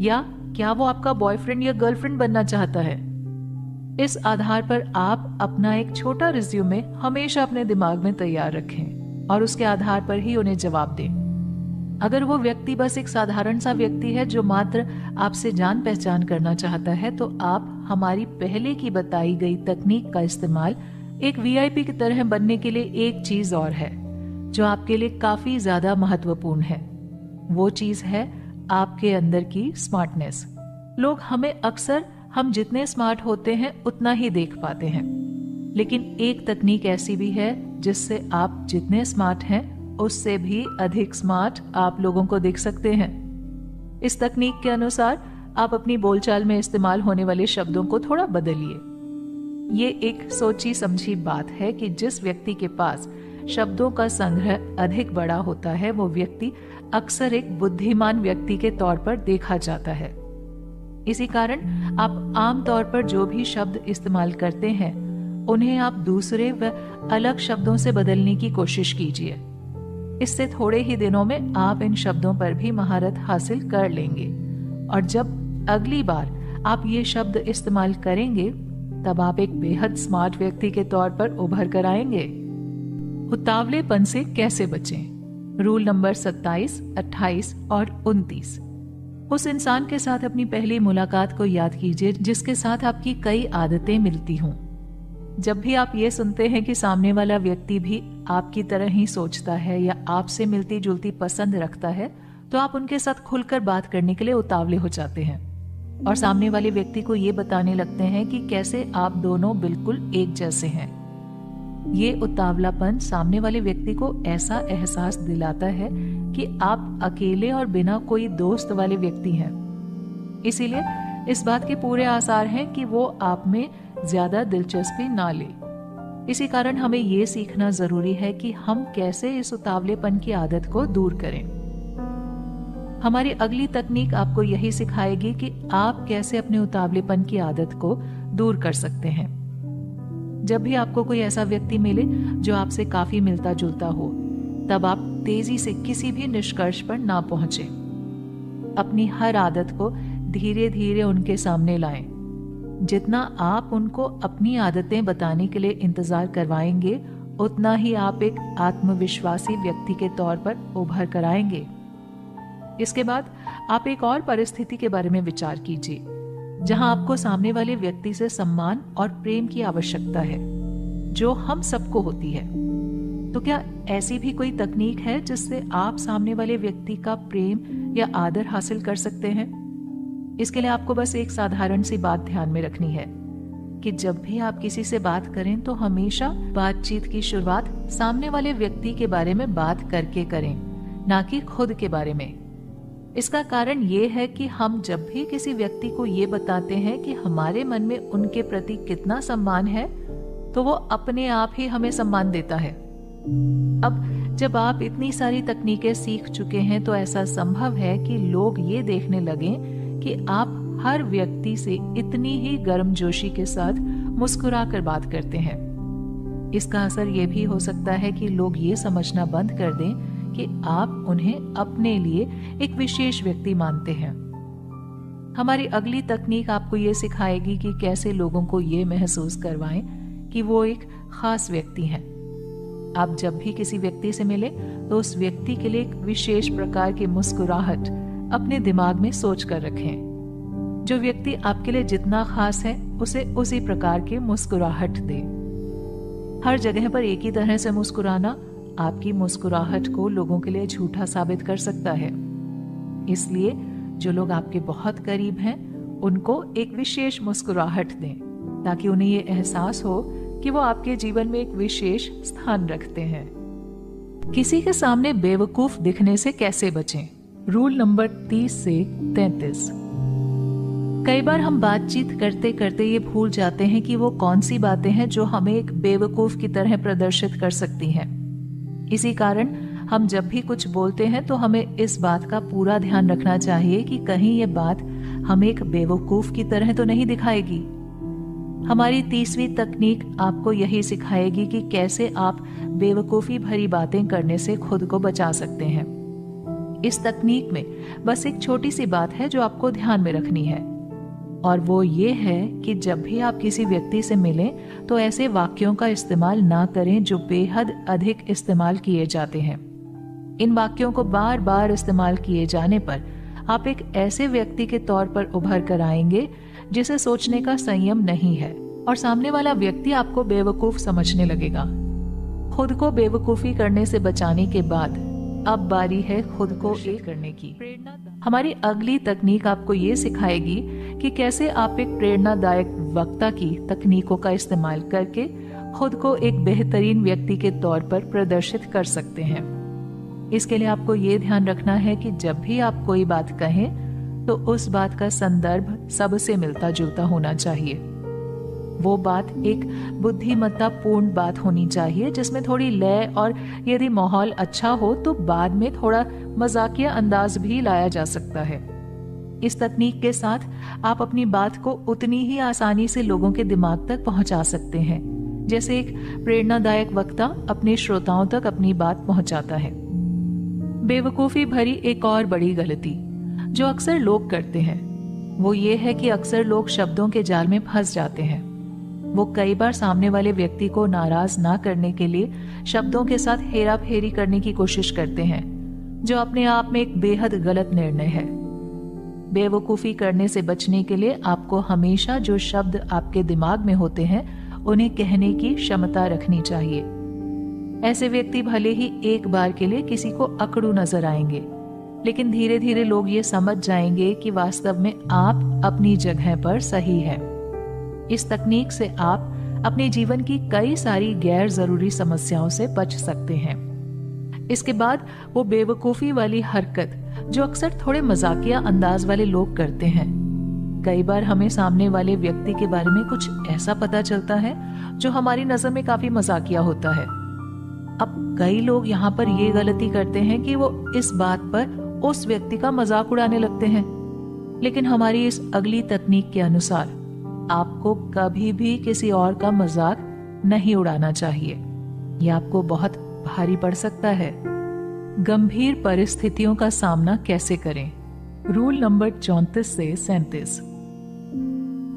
या क्या वो आपका बॉयफ्रेंड या गर्लफ्रेंड बनना चाहता है? इस आधार पर आप अपना एक छोटा रिज्यूमे हमेशा अपने दिमाग में तैयार रखें और उसके आधार पर ही उन्हें जवाब दें। अगर वो व्यक्ति बस एक साधारण सा व्यक्ति है जो मात्र आपसे जान पहचान करना चाहता है, तो आप हमारी पहले की बताई गई तकनीक का इस्तेमाल एक वीआईपी की तरह बनने के लिए एक चीज और है जो आपके लिए काफी ज्यादा महत्वपूर्ण है। वो चीज है आपके अंदर की स्मार्टनेस। लोग हमें अक्सर हम जितने स्मार्ट होते हैं उतना ही देख पाते हैं, लेकिन एक तकनीक ऐसी भी है जिससे आप जितने स्मार्ट हैं उससे भी अधिक स्मार्ट आप लोगों को दिख सकते हैं। इस तकनीक के अनुसार आप अपनी बोलचाल में इस्तेमाल होने वाले शब्दों को थोड़ा बदलिए। ये एक सोची समझी बात है कि जिस व्यक्ति के पास शब्दों का संग्रह अधिक बड़ा होता है, वो व्यक्ति अक्सर एक बुद्धिमान व्यक्ति के तौर पर देखा जाता है। इसी कारण आप आमतौर पर जो भी शब्द इस्तेमाल करते हैं उन्हें आप दूसरे व अलग शब्दों से बदलने की कोशिश कीजिए। इससे थोड़े ही दिनों में आप इन शब्दों पर भी महारत हासिल कर लेंगे और जब अगली बार आप ये शब्द इस्तेमाल करेंगे तब आप एक बेहद स्मार्ट व्यक्ति के तौर पर उभर कर आएंगे। उतावलेपन से कैसे बचें? रूल नंबर 27, 28 और 29। उस इंसान के साथ अपनी पहली मुलाकात को याद कीजिए जिसके साथ आपकी कई आदतें मिलती हों। जब भी आप ये सुनते हैं कि सामने वाला व्यक्ति भी आपकी तरह ही सोचता है या आपसे मिलती जुलती पसंद रखता है, तो आप उनके साथ खुलकर बात करने के लिए उतावले हो जाते हैं और सामने वाले व्यक्ति को ये बताने लगते हैं कि कैसे आप दोनों बिल्कुल एक जैसे हैं। ये उतावलापन सामने वाले व्यक्ति को ऐसा एहसास दिलाता है कि आप अकेले और बिना कोई दोस्त वाले व्यक्ति हैं। इसीलिए इस बात के पूरे आसार हैं कि वो आप में ज्यादा दिलचस्पी ना ले। इसी कारण हमें ये सीखना जरूरी है कि हम कैसे इस उतावलेपन की आदत को दूर करें। हमारी अगली तकनीक आपको यही सिखाएगी कि आप कैसे अपने उतावलेपन की आदत को दूर कर सकते हैं। जब भी आपको कोई ऐसा व्यक्ति मिले जो आपसे काफी मिलता जुलता हो, तब आप तेजी से किसी भी निष्कर्ष पर ना पहुंचे। अपनी हर आदत को धीरे धीरे उनके सामने लाएं। जितना आप उनको अपनी आदतें बताने के लिए इंतजार करवाएंगे, उतना ही आप एक आत्मविश्वासी व्यक्ति के तौर पर उभर कर आएंगे। इसके बाद आप एक और परिस्थिति के बारे में विचार कीजिए जहां आपको सामने वाले व्यक्ति से सम्मान और प्रेम की आवश्यकता है, जो हम सबको होती है। तो क्या ऐसी भी कोई तकनीक है जिससे आप सामने वाले व्यक्ति का प्रेम या आदर हासिल कर सकते हैं? इसके लिए आपको बस एक साधारण सी बात ध्यान में रखनी है कि जब भी आप किसी से बात करें तो हमेशा बातचीत की शुरुआत सामने वाले व्यक्ति के बारे में बात करके करें, ना कि खुद के बारे में। इसका कारण ये है कि हम जब भी किसी व्यक्ति को ये बताते हैं कि हमारे मन में उनके प्रति कितना सम्मान है, तो वो अपने आप ही हमें सम्मान देता है। अब जब आप इतनी सारी तकनीकें सीख चुके हैं, तो ऐसा संभव है कि लोग ये देखने लगें कि आप हर व्यक्ति से इतनी ही गर्मजोशी के साथ मुस्कुरा कर बात करते हैं। इसका असर ये भी हो सकता है कि लोग ये समझना बंद कर दें कि आप उन्हें अपने लिए एक विशेष व्यक्ति मानते हैं। हमारी अगली तकनीक आपको ये सिखाएगी कि कैसे लोगों को ये महसूस करवाएं कि वो एक खास व्यक्ति हैं। आप जब भी किसी व्यक्ति से मिले तो उस व्यक्ति के लिए एक विशेष प्रकार की मुस्कुराहट अपने दिमाग में सोच कर रखें। जो व्यक्ति आपके लिए जितना खास है उसे उसी प्रकार की मुस्कुराहट दें। हर जगह पर एक ही तरह से मुस्कुराना आपकी मुस्कुराहट को लोगों के लिए झूठा साबित कर सकता है। इसलिए जो लोग आपके बहुत करीब हैं उनको एक विशेष मुस्कुराहट दें, ताकि उन्हें ये एहसास हो कि वो आपके जीवन में एक विशेष स्थान रखते हैं। किसी के सामने बेवकूफ दिखने से कैसे बचें? रूल नंबर 30 से 33। कई बार हम बातचीत करते करते ये भूल जाते हैं कि वो कौन सी बातें हैं जो हमें एक बेवकूफ की तरह प्रदर्शित कर सकती हैं। इसी कारण हम जब भी कुछ बोलते हैं तो हमें इस बात का पूरा ध्यान रखना चाहिए कि कहीं ये बात हमें एक बेवकूफ की तरह तो नहीं दिखाएगी। हमारी 30वीं तकनीक आपको यही सिखाएगी कि कैसे आप बेवकूफी भरी बातें करने से खुद को बचा सकते हैं। इस तकनीक में बस एक छोटी सी बात है जो आपको ध्यान में रखनी है, और वो ये है कि जब भी आप किसी व्यक्ति से मिलें तो ऐसे वाक्यों का इस्तेमाल ना करें जो बेहद अधिक इस्तेमाल किए जाते हैं। इन वाक्यों को बार बार इस्तेमाल किए जाने पर आप एक ऐसे व्यक्ति के तौर पर उभर कर आएंगे जिसे सोचने का संयम नहीं है, और सामने वाला व्यक्ति आपको बेवकूफ समझने लगेगा। खुद को बेवकूफी करने से बचाने के बाद अब बारी है खुद को एक करने की। हमारी अगली तकनीक आपको ये सिखाएगी कि कैसे आप एक प्रेरणादायक वक्ता की तकनीकों का इस्तेमाल करके खुद को एक बेहतरीन व्यक्ति के तौर पर प्रदर्शित कर सकते हैं। इसके लिए आपको ये ध्यान रखना है कि जब भी आप कोई बात कहें तो उस बात का संदर्भ सबसे मिलता जुलता होना चाहिए। वो बात एक बुद्धिमत्ता पूर्ण बात होनी चाहिए जिसमें थोड़ी लय, और यदि माहौल अच्छा हो तो बाद में थोड़ा मजाकिया अंदाज भी लाया जा सकता है। इस तकनीक के साथ आप अपनी बात को उतनी ही आसानी से लोगों के दिमाग तक पहुंचा सकते हैं जैसे एक प्रेरणादायक वक्ता अपने श्रोताओं तक अपनी बात पहुंचाता है। बेवकूफी भरी एक और बड़ी गलती जो अक्सर लोग करते हैं वो ये है कि अक्सर लोग शब्दों के जाल में फंस जाते हैं। वो कई बार सामने वाले व्यक्ति को नाराज ना करने के लिए शब्दों के साथ हेरा फेरी करने की कोशिश करते हैं, जो अपने आप में एक बेहद गलत निर्णय है। बेवकूफी करने से बचने के लिए आपको हमेशा जो शब्द आपके दिमाग में होते हैं उन्हें कहने की क्षमता रखनी चाहिए। ऐसे व्यक्ति भले ही एक बार के लिए किसी को अकड़ू नजर आएंगे, लेकिन धीरे धीरे लोग ये समझ जाएंगे कि वास्तव में आप अपनी जगह पर सही है। इस तकनीक से आप अपने जीवन की कई सारी गैर जरूरी समस्याओं से बच सकते हैं। इसके बाद वो बेवकूफी वाली हरकत जो अक्सर थोड़े मजाकिया अंदाज वाले लोग करते हैं। कई बार हमें सामने वाले व्यक्ति के बारे में कुछ ऐसा पता चलता है जो हमारी नजर में काफी मजाकिया होता है। अब कई लोग यहाँ पर ये गलती करते हैं कि वो इस बात पर उस व्यक्ति का मजाक उड़ाने लगते हैं, लेकिन हमारी इस अगली तकनीक के अनुसार आपको कभी भी किसी और का मजाक नहीं उड़ाना चाहिए। यह आपको बहुत भारी पड़ सकता है। गंभीर परिस्थितियों का सामना कैसे करें? रूल नंबर 34 से 37।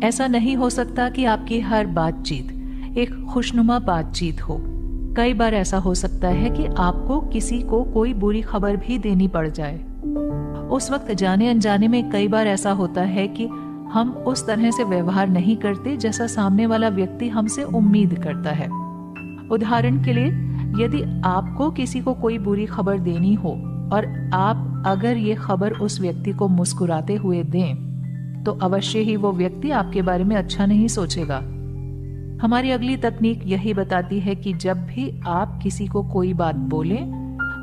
ऐसा नहीं हो सकता कि आपकी हर बातचीत एक खुशनुमा बातचीत हो। कई बार ऐसा हो सकता है कि आपको किसी को कोई बुरी खबर भी देनी पड़ जाए। उस वक्त जाने अनजाने में कई बार ऐसा होता है कि हम उस तरह से व्यवहार नहीं करते जैसा सामने वाला व्यक्ति हमसे उम्मीद करता है। उदाहरण के लिए, यदि आपको किसी को कोई बुरी खबर देनी हो और आप अगर ये खबर उस व्यक्ति को मुस्कुराते हुए दें, तो अवश्य ही वो व्यक्ति आपके बारे में अच्छा नहीं सोचेगा। हमारी अगली तकनीक यही बताती है कि जब भी आप किसी को कोई बात बोलें,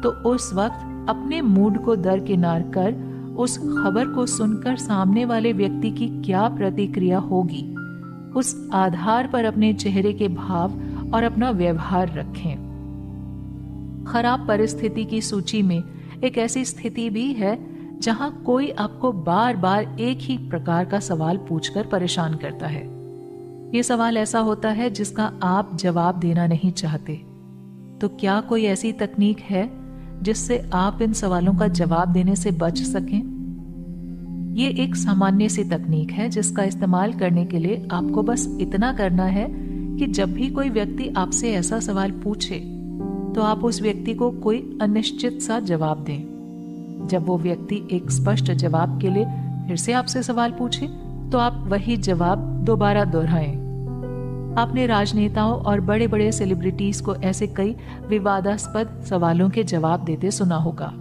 तो उस वक्त अपने मूड को दरकिनार कर उस खबर को सुनकर सामने वाले व्यक्ति की क्या प्रतिक्रिया होगी, उस आधार पर अपने चेहरे के भाव और अपना व्यवहार रखें। खराब परिस्थिति की सूची में एक ऐसी स्थिति भी है जहां कोई आपको बार बार एक ही प्रकार का सवाल पूछकर परेशान करता है। ये सवाल ऐसा होता है जिसका आप जवाब देना नहीं चाहते। तो क्या कोई ऐसी तकनीक है जिससे आप इन सवालों का जवाब देने से बच सकें? ये एक सामान्य सी तकनीक है जिसका इस्तेमाल करने के लिए आपको बस इतना करना है कि जब भी कोई व्यक्ति आपसे ऐसा सवाल पूछे तो आप उस व्यक्ति को कोई अनिश्चित सा जवाब दें। जब वो व्यक्ति एक स्पष्ट जवाब के लिए फिर से आपसे सवाल पूछे तो आप वही जवाब दोबारा दोहराएं। आपने राजनेताओं और बड़े बड़े सेलिब्रिटीज को ऐसे कई विवादास्पद सवालों के जवाब देते सुना होगा।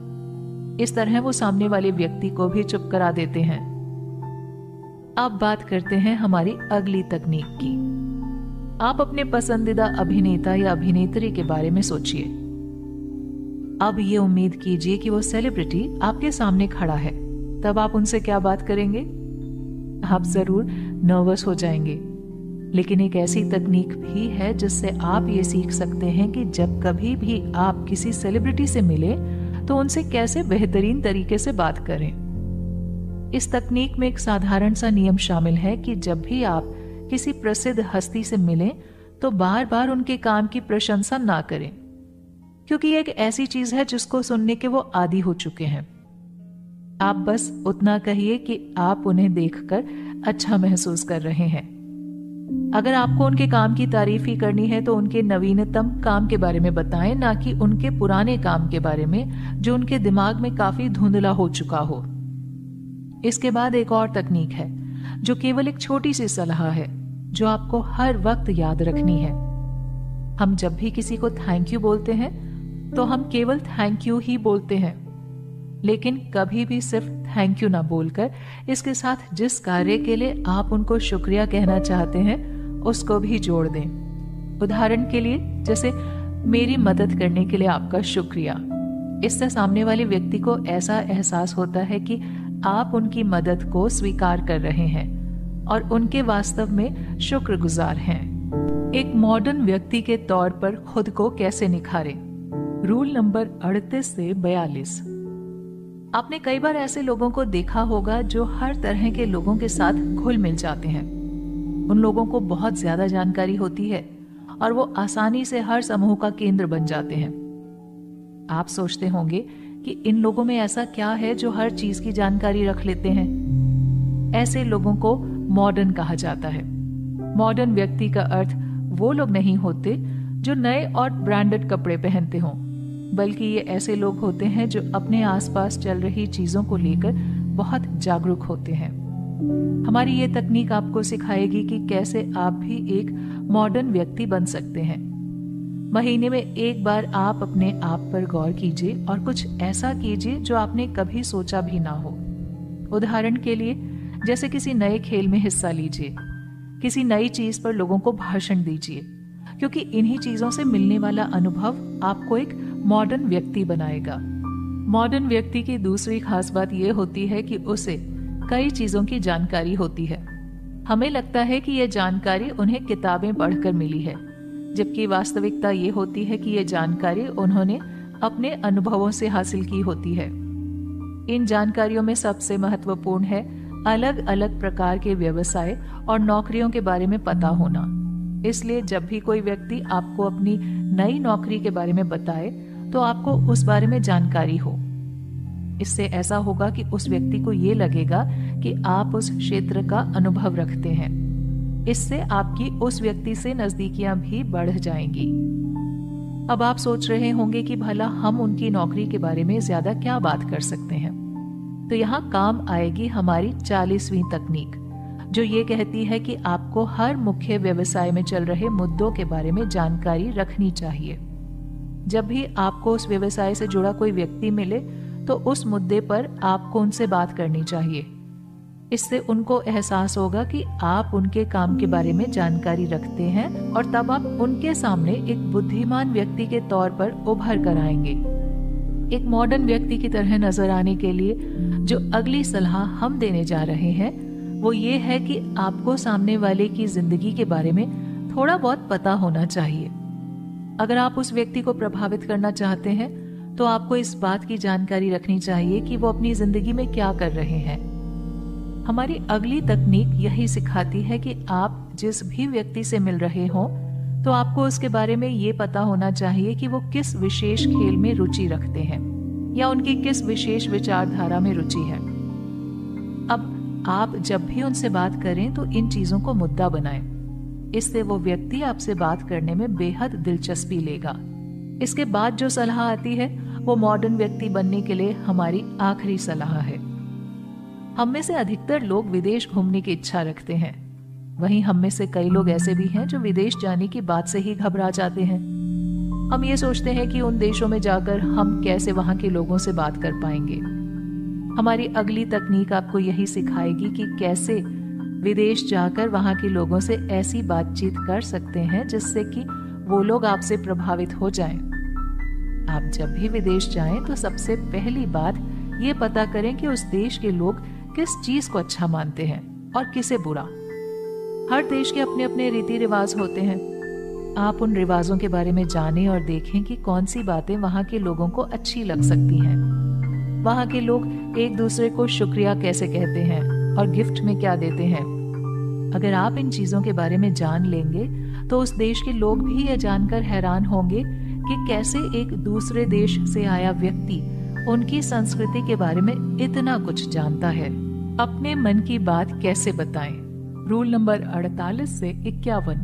इस तरह वो सामने वाले व्यक्ति को भी चुप करा देते हैं। अब बात करते हैं हमारी अगली तकनीक की। आप अपने पसंदीदा अभिनेता या अभिनेत्री के बारे में सोचिए। अब ये उम्मीद कीजिए कि वो सेलिब्रिटी आपके सामने खड़ा है, तब आप उनसे क्या बात करेंगे? आप जरूर नर्वस हो जाएंगे, लेकिन एक ऐसी तकनीक भी है जिससे आप ये सीख सकते हैं कि जब कभी भी आप किसी सेलिब्रिटी से मिले तो उनसे कैसे बेहतरीन तरीके से बात करें। इस तकनीक में एक साधारण सा नियम शामिल है कि जब भी आप किसी प्रसिद्ध हस्ती से मिलें तो बार बार उनके काम की प्रशंसा ना करें, क्योंकि ये एक ऐसी चीज है जिसको सुनने के वो आदी हो चुके हैं। आप बस उतना कहिए कि आप उन्हें देखकर अच्छा महसूस कर रहे हैं। अगर आपको उनके काम की तारीफ ही करनी है तो उनके नवीनतम काम के बारे में बताएं, ना कि उनके पुराने काम के बारे में जो उनके दिमाग में काफी धुंधला हो चुका हो। इसके बाद एक और तकनीक है जो केवल एक छोटी सी सलाह है जो आपको हर वक्त याद रखनी है। हम जब भी किसी को थैंक यू बोलते हैं तो हम केवल थैंक यू ही बोलते हैं, लेकिन कभी भी सिर्फ थैंक यू ना बोलकर इसके साथ जिस कार्य के लिए आप उनको शुक्रिया कहना चाहते हैं उसको भी जोड़ दें। उदाहरण के लिए, जैसे मेरी मदद करने के लिए आपका शुक्रिया। इससे सामने वाले व्यक्ति को ऐसा एहसास होता है कि आप उनकी मदद को स्वीकार कर रहे हैं और उनके वास्तव में शुक्रगुजार हैं। एक मॉडर्न व्यक्ति के तौर पर खुद को कैसे निखारें? रूल नंबर 38 से 42। आपने कई बार ऐसे लोगों को देखा होगा जो हर तरह के लोगों के साथ घुल मिल जाते हैं। उन लोगों को बहुत ज्यादा जानकारी होती है और वो आसानी से हर समूह का केंद्र बन जाते हैं। आप सोचते होंगे कि इन लोगों में ऐसा क्या है जो हर चीज की जानकारी रख लेते हैं। ऐसे लोगों को मॉडर्न कहा जाता है। मॉडर्न व्यक्ति का अर्थ वो लोग नहीं होते जो नए और ब्रांडेड कपड़े पहनते हों, बल्कि ये ऐसे लोग होते हैं जो अपने आसपास चल रही चीजों को लेकर बहुत जागरूक होते हैं। हमारी ये तकनीक आपको सिखाएगी कि कैसे आप भी एक मॉडर्न व्यक्ति बन सकते हैं। महीने में एक बार आप अपने आप पर गौर कीजिए और कुछ ऐसा कीजिए जो आपने कभी सोचा भी ना हो। उदाहरण के लिए, जैसे किसी नए खेल में हिस्सा लीजिए, किसी नई चीज पर लोगों को भाषण दीजिए, क्योंकि इन्हीं चीजों से मिलने वाला अनुभव आपको एक मॉडर्न व्यक्ति बनाएगा। मॉडर्न व्यक्ति की दूसरी खास बात यह होती है कि उसे कई चीजों की जानकारी होती है। हमें लगता है कि यह जानकारी उन्हें किताबें पढ़कर मिली है, जबकि वास्तविकता ये होती है कि यह जानकारी उन्होंने अपने अनुभवों से हासिल की होती है। इन जानकारियों में सबसे महत्वपूर्ण है अलग अलग प्रकार के व्यवसाय और नौकरियों के बारे में पता होना। इसलिए जब भी कोई व्यक्ति आपको अपनी नई नौकरी के बारे में बताए तो आपको उस बारे में जानकारी हो। इससे ऐसा होगा कि उस व्यक्ति को ये लगेगा कि आप उस क्षेत्र का अनुभव रखते हैं। इससे आपकी उस व्यक्ति से नजदीकियां भी बढ़ जाएंगी। अब आप सोच रहे होंगे कि भला हम उनकी नौकरी के बारे में ज्यादा क्या बात कर सकते हैं। तो यहाँ काम आएगी हमारी 40वीं तकनीक, जो ये कहती है कि आपको हर मुख्य व्यवसाय में चल रहे मुद्दों के बारे में जानकारी रखनी चाहिए। जब भी आपको उस व्यवसाय से जुड़ा कोई व्यक्ति मिले तो उस मुद्दे पर आपको उनसे बात करनी चाहिए। इससे उनको एहसास होगा कि आप उनके काम के बारे में जानकारी रखते हैं और तब आप उनके सामने एक बुद्धिमान व्यक्ति के तौर पर उभर कर आएंगे। एक मॉडर्न व्यक्ति की तरह नजर आने के लिए जो अगली सलाह हम देने जा रहे हैं वो ये है कि आपको सामने वाले की जिंदगी के बारे में थोड़ा बहुत पता होना चाहिए। अगर आप उस व्यक्ति को प्रभावित करना चाहते हैं तो आपको इस बात की जानकारी रखनी चाहिए कि वो अपनी जिंदगी में क्या कर रहे हैं। हमारी अगली तकनीक यही सिखाती है कि आप जिस भी व्यक्ति से मिल रहे हो तो आपको उसके बारे में ये पता होना चाहिए कि वो किस विशेष खेल में रुचि रखते हैं या उनकी किस विशेष विचारधारा में रुचि है। अब आप जब भी उनसे बात करें तो इन चीजों को मुद्दा बनाएं। इससे वो व्यक्ति आपसे बात करने में बेहद दिलचस्पी लेगा। इसके बाद जो सलाह आती है वो मॉडर्न व्यक्ति बनने के लिए हमारी आखिरी सलाह है। हम में से अधिकतर लोग विदेश घूमने की इच्छा रखते हैं। वहीं हम में से कई लोग ऐसे भी हैं जो विदेश जाने की बात से ही घबरा जाते हैं। हम ये सोचते हैं कि उन देशों में जाकर हम कैसे वहां के लोगों से बात कर पाएंगे। हमारी अगली तकनीक आपको यही सिखाएगी कि कैसे विदेश जाकर वहां के लोगों से ऐसी बातचीत कर सकते हैं जिससे कि वो लोग आपसे प्रभावित हो जाएं। आप जब भी विदेश जाएं तो सबसे पहली बात ये पता करें कि उस देश के लोग किस चीज को अच्छा मानते हैं और किसे बुरा। हर देश के अपने अपने रीति रिवाज होते हैं। आप उन रिवाजों के बारे में जानें और देखें कि कौन सी बातें वहां के लोगों को अच्छी लग सकती हैं। वहां के लोग एक दूसरे को शुक्रिया कैसे कहते हैं और गिफ्ट में क्या देते हैं। अगर आप इन चीजों के बारे में जान लेंगे तो उस देश के लोग भी यह जानकर हैरान होंगे कि कैसे एक दूसरे देश से आया व्यक्ति उनकी संस्कृति के बारे में इतना कुछ जानता है। अपने मन की बात कैसे बताएं। रूल नंबर 48 से 51।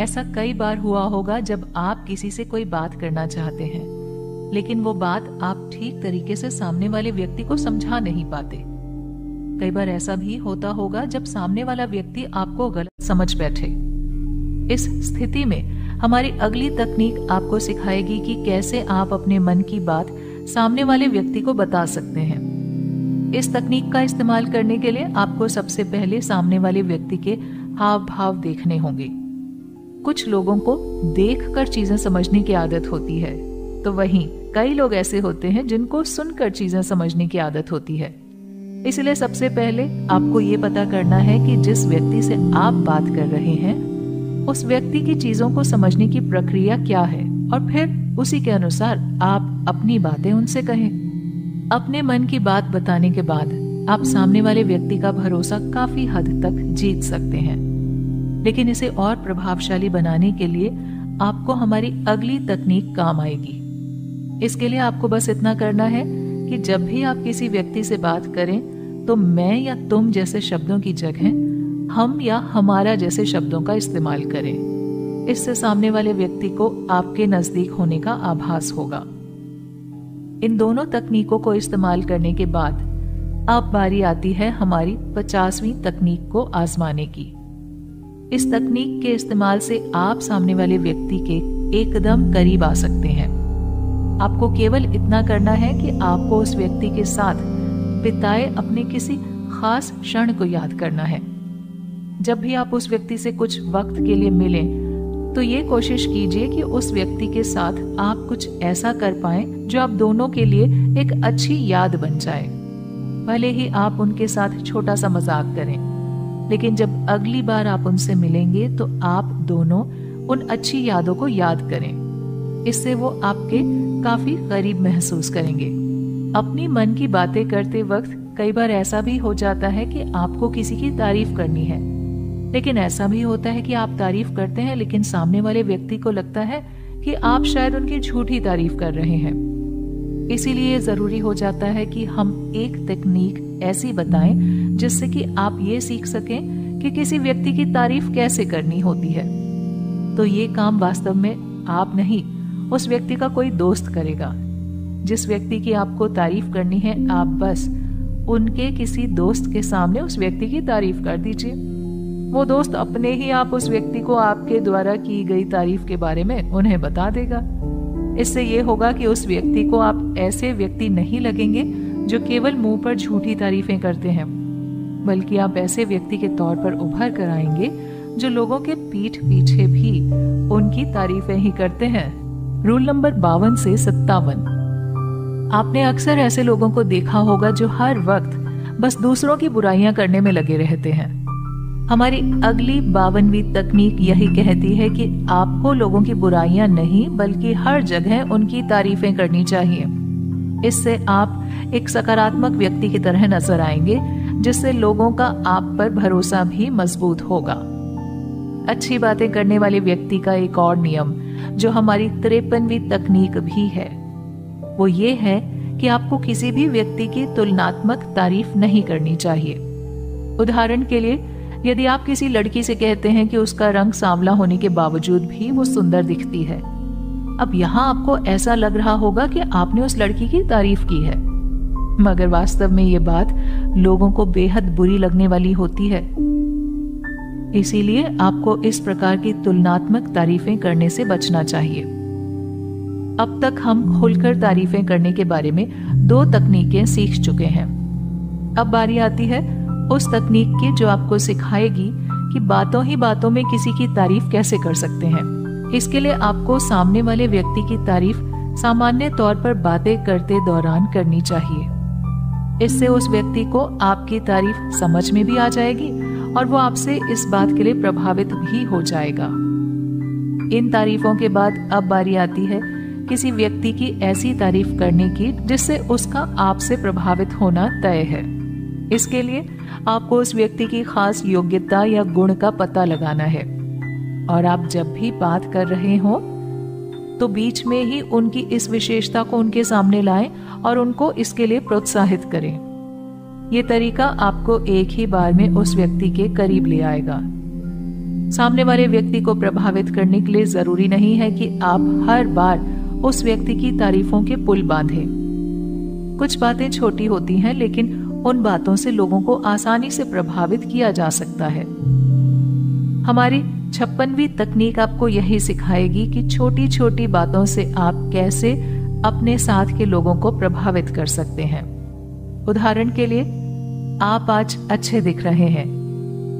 ऐसा कई बार हुआ होगा जब आप किसी से कोई बात करना चाहते हैं, लेकिन वो बात आप ठीक तरीके से सामने वाले व्यक्ति को समझा नहीं पाते। कई बार ऐसा भी होता होगा जब सामने वाला व्यक्ति आपको गलत समझ बैठे। इस स्थिति में हमारी अगली तकनीक आपको सिखाएगी कि कैसे आप अपने मन की बात सामने वाले व्यक्ति को बता सकते हैं। इस तकनीक का इस्तेमाल करने के लिए आपको सबसे पहले सामने वाले व्यक्ति के हाव भाव देखने होंगे। कुछ लोगों को देखकर चीजें समझने की आदत होती है, तो वहीं कई लोग ऐसे होते हैं जिनको सुनकर चीजें समझने की आदत होती है। इसलिए सबसे पहले आपको ये पता करना है कि जिस व्यक्ति से आप बात कर रहे हैं उस व्यक्ति की चीजों को समझने की प्रक्रिया क्या है, और फिर उसी के अनुसार आप अपनी बातें उनसे कहें। अपने मन की बात बताने के बाद आप सामने वाले व्यक्ति का भरोसा काफी हद तक जीत सकते हैं। लेकिन इसे और प्रभावशाली बनाने के लिए आपको हमारी अगली तकनीक काम आएगी। इसके लिए आपको बस इतना करना है कि जब भी आप किसी व्यक्ति से बात करें तो मैं या तुम जैसे शब्दों की जगह हम या हमारा जैसे शब्दों का इस्तेमाल करें। इससे सामने वाले व्यक्ति को आपके नजदीक होने का आभास होगा। इन दोनों तकनीकों को इस्तेमाल करने के बाद अब बारी आती है हमारी 50वीं तकनीक को आजमाने की। इस तकनीक के इस्तेमाल से आप सामने वाले व्यक्ति के एकदम करीब आ सकते हैं। आपको केवल इतना करना है कि आपको उस व्यक्ति के साथ बिताए अपने किसी खास क्षण को याद करना है। जब भी आप उस व्यक्ति से कुछ वक्त के लिए मिलें तो ये कोशिश कीजिए कि उस व्यक्ति के साथ आप कुछ ऐसा कर पाएं जो आप दोनों के लिए एक अच्छी याद बन जाए। भले ही आप उनके साथ छोटा सा मजाक करें, लेकिन जब अगली बार आप उनसे मिलेंगे तो आप दोनों उन अच्छी यादों को याद करें। इससे वो आपके काफी करीब महसूस करेंगे। अपनी मन की बातें करते वक्त कई बार ऐसा भी हो जाता है कि आपको किसी की तारीफ करनी है, लेकिन ऐसा भी होता है कि आप तारीफ करते हैं लेकिन सामने वाले व्यक्ति को लगता है कि आप शायद उनकी झूठी तारीफ कर रहे हैं। इसीलिए जरूरी हो जाता है कि हम एक तकनीक ऐसी बताएं जिससे कि आप ये सीख सकें कि किसी व्यक्ति की तारीफ कैसे करनी होती है। तो ये काम वास्तव में आप नहीं, उस व्यक्ति का कोई दोस्त करेगा। जिस व्यक्ति की आपको तारीफ करनी है, आप बस उनके किसी दोस्त के सामने उस व्यक्ति की तारीफ कर दीजिए। वो दोस्त अपने ही आप उस व्यक्ति को आपके द्वारा की गई तारीफ के बारे में उन्हें बता देगा। इससे ये होगा कि उस व्यक्ति को आप ऐसे व्यक्ति नहीं लगेंगे जो केवल मुंह पर झूठी तारीफें करते हैं, बल्कि आप ऐसे व्यक्ति के तौर पर उभर कर आएंगे जो लोगों के पीठ पीछे भी उनकी तारीफें ही करते हैं। रूल नंबर 52 से 57। आपने अक्सर ऐसे लोगों को देखा होगा जो हर वक्त बस दूसरों की बुराइयां करने में लगे रहते हैं। हमारी अगली 52वीं तकनीक यही कहती है कि आपको लोगों की बुराइयां नहीं बल्कि हर जगह उनकी तारीफें करनी चाहिए। इससे आप एक सकारात्मक व्यक्ति की तरह नजर आएंगे, जिससे लोगों का आप पर भरोसा भी मजबूत होगा। अच्छी बातें करने वाले व्यक्ति का एक और नियम जो हमारी 53वीं तकनीक भी है, वो ये है कि आपको किसी भी व्यक्ति की तुलनात्मक तारीफ नहीं करनी चाहिए। उदाहरण के लिए, यदि आप किसी लड़की से कहते हैं कि उसका रंग सांवला होने के बावजूद भी वो सुंदर दिखती है, अब यहाँ आपको ऐसा लग रहा होगा कि आपने उस लड़की की तारीफ की है, मगर वास्तव में ये बात लोगों को बेहद बुरी लगने वाली होती है। इसीलिए आपको इस प्रकार की तुलनात्मक तारीफें करने से बचना चाहिए। अब तक हम खुलकर तारीफें करने के बारे में 2 तकनीकें सीख चुके हैं। अब बारी आती है उस तकनीक की जो आपको सिखाएगी कि बातों ही बातों में किसी की तारीफ कैसे कर सकते हैं। इसके लिए आपको सामने वाले व्यक्ति की तारीफ सामान्य तौर पर बातें करते दौरान करनी चाहिए। इससे उस व्यक्ति को आपकी तारीफ समझ में भी आ जाएगी और वो आपसे इस बात के लिए प्रभावित भी हो जाएगा। इन तारीफों के बाद अब बारी आती है किसी व्यक्ति की ऐसी तारीफ करने की जिससे उसका आपसे प्रभावित होना तय है। इसके लिए आपको उस व्यक्ति की खास योग्यता या गुण का पता लगाना है और आप जब भी बात कर रहे हो तो बीच में ही उनकी इस विशेषता को उनके सामने लाएं और उनको इसके लिए प्रोत्साहित करें। ये तरीका आपको एक ही बार में उस व्यक्ति के करीब ले आएगा। सामने वाले व्यक्ति को प्रभावित करने के लिए जरूरी नहीं है कि आप हर बार उस व्यक्ति की तारीफों के पुल बांधें। कुछ बातें छोटी होती हैं, लेकिन उन बातों से लोगों को आसानी से प्रभावित किया जा सकता है। हमारी 56वीं तकनीक आपको यही सिखाएगी कि छोटी छोटी बातों से आप कैसे अपने साथ के लोगों को प्रभावित कर सकते हैं। उदाहरण के लिए, आप आज अच्छे दिख रहे हैं,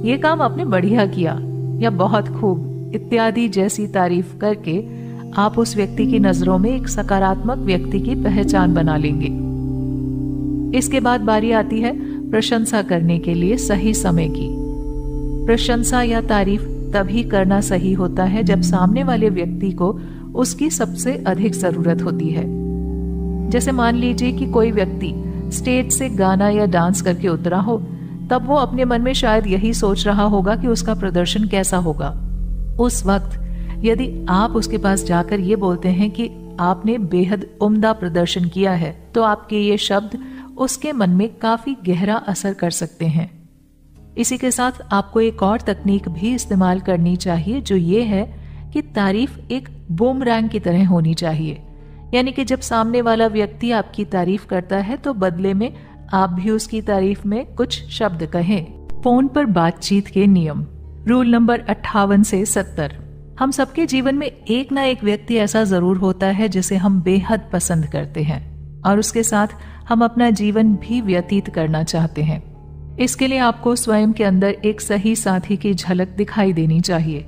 ये काम आपने बढ़िया किया या बहुत खूब इत्यादि जैसी तारीफ करके आप उस व्यक्ति की नजरों में एक सकारात्मक व्यक्ति की पहचान बना लेंगे। इसके बाद बारी आती है प्रशंसा करने के लिए सही समय की। प्रशंसा या तारीफ तभी करना सही होता है जब सामने वाले व्यक्ति को उसकी सबसे अधिक जरूरत होती है। जैसे मान लीजिए कि कोई व्यक्ति स्टेज से गाना या डांस करके उतरा हो, तब वो अपने मन में शायद यही सोच रहा होगा कि उसका प्रदर्शन कैसा होगा। उस वक्त यदि आप उसके पास जाकर ये बोलते हैं कि आपने बेहद उम्दा प्रदर्शन किया है, तो आपके ये शब्द उसके मन में काफी गहरा असर कर सकते हैं। इसी के साथ आपको एक और तकनीक भी इस्तेमाल करनी चाहिए, जो ये है कि तारीफ एक बूमरैंग की तरह होनी चाहिए। यानी कि जब सामने वाला व्यक्ति आपकी तारीफ करता है तो बदले में आप भी उसकी तारीफ में कुछ शब्द कहें। फोन पर बातचीत के नियम। रूल नंबर 58 से 70। हम सबके जीवन में एक ना एक व्यक्ति ऐसा जरूर होता है जिसे हम बेहद पसंद करते हैं और उसके साथ हम अपना जीवन भी व्यतीत करना चाहते हैं। इसके लिए आपको स्वयं के अंदर एक सही साथी की झलक दिखाई देनी चाहिए।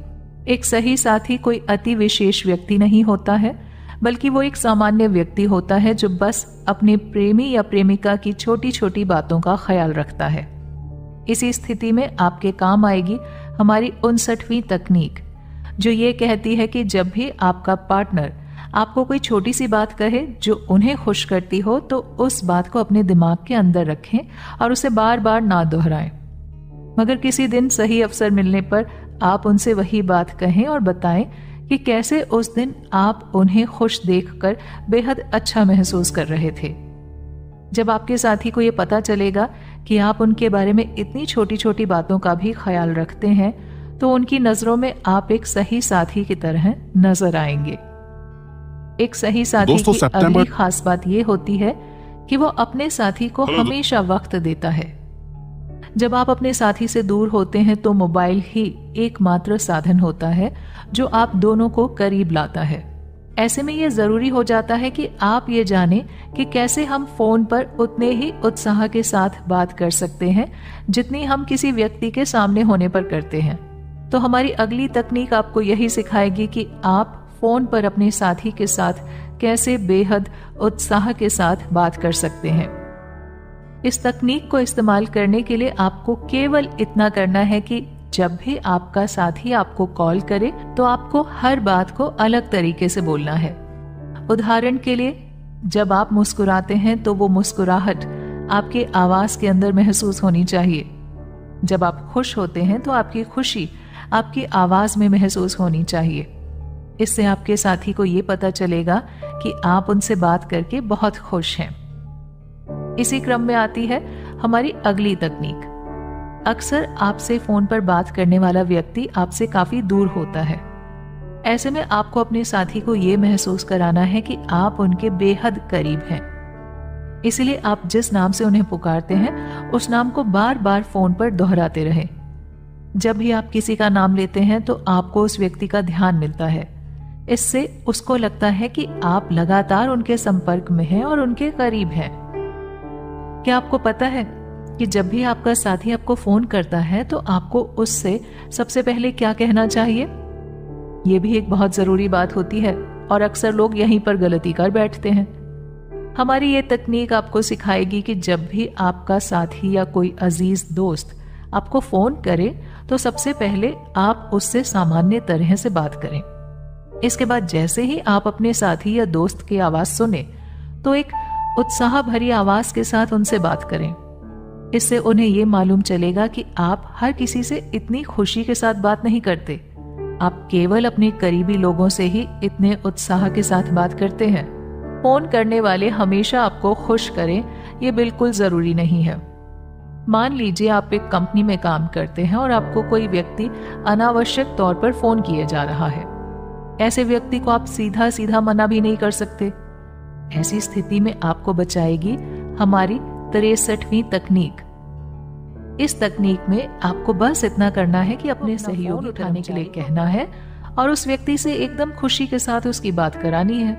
एक सही साथी कोई अति विशेष व्यक्ति नहीं होता है, बल्कि वो एक सामान्य व्यक्ति होता है जो बस अपने प्रेमी या प्रेमिका की छोटी छोटी बातों का ख्याल रखता है। इसी स्थिति में आपके काम आएगी हमारी 59वीं तकनीक, जो ये कहती है कि जब भी आपका पार्टनर आपको कोई छोटी सी बात कहे जो उन्हें खुश करती हो, तो उस बात को अपने दिमाग के अंदर रखें और उसे बार बार ना दोहराएं। मगर किसी दिन सही अवसर मिलने पर आप उनसे वही बात कहें और बताएं कि कैसे उस दिन आप उन्हें खुश देखकर बेहद अच्छा महसूस कर रहे थे। जब आपके साथी को ये पता चलेगा कि आप उनके बारे में इतनी छोटी छोटी बातों का भी ख्याल रखते हैं, तो उनकी नजरों में आप एक सही साथी की तरह नजर आएंगे। एक सही साथी की अगली खास बात यह होती है कि वो अपने साथी को हमेशा वक्त देता है। जब आप अपने साथी से दूर होते हैं तो मोबाइल ही एकमात्र साधन होता है जो आप दोनों को करीब लाता है। ऐसे में यह जरूरी हो जाता है कि आप ये जानें कि कैसे हम फोन पर उतने ही उत्साह के साथ बात कर सकते हैं जितनी हम किसी व्यक्ति के सामने होने पर करते हैं। तो हमारी अगली तकनीक आपको यही सिखाएगी कि आप फोन पर अपने साथी के साथ कैसे बेहद उत्साह के साथ बात कर सकते हैं। इस तकनीक को इस्तेमाल करने के लिए आपको केवल इतना करना है कि जब भी आपका साथी आपको कॉल करे तो आपको हर बात को अलग तरीके से बोलना है। उदाहरण के लिए, जब आप मुस्कुराते हैं तो वो मुस्कुराहट आपके आवाज के अंदर महसूस होनी चाहिए। जब आप खुश होते हैं तो आपकी खुशी आपकी आवाज में महसूस होनी चाहिए। इससे आपके साथी को ये पता चलेगा कि आप उनसे बात करके बहुत खुश हैं। इसी क्रम में आती है हमारी अगली तकनीक। अक्सर आपसे फोन पर बात करने वाला व्यक्ति आपसे काफी दूर होता है। ऐसे में आपको अपने साथी को ये महसूस कराना है कि आप उनके बेहद करीब हैं। इसलिए आप जिस नाम से उन्हें पुकारते हैं उस नाम को बार बार फोन पर दोहराते रहें। जब भी आप किसी का नाम लेते हैं तो आपको उस व्यक्ति का ध्यान मिलता है। इससे उसको लगता है कि आप लगातार उनके संपर्क में हैं और उनके करीब हैं। क्या आपको पता है कि जब भी आपका साथी आपको फोन करता है तो आपको उससे सबसे पहले क्या कहना चाहिए? ये भी एक बहुत जरूरी बात होती है और अक्सर लोग यहीं पर गलती कर बैठते हैं। हमारी ये तकनीक आपको सिखाएगी कि जब भी आपका साथी या कोई अजीज दोस्त आपको फोन करे तो सबसे पहले आप उससे सामान्य तरह से बात करें। इसके बाद जैसे ही आप अपने साथी या दोस्त की आवाज सुने तो एक उत्साह भरी आवाज के साथ उनसे बात करें। इससे उन्हें यह मालूम चलेगा कि आप हर किसी से इतनी खुशी के साथ बात नहीं करते, आप केवल अपने करीबी लोगों से ही इतने उत्साह के साथ बात करते हैं। फोन करने वाले हमेशा आपको खुश करें ये बिल्कुल जरूरी नहीं है। मान लीजिए आप एक कंपनी में काम करते हैं और आपको कोई व्यक्ति अनावश्यक तौर पर फोन किए जा रहा है। ऐसे व्यक्ति को आप सीधा सीधा मना भी नहीं कर सकते। ऐसी स्थिति में आपको बचाएगी हमारी 63वीं तकनीक। इस तकनीक में आपको बस इतना करना है कि अपने सहयोगी उठाने के लिए कहना है और उस व्यक्ति से एकदम खुशी के साथ उसकी बात करानी है।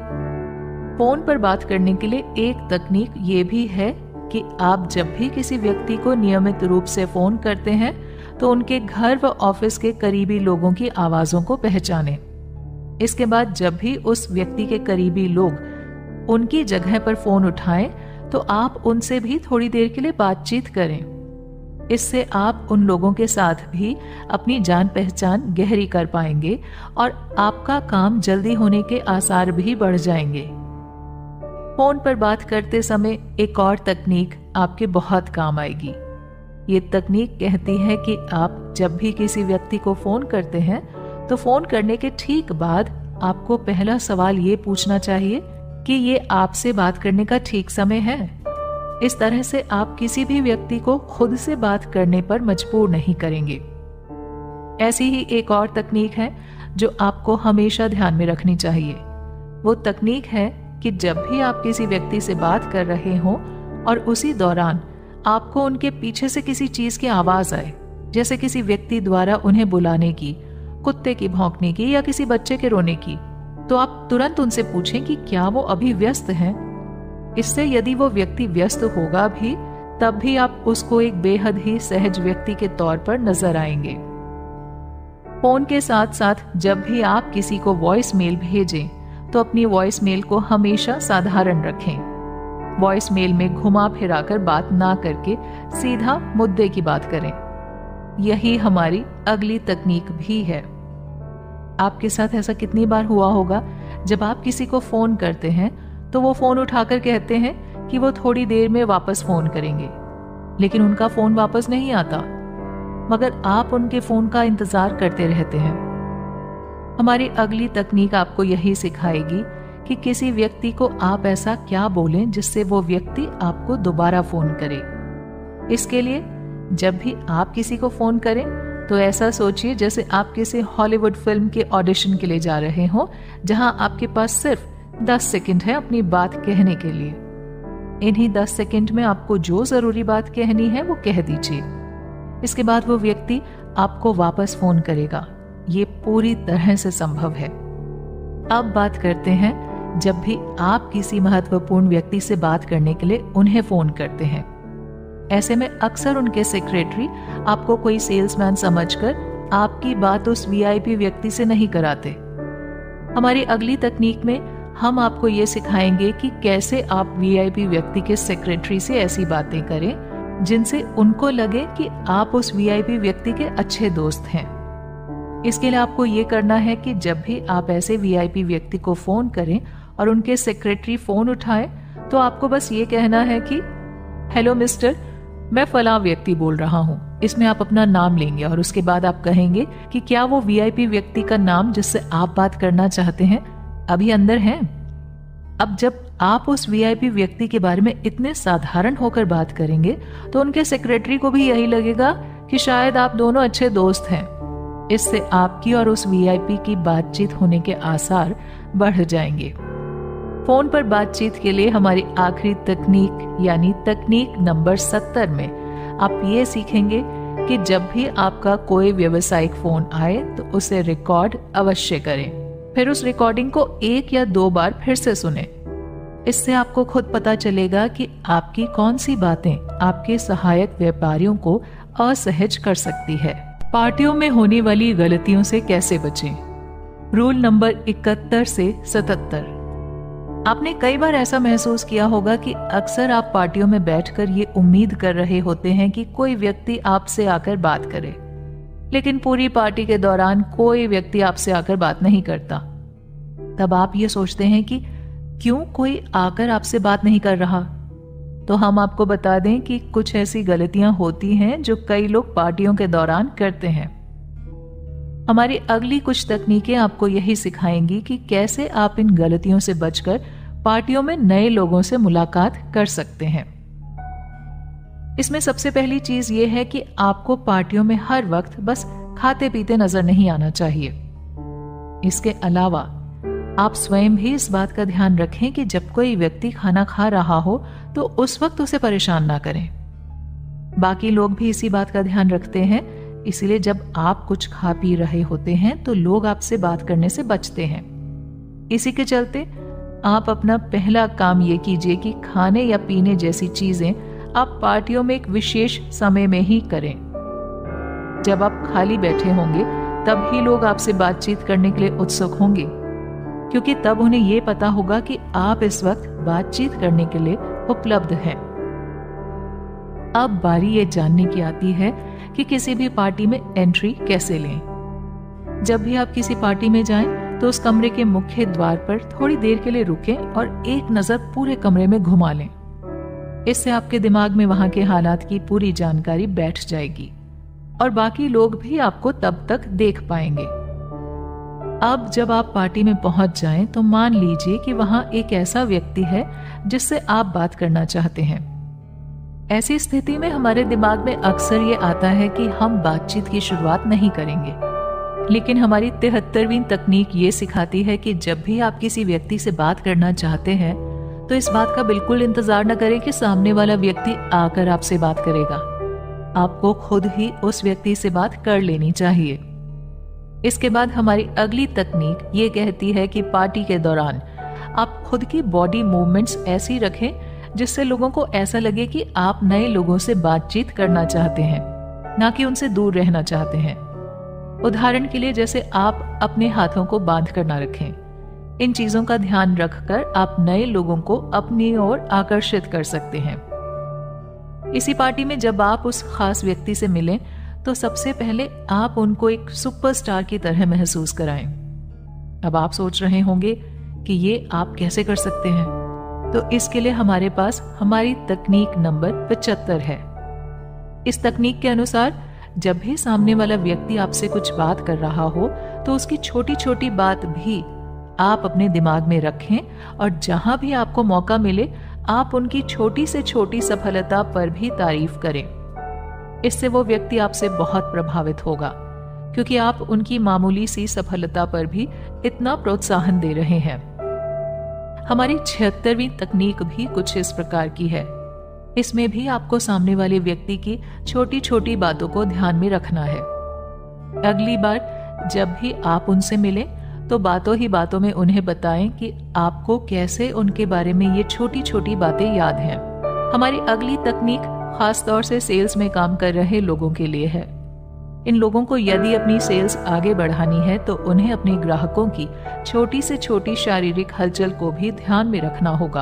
फोन पर बात करने के लिए एक तकनीक ये भी है कि आप जब भी किसी व्यक्ति को नियमित रूप से फोन करते हैं तो उनके घर व ऑफिस के करीबी लोगों की आवाजों को पहचानें। इसके बाद जब भी उस व्यक्ति के करीबी लोग उनकी जगह पर फोन उठाएं तो आप उनसे भी थोड़ी देर के लिए बातचीत करें। इससे आप उन लोगों के साथ भी अपनी जान पहचान गहरी कर पाएंगे और आपका काम जल्दी होने के आसार भी बढ़ जाएंगे। फोन पर बात करते समय एक और तकनीक आपके बहुत काम आएगी। ये तकनीक कहती है कि आप जब भी किसी व्यक्ति को फोन करते हैं तो फोन करने के ठीक बाद आपको पहला सवाल ये पूछना चाहिए कि ये आपसे बात करने का ठीक समय है। इस तरह से आप किसी भी व्यक्ति को खुद से बात करने पर मजबूर नहीं करेंगे। ऐसी ही एक और तकनीक है जो आपको हमेशा ध्यान में रखनी चाहिए। वो तकनीक है कि जब भी आप किसी व्यक्ति से बात कर रहे हों और उसी दौरान आपको उनके पीछे से किसी चीज की आवाज आए, जैसे किसी व्यक्ति द्वारा उन्हें बुलाने की, कुत्ते की भौंकने की या किसी बच्चे के रोने की, तो आप तुरंत उनसे पूछें कि क्या वो अभी व्यस्त हैं। इससे यदि वो व्यक्ति व्यस्त होगा भी तब भी आप उसको एक बेहद ही सहज व्यक्ति के तौर पर नजर आएंगे। फोन के साथ साथ जब भी आप किसी को वॉइस मेल भेजें तो अपनी वॉइस मेल को हमेशा साधारण रखें। वॉइस मेल में घुमा फिराकर बात ना करके सीधा मुद्दे की बात करें। यही हमारी अगली तकनीक भी है। आपके साथ ऐसा कितनी बार हुआ होगा जब आप किसी को फोन करते हैं तो वो फोन उठाकर कहते हैं कि वो थोड़ी देर में वापस फोन करेंगे, लेकिन उनका फोन वापस नहीं आता, मगर आप उनके फोन का इंतजार करते रहते हैं। हमारी अगली तकनीक आपको यही सिखाएगी कि किसी व्यक्ति को आप ऐसा क्या बोलें जिससे वो व्यक्ति आपको दोबारा फोन करे। इसके लिए जब भी आप किसी को फोन करें तो ऐसा सोचिए जैसे आप किसी हॉलीवुड फिल्म के ऑडिशन के लिए जा रहे हो, जहां आपके पास सिर्फ 10 सेकंड है अपनी बात कहने के लिए। इन्हीं 10 सेकंड में आपको जो जरूरी बात कहनी है वो कह दीजिए। इसके बाद वो व्यक्ति आपको वापस फोन करेगा। ये पूरी तरह से संभव है। अब बात करते हैं जब भी आप किसी महत्वपूर्ण व्यक्ति से बात करने के लिए उन्हें फोन करते हैं। ऐसे में अक्सर उनके सेक्रेटरी आपको कोई सेल्समैन समझकर आपकी बात उस वीआईपी व्यक्ति से नहीं कराते। हमारी अगली तकनीक में हम आपको ये सिखाएंगे कि कैसे आप वीआईपी व्यक्ति के सेक्रेटरी से ऐसी बातें करें जिनसे उनको लगे कि आप उस वीआईपी व्यक्ति के अच्छे दोस्त हैं। इसके लिए आपको ये करना है कि जब भी आप ऐसे वीआईपी व्यक्ति को फोन करें और उनके सेक्रेटरी फोन उठाए तो आपको बस ये कहना है कि हेलो मिस्टर, मैं फलां व्यक्ति बोल रहा हूँ। इसमें आप अपना नाम लेंगे और उसके बाद आप कहेंगे कि क्या वो वीआईपी व्यक्ति का नाम जिससे आप बात करना चाहते हैं अभी अंदर है। अब जब आप उस वीआईपी व्यक्ति के बारे में इतने साधारण होकर बात करेंगे तो उनके सेक्रेटरी को भी यही लगेगा कि शायद आप दोनों अच्छे दोस्त हैं। इससे आपकी और उस वीआईपी की बातचीत होने के आसार बढ़ जाएंगे। फोन पर बातचीत के लिए हमारी आखिरी तकनीक यानी तकनीक नंबर 70 में आप ये सीखेंगे कि जब भी आपका कोई व्यावसायिक फोन आए तो उसे रिकॉर्ड अवश्य करें, फिर उस रिकॉर्डिंग को 1 या 2 बार फिर से सुनें। इससे आपको खुद पता चलेगा कि आपकी कौन सी बातें आपके सहायक व्यापारियों को असहज कर सकती है। पार्टियों में होने वाली गलतियों से कैसे बचें? रूल नंबर 71 से 77। आपने कई बार ऐसा महसूस किया होगा कि अक्सर आप पार्टियों में बैठकर ये उम्मीद कर रहे होते हैं कि कोई व्यक्ति आपसे आकर बात करे, लेकिन पूरी पार्टी के दौरान कोई व्यक्ति आपसे आकर बात नहीं करता। तब आप ये सोचते हैं कि क्यों कोई आकर आपसे बात नहीं कर रहा। तो हम आपको बता दें कि कुछ ऐसी गलतियां होती हैं जो कई लोग पार्टियों के दौरान करते हैं। हमारी अगली कुछ तकनीकें आपको यही सिखाएंगी कि कैसे आप इन गलतियों से बचकर पार्टियों में नए लोगों से मुलाकात कर सकते हैं। इसमें सबसे पहली चीज ये है कि आपको पार्टियों में हर वक्त बस खाते पीते नजर नहीं आना चाहिए। इसके अलावा आप स्वयं भी इस बात का ध्यान रखें कि जब कोई व्यक्ति खाना खा रहा हो तो उस वक्त उसे परेशान ना करें। बाकी लोग भी इसी बात का ध्यान रखते हैं, इसीलिए जब आप कुछ खा पी रहे होते हैं तो लोग आपसे बात करने से बचते हैं। इसी के चलते आप अपना पहला काम ये कीजिए कि खाने या पीने जैसी चीजें आप पार्टियों में एक विशेष समय में ही करें। जब आप खाली बैठे होंगे तब ही लोग आपसे बातचीत करने के लिए उत्सुक होंगे, क्योंकि तब उन्हें यह पता होगा कि आप इस वक्त बातचीत करने के लिए उपलब्ध हैं। अब बारी ये जानने की आती है कि किसी भी पार्टी में एंट्री कैसे लें। जब भी आप किसी पार्टी में जाएं तो उस कमरे के मुख्य द्वार पर थोड़ी देर के लिए रुकें और एक नजर पूरे कमरे में घुमा लें। इससे आपके दिमाग में वहां के हालात की पूरी जानकारी बैठ जाएगी और बाकी लोग भी आपको तब तक देख पाएंगे। अब जब आप पार्टी में पहुंच जाएं तो मान लीजिए कि वहां एक ऐसा व्यक्ति है जिससे आप बात करना चाहते हैं। ऐसी स्थिति में हमारे दिमाग में अक्सर ये आता है कि हम बातचीत की शुरुआत नहीं करेंगे, लेकिन हमारी 73वीं तकनीक ये सिखाती है कि जब भी आप किसी व्यक्ति से बात करना चाहते हैं तो इस बात का बिल्कुल इंतजार न करें कि सामने वाला व्यक्ति आकर आपसे बात करेगा। आपको खुद ही उस व्यक्ति से बात कर लेनी चाहिए। इसके बाद हमारी अगली तकनीक ये कहती है कि पार्टी के दौरान आप खुद की बॉडी मूवमेंट्स ऐसी रखें जिससे लोगों को ऐसा लगे कि आप नए लोगों से बातचीत करना चाहते हैं, ना कि उनसे दूर रहना चाहते हैं। उदाहरण के लिए जैसे आप अपने हाथों को बांध कर ना रखें। इन चीजों का ध्यान रखकर आप नए लोगों को अपनी ओर आकर्षित कर सकते हैं। इसी पार्टी में जब आप उस खास व्यक्ति से मिलें तो सबसे पहले आप उनको एक सुपरस्टार की तरह महसूस कराएं। अब आप सोच रहे होंगे कि ये आप कैसे कर सकते हैं, तो इसके लिए हमारे पास हमारी तकनीक नंबर 75 है। इस तकनीक के अनुसार जब भी सामने वाला व्यक्ति आपसे कुछ बात कर रहा हो तो उसकी छोटी छोटी बात भी आप अपने दिमाग में रखें और जहां भी आपको मौका मिले आप उनकी छोटी से छोटी सफलता पर भी तारीफ करें। इससे वो व्यक्ति आपसे बहुत प्रभावित होगा, क्योंकि आप उनकी मामूली सी सफलता पर भी इतना प्रोत्साहन दे रहे हैं। हमारी 76वीं तकनीक भी कुछ इस प्रकार की है। इसमें भी आपको सामने वाले व्यक्ति की छोटी छोटी बातों को ध्यान में रखना है। अगली बार जब भी आप उनसे मिलें तो बातों ही बातों में उन्हें बताएं कि आपको कैसे उनके बारे में ये छोटी छोटी बातें याद हैं। हमारी अगली तकनीक खास तौर से सेल्स में काम कर रहे लोगों के लिए है। इन लोगों को यदि अपनी सेल्स आगे बढ़ानी है तो उन्हें अपने ग्राहकों की छोटी से छोटी शारीरिक हलचल को भी ध्यान में रखना होगा।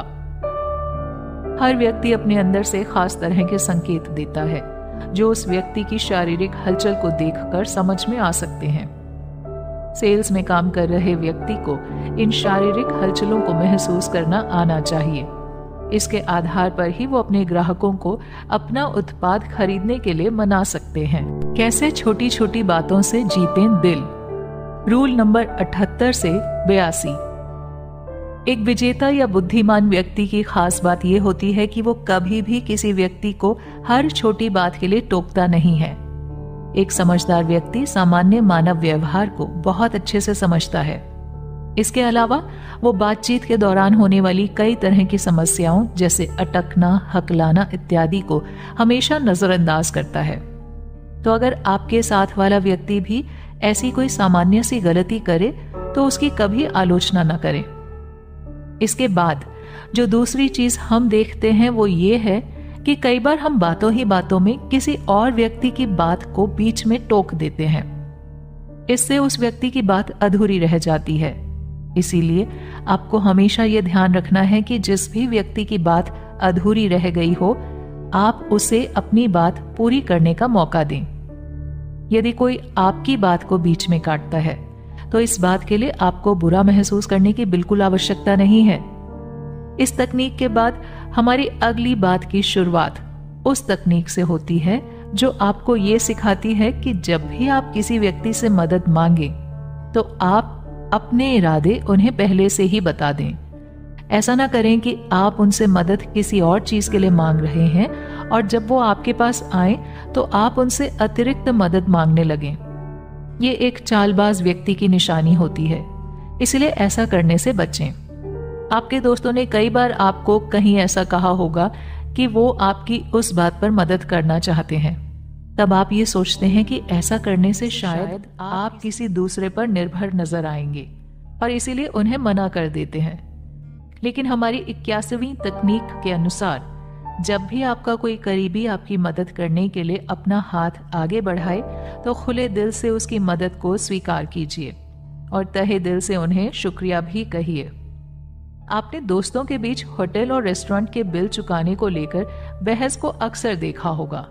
हर व्यक्ति अपने अंदर से खास तरह के संकेत देता है जो उस व्यक्ति की शारीरिक हलचल को देखकर समझ में आ सकते हैं। सेल्स में काम कर रहे व्यक्ति को इन शारीरिक हलचलों को महसूस करना आना चाहिए। इसके आधार पर ही वो अपने ग्राहकों को अपना उत्पाद खरीदने के लिए मना सकते हैं। कैसे छोटी छोटी बातों से जीतें दिल। रूल नंबर 78 से 82। एक विजेता या बुद्धिमान व्यक्ति की खास बात यह होती है कि वो कभी भी किसी व्यक्ति को हर छोटी बात के लिए टोकता नहीं है। एक समझदार व्यक्ति सामान्य मानव व्यवहार को बहुत अच्छे से समझता है। इसके अलावा वो बातचीत के दौरान होने वाली कई तरह की समस्याओं जैसे अटकना, हकलाना इत्यादि को हमेशा नजरअंदाज करता है। तो अगर आपके साथ वाला व्यक्ति भी ऐसी कोई सामान्य सी गलती करे तो उसकी कभी आलोचना न करें। इसके बाद जो दूसरी चीज हम देखते हैं वो ये है कि कई बार हम बातों ही बातों में किसी और व्यक्ति की बात को बीच में टोक देते हैं। इससे उस व्यक्ति की बात अधूरी रह जाती है। इसीलिए आपको हमेशा यह ध्यान रखना है कि जिस भी व्यक्ति की बात अधूरी रह गई हो, आप उसे अपनी बात पूरी करने का मौका दें। यदि कोई आपकी बात को बीच में काटता है तो इस बात के लिए आपको बुरा महसूस करने की बिल्कुल आवश्यकता नहीं है। इस तकनीक के बाद हमारी अगली बात की शुरुआत उस तकनीक से होती है जो आपको ये सिखाती है कि जब भी आप किसी व्यक्ति से मदद मांगे तो आप अपने इरादे उन्हें पहले से ही बता दें। ऐसा ना करें कि आप उनसे मदद किसी और चीज के लिए मांग रहे हैं और जब वो आपके पास आए तो आप उनसे अतिरिक्त मदद मांगने लगें। ये एक चालबाज व्यक्ति की निशानी होती है, इसलिए ऐसा करने से बचें। आपके दोस्तों ने कई बार आपको कहीं ऐसा कहा होगा कि वो आपकी उस बात पर मदद करना चाहते हैं। तब आप ये सोचते हैं कि ऐसा करने से शायद आप किसी दूसरे पर निर्भर नजर आएंगे और इसीलिए उन्हें मना कर देते हैं। लेकिन हमारी 81वीं तकनीक के अनुसार जब भी आपका कोई करीबी आपकी मदद करने के लिए अपना हाथ आगे बढ़ाए तो खुले दिल से उसकी मदद को स्वीकार कीजिए और तहे दिल से उन्हें शुक्रिया भी कहिए। आपने दोस्तों के बीच होटल और रेस्टोरेंट के बिल चुकाने को लेकर बहस को अक्सर देखा होगा।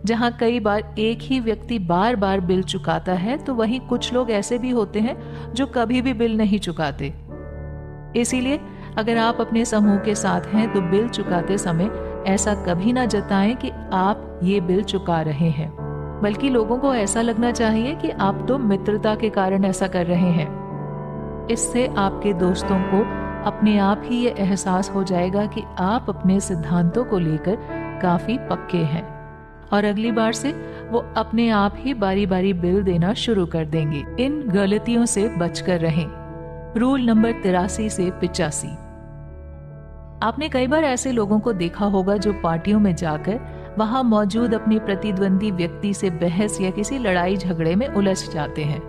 जहां कई बार एक ही व्यक्ति बार बार बिल चुकाता है तो वहीं कुछ लोग ऐसे भी होते हैं जो कभी भी बिल नहीं चुकाते। इसीलिए अगर आप अपने समूह के साथ हैं तो बिल चुकाते समय ऐसा कभी ना जताएं कि आप ये बिल चुका रहे हैं, बल्कि लोगों को ऐसा लगना चाहिए कि आप तो मित्रता के कारण ऐसा कर रहे हैं। इससे आपके दोस्तों को अपने आप ही ये एहसास हो जाएगा कि आप अपने सिद्धांतों को लेकर काफी पक्के हैं और अगली बार से वो अपने आप ही बारी बारी बिल देना शुरू कर देंगे। इन गलतियों से बचकर रहें। रूल नंबर 83 से 85। आपने कई बार ऐसे लोगों को देखा होगा जो पार्टियों में जाकर वहां मौजूद अपने प्रतिद्वंदी व्यक्ति से बहस या किसी लड़ाई झगड़े में उलझ जाते हैं।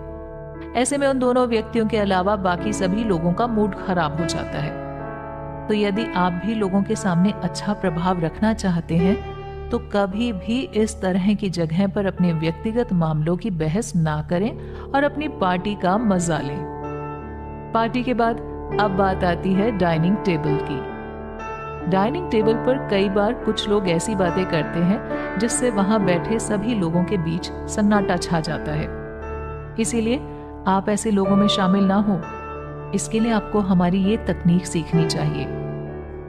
ऐसे में उन दोनों व्यक्तियों के अलावा बाकी सभी लोगों का मूड खराब हो जाता है। तो यदि आप भी लोगों के सामने अच्छा प्रभाव रखना चाहते हैं तो कभी भी इस तरह की जगह पर अपने व्यक्तिगत मामलों की बहस ना करें और अपनी पार्टी का मजा लें। पार्टी के बाद अब बात आती है डाइनिंग टेबल की। डाइनिंग टेबल पर कई बार कुछ लोग ऐसी बातें करते हैं जिससे वहां बैठे सभी लोगों के बीच सन्नाटा छा जाता है। इसीलिए आप ऐसे लोगों में शामिल ना हो। इसके लिए आपको हमारी ये तकनीक सीखनी चाहिए।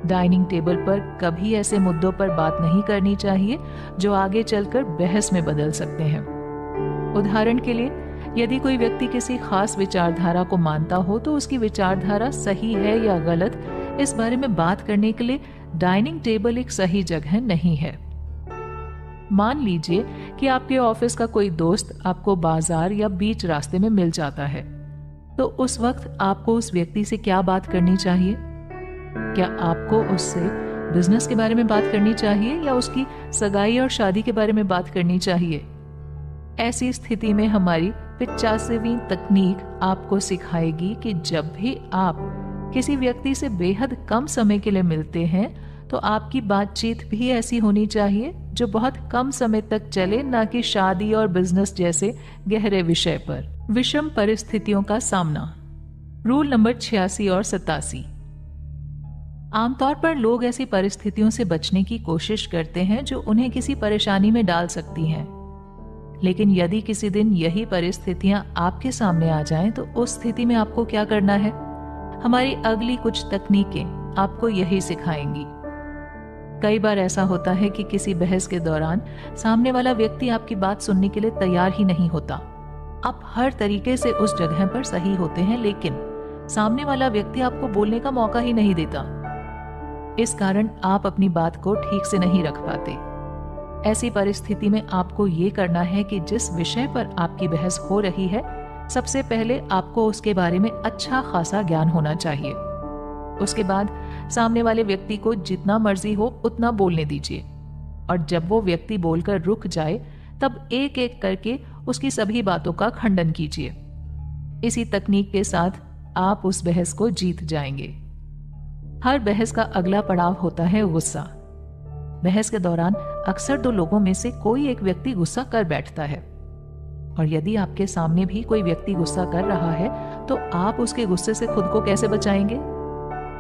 डाइनिंग टेबल पर कभी ऐसे मुद्दों पर बात नहीं करनी चाहिए जो आगे चलकर बहस में बदल सकते हैं। उदाहरण के लिए, यदि कोई व्यक्ति किसी खास विचारधारा को मानता हो तो उसकी विचारधारा सही है या गलत, इस बारे में बात करने के लिए डाइनिंग टेबल एक सही जगह नहीं है। मान लीजिए कि आपके ऑफिस का कोई दोस्त आपको बाजार या बीच रास्ते में मिल जाता है, तो उस वक्त आपको उस व्यक्ति से क्या बात करनी चाहिए? क्या आपको उससे बिजनेस के बारे में बात करनी चाहिए या उसकी सगाई और शादी के बारे में बात करनी चाहिए? ऐसी स्थिति में हमारी 85वीं तकनीक आपको सिखाएगी कि जब भी आप किसी व्यक्ति से बेहद कम समय के लिए मिलते हैं तो आपकी बातचीत भी ऐसी होनी चाहिए जो बहुत कम समय तक चले, ना कि शादी और बिजनेस जैसे गहरे विषय पर। विषम परिस्थितियों का सामना। रूल नंबर 86 और 87। आमतौर पर लोग ऐसी परिस्थितियों से बचने की कोशिश करते हैं जो उन्हें किसी परेशानी में डाल सकती हैं। लेकिन यदि किसी दिन यही परिस्थितियां आपके सामने आ जाएं तो उस स्थिति में आपको क्या करना है? हमारी अगली कुछ तकनीकें आपको यही सिखाएंगी। कई बार ऐसा होता है कि किसी बहस के दौरान सामने वाला व्यक्ति आपकी बात सुनने के लिए तैयार ही नहीं होता। आप हर तरीके से उस जगह पर सही होते हैं, लेकिन सामने वाला व्यक्ति आपको बोलने का मौका ही नहीं देता। इस कारण आप अपनी बात को ठीक से नहीं रख पाते। ऐसी परिस्थिति में आपको ये करना है कि जिस विषय पर आपकी बहस हो रही है, सबसे पहले आपको उसके बारे में अच्छा खासा ज्ञान होना चाहिए। उसके बाद सामने वाले व्यक्ति को जितना मर्जी हो उतना बोलने दीजिए, और जब वो व्यक्ति बोलकर रुक जाए तब एक एक करके उसकी सभी बातों का खंडन कीजिए। इसी तकनीक के साथ आप उस बहस को जीत जाएंगे। हर बहस का अगला पड़ाव होता है गुस्सा। बहस के दौरान अक्सर दो लोगों में से कोई एक व्यक्ति गुस्सा कर बैठता है, और यदि आपके सामने भी कोई व्यक्ति गुस्सा कर रहा है तो आप उसके गुस्से से खुद को कैसे बचाएंगे?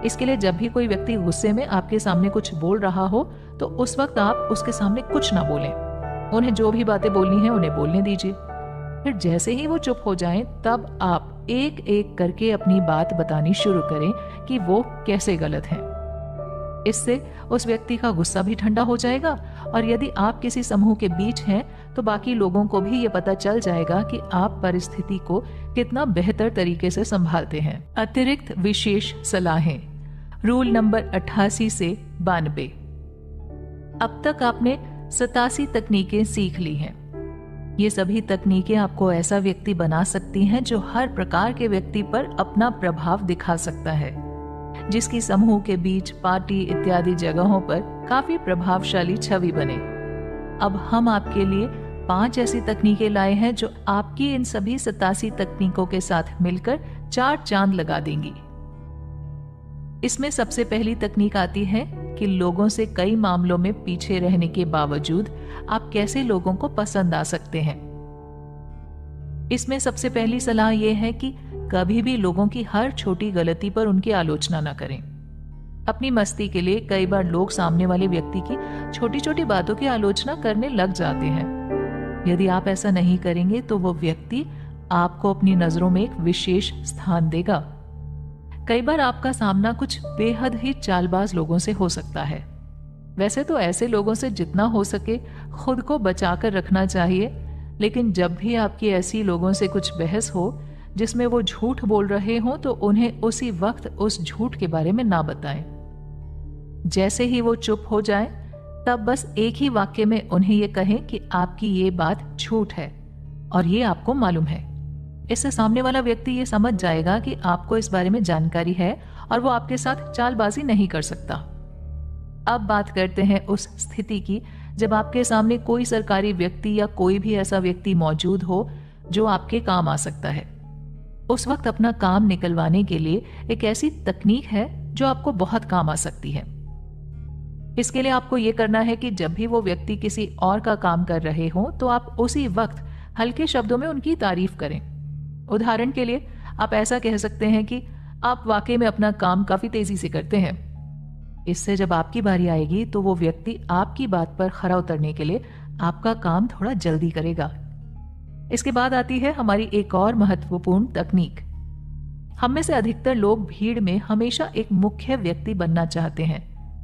इसके लिए जब भी कोई व्यक्ति गुस्से में आपके सामने कुछ बोल रहा हो तो उस वक्त आप उसके सामने कुछ ना बोलें। उन्हें जो भी बातें बोलनी है उन्हें बोलने दीजिए। फिर जैसे ही वो चुप हो जाएं, तब आप एक एक करके अपनी बात बतानी शुरू करें कि वो कैसे गलत हैं। इससे उस व्यक्ति का गुस्सा भी ठंडा हो जाएगा, और यदि आप किसी समूह के बीच हैं तो बाकी लोगों को भी ये पता चल जाएगा कि आप परिस्थिति को कितना बेहतर तरीके से संभालते हैं। अतिरिक्त विशेष सलाहें। रूल नंबर 88 से 92। अब तक आपने 87 तकनीकें सीख ली हैं। ये सभी तकनीकें आपको ऐसा व्यक्ति बना सकती हैं जो हर प्रकार के व्यक्ति पर अपना प्रभाव दिखा सकता है, जिसकी समूह के बीच, पार्टी इत्यादि जगहों पर काफी प्रभावशाली छवि बने। अब हम आपके लिए 5 ऐसी तकनीकें लाए हैं जो आपकी इन सभी 87 तकनीकों के साथ मिलकर 4 चांद लगा देंगी। इसमें सबसे पहली तकनीक आती है कि लोगों से कई मामलों में पीछे रहने के बावजूद आप कैसे लोगों को पसंद आ सकते हैं। इसमें सबसे पहली सलाह यह है कि कभी भी लोगों की हर छोटी गलती पर उनकी आलोचना न करें। अपनी मस्ती के लिए कई बार लोग सामने वाले व्यक्ति की छोटी छोटी बातों की आलोचना करने लग जाते हैं। यदि आप ऐसा नहीं करेंगे तो वो व्यक्ति आपको अपनी नजरों में एक विशेष स्थान देगा। कई बार आपका सामना कुछ बेहद ही चालबाज लोगों से हो सकता है। वैसे तो ऐसे लोगों से जितना हो सके खुद को बचाकर रखना चाहिए, लेकिन जब भी आपकी ऐसी लोगों से कुछ बहस हो जिसमें वो झूठ बोल रहे हों तो उन्हें उसी वक्त उस झूठ के बारे में ना बताएं। जैसे ही वो चुप हो जाएं, तब बस एक ही वाक्य में उन्हें ये कहें कि आपकी ये बात झूठ है और ये आपको मालूम है। इससे सामने वाला व्यक्ति ये समझ जाएगा कि आपको इस बारे में जानकारी है और वो आपके साथ चालबाजी नहीं कर सकता। अब बात करते हैं उस स्थिति की जब आपके सामने कोई सरकारी व्यक्ति या कोई भी ऐसा व्यक्ति मौजूद हो जो आपके काम आ सकता है। उस वक्त अपना काम निकलवाने के लिए एक ऐसी तकनीक है जो आपको बहुत काम आ सकती है। इसके लिए आपको यह करना है कि जब भी वो व्यक्ति किसी और का काम कर रहे हो तो आप उसी वक्त हल्के शब्दों में उनकी तारीफ करें। उदाहरण के लिए आप ऐसा कह सकते हैं कि आप वाकई में अपना काम काफी तेजी से करते हैं। इससे जब आपकी बारी आएगी तो वो व्यक्ति आपकी बात पर खरा उतरने के लिए आपका काम थोड़ा जल्दी करेगा। इसके बाद आती है हमारी एक और महत्वपूर्ण तकनीक। हम में से अधिकतर लोग भीड़ में हमेशा एक मुख्य व्यक्ति बनना चाहते हैं,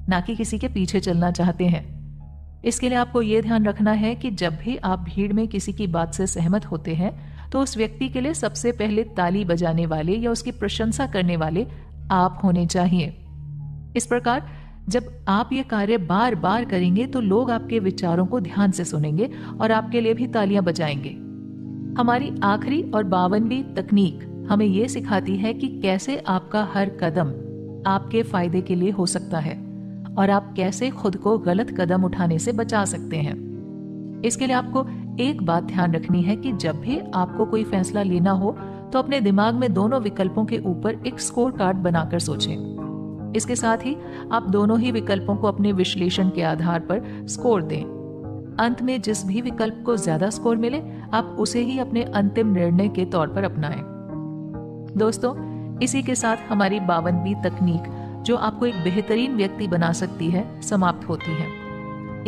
ना कि किसी के पीछे चलना चाहते हैं। इसके लिए आपको यह ध्यान रखना है कि जब भी आप भीड़ में किसी की बात से सहमत होते हैं तो उस व्यक्ति के लिए सबसे पहले ताली बजाने वाले या उसकी प्रशंसा करने वाले आप होने चाहिए। इस प्रकार जब आप ये कार्य बार बार करेंगे तो लोग आपके विचारों को ध्यान से सुनेंगे और आपके लिए भी तालियां बजाएंगे। हमारी आखिरी और 52वीं तकनीक हमें यह सिखाती है कि कैसे आपका हर कदम आपके फायदे के लिए हो सकता है और आप कैसे खुद को गलत कदम उठाने से बचा सकते हैं। इसके लिए आपको एक बात ध्यान रखनी है कि जब भी आपको कोई फैसला लेना हो तो अपने दिमाग में दोनों विकल्पों के ऊपर एक स्कोर कार्ड बनाकर सोचें। इसके साथ ही आप दोनों ही विकल्पों को अपने विश्लेषण के आधार पर स्कोर दें। अंत में जिस भी विकल्प को ज्यादा स्कोर मिले आप उसे ही अपने अंतिम निर्णय के तौर पर अपनाएं। दोस्तों, इसी के साथ हमारी 52वीं तकनीक, जो आपको एक बेहतरीन व्यक्ति बना सकती है, समाप्त होती है।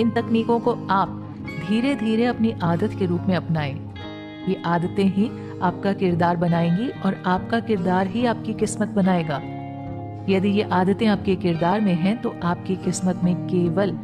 इन तकनीकों को आप धीरे धीरे अपनी आदत के रूप में अपनाएं। ये आदतें ही आपका किरदार बनाएंगी और आपका किरदार ही आपकी किस्मत बनाएगा। यदि ये आदतें आपके किरदार में हैं तो आपकी किस्मत में केवल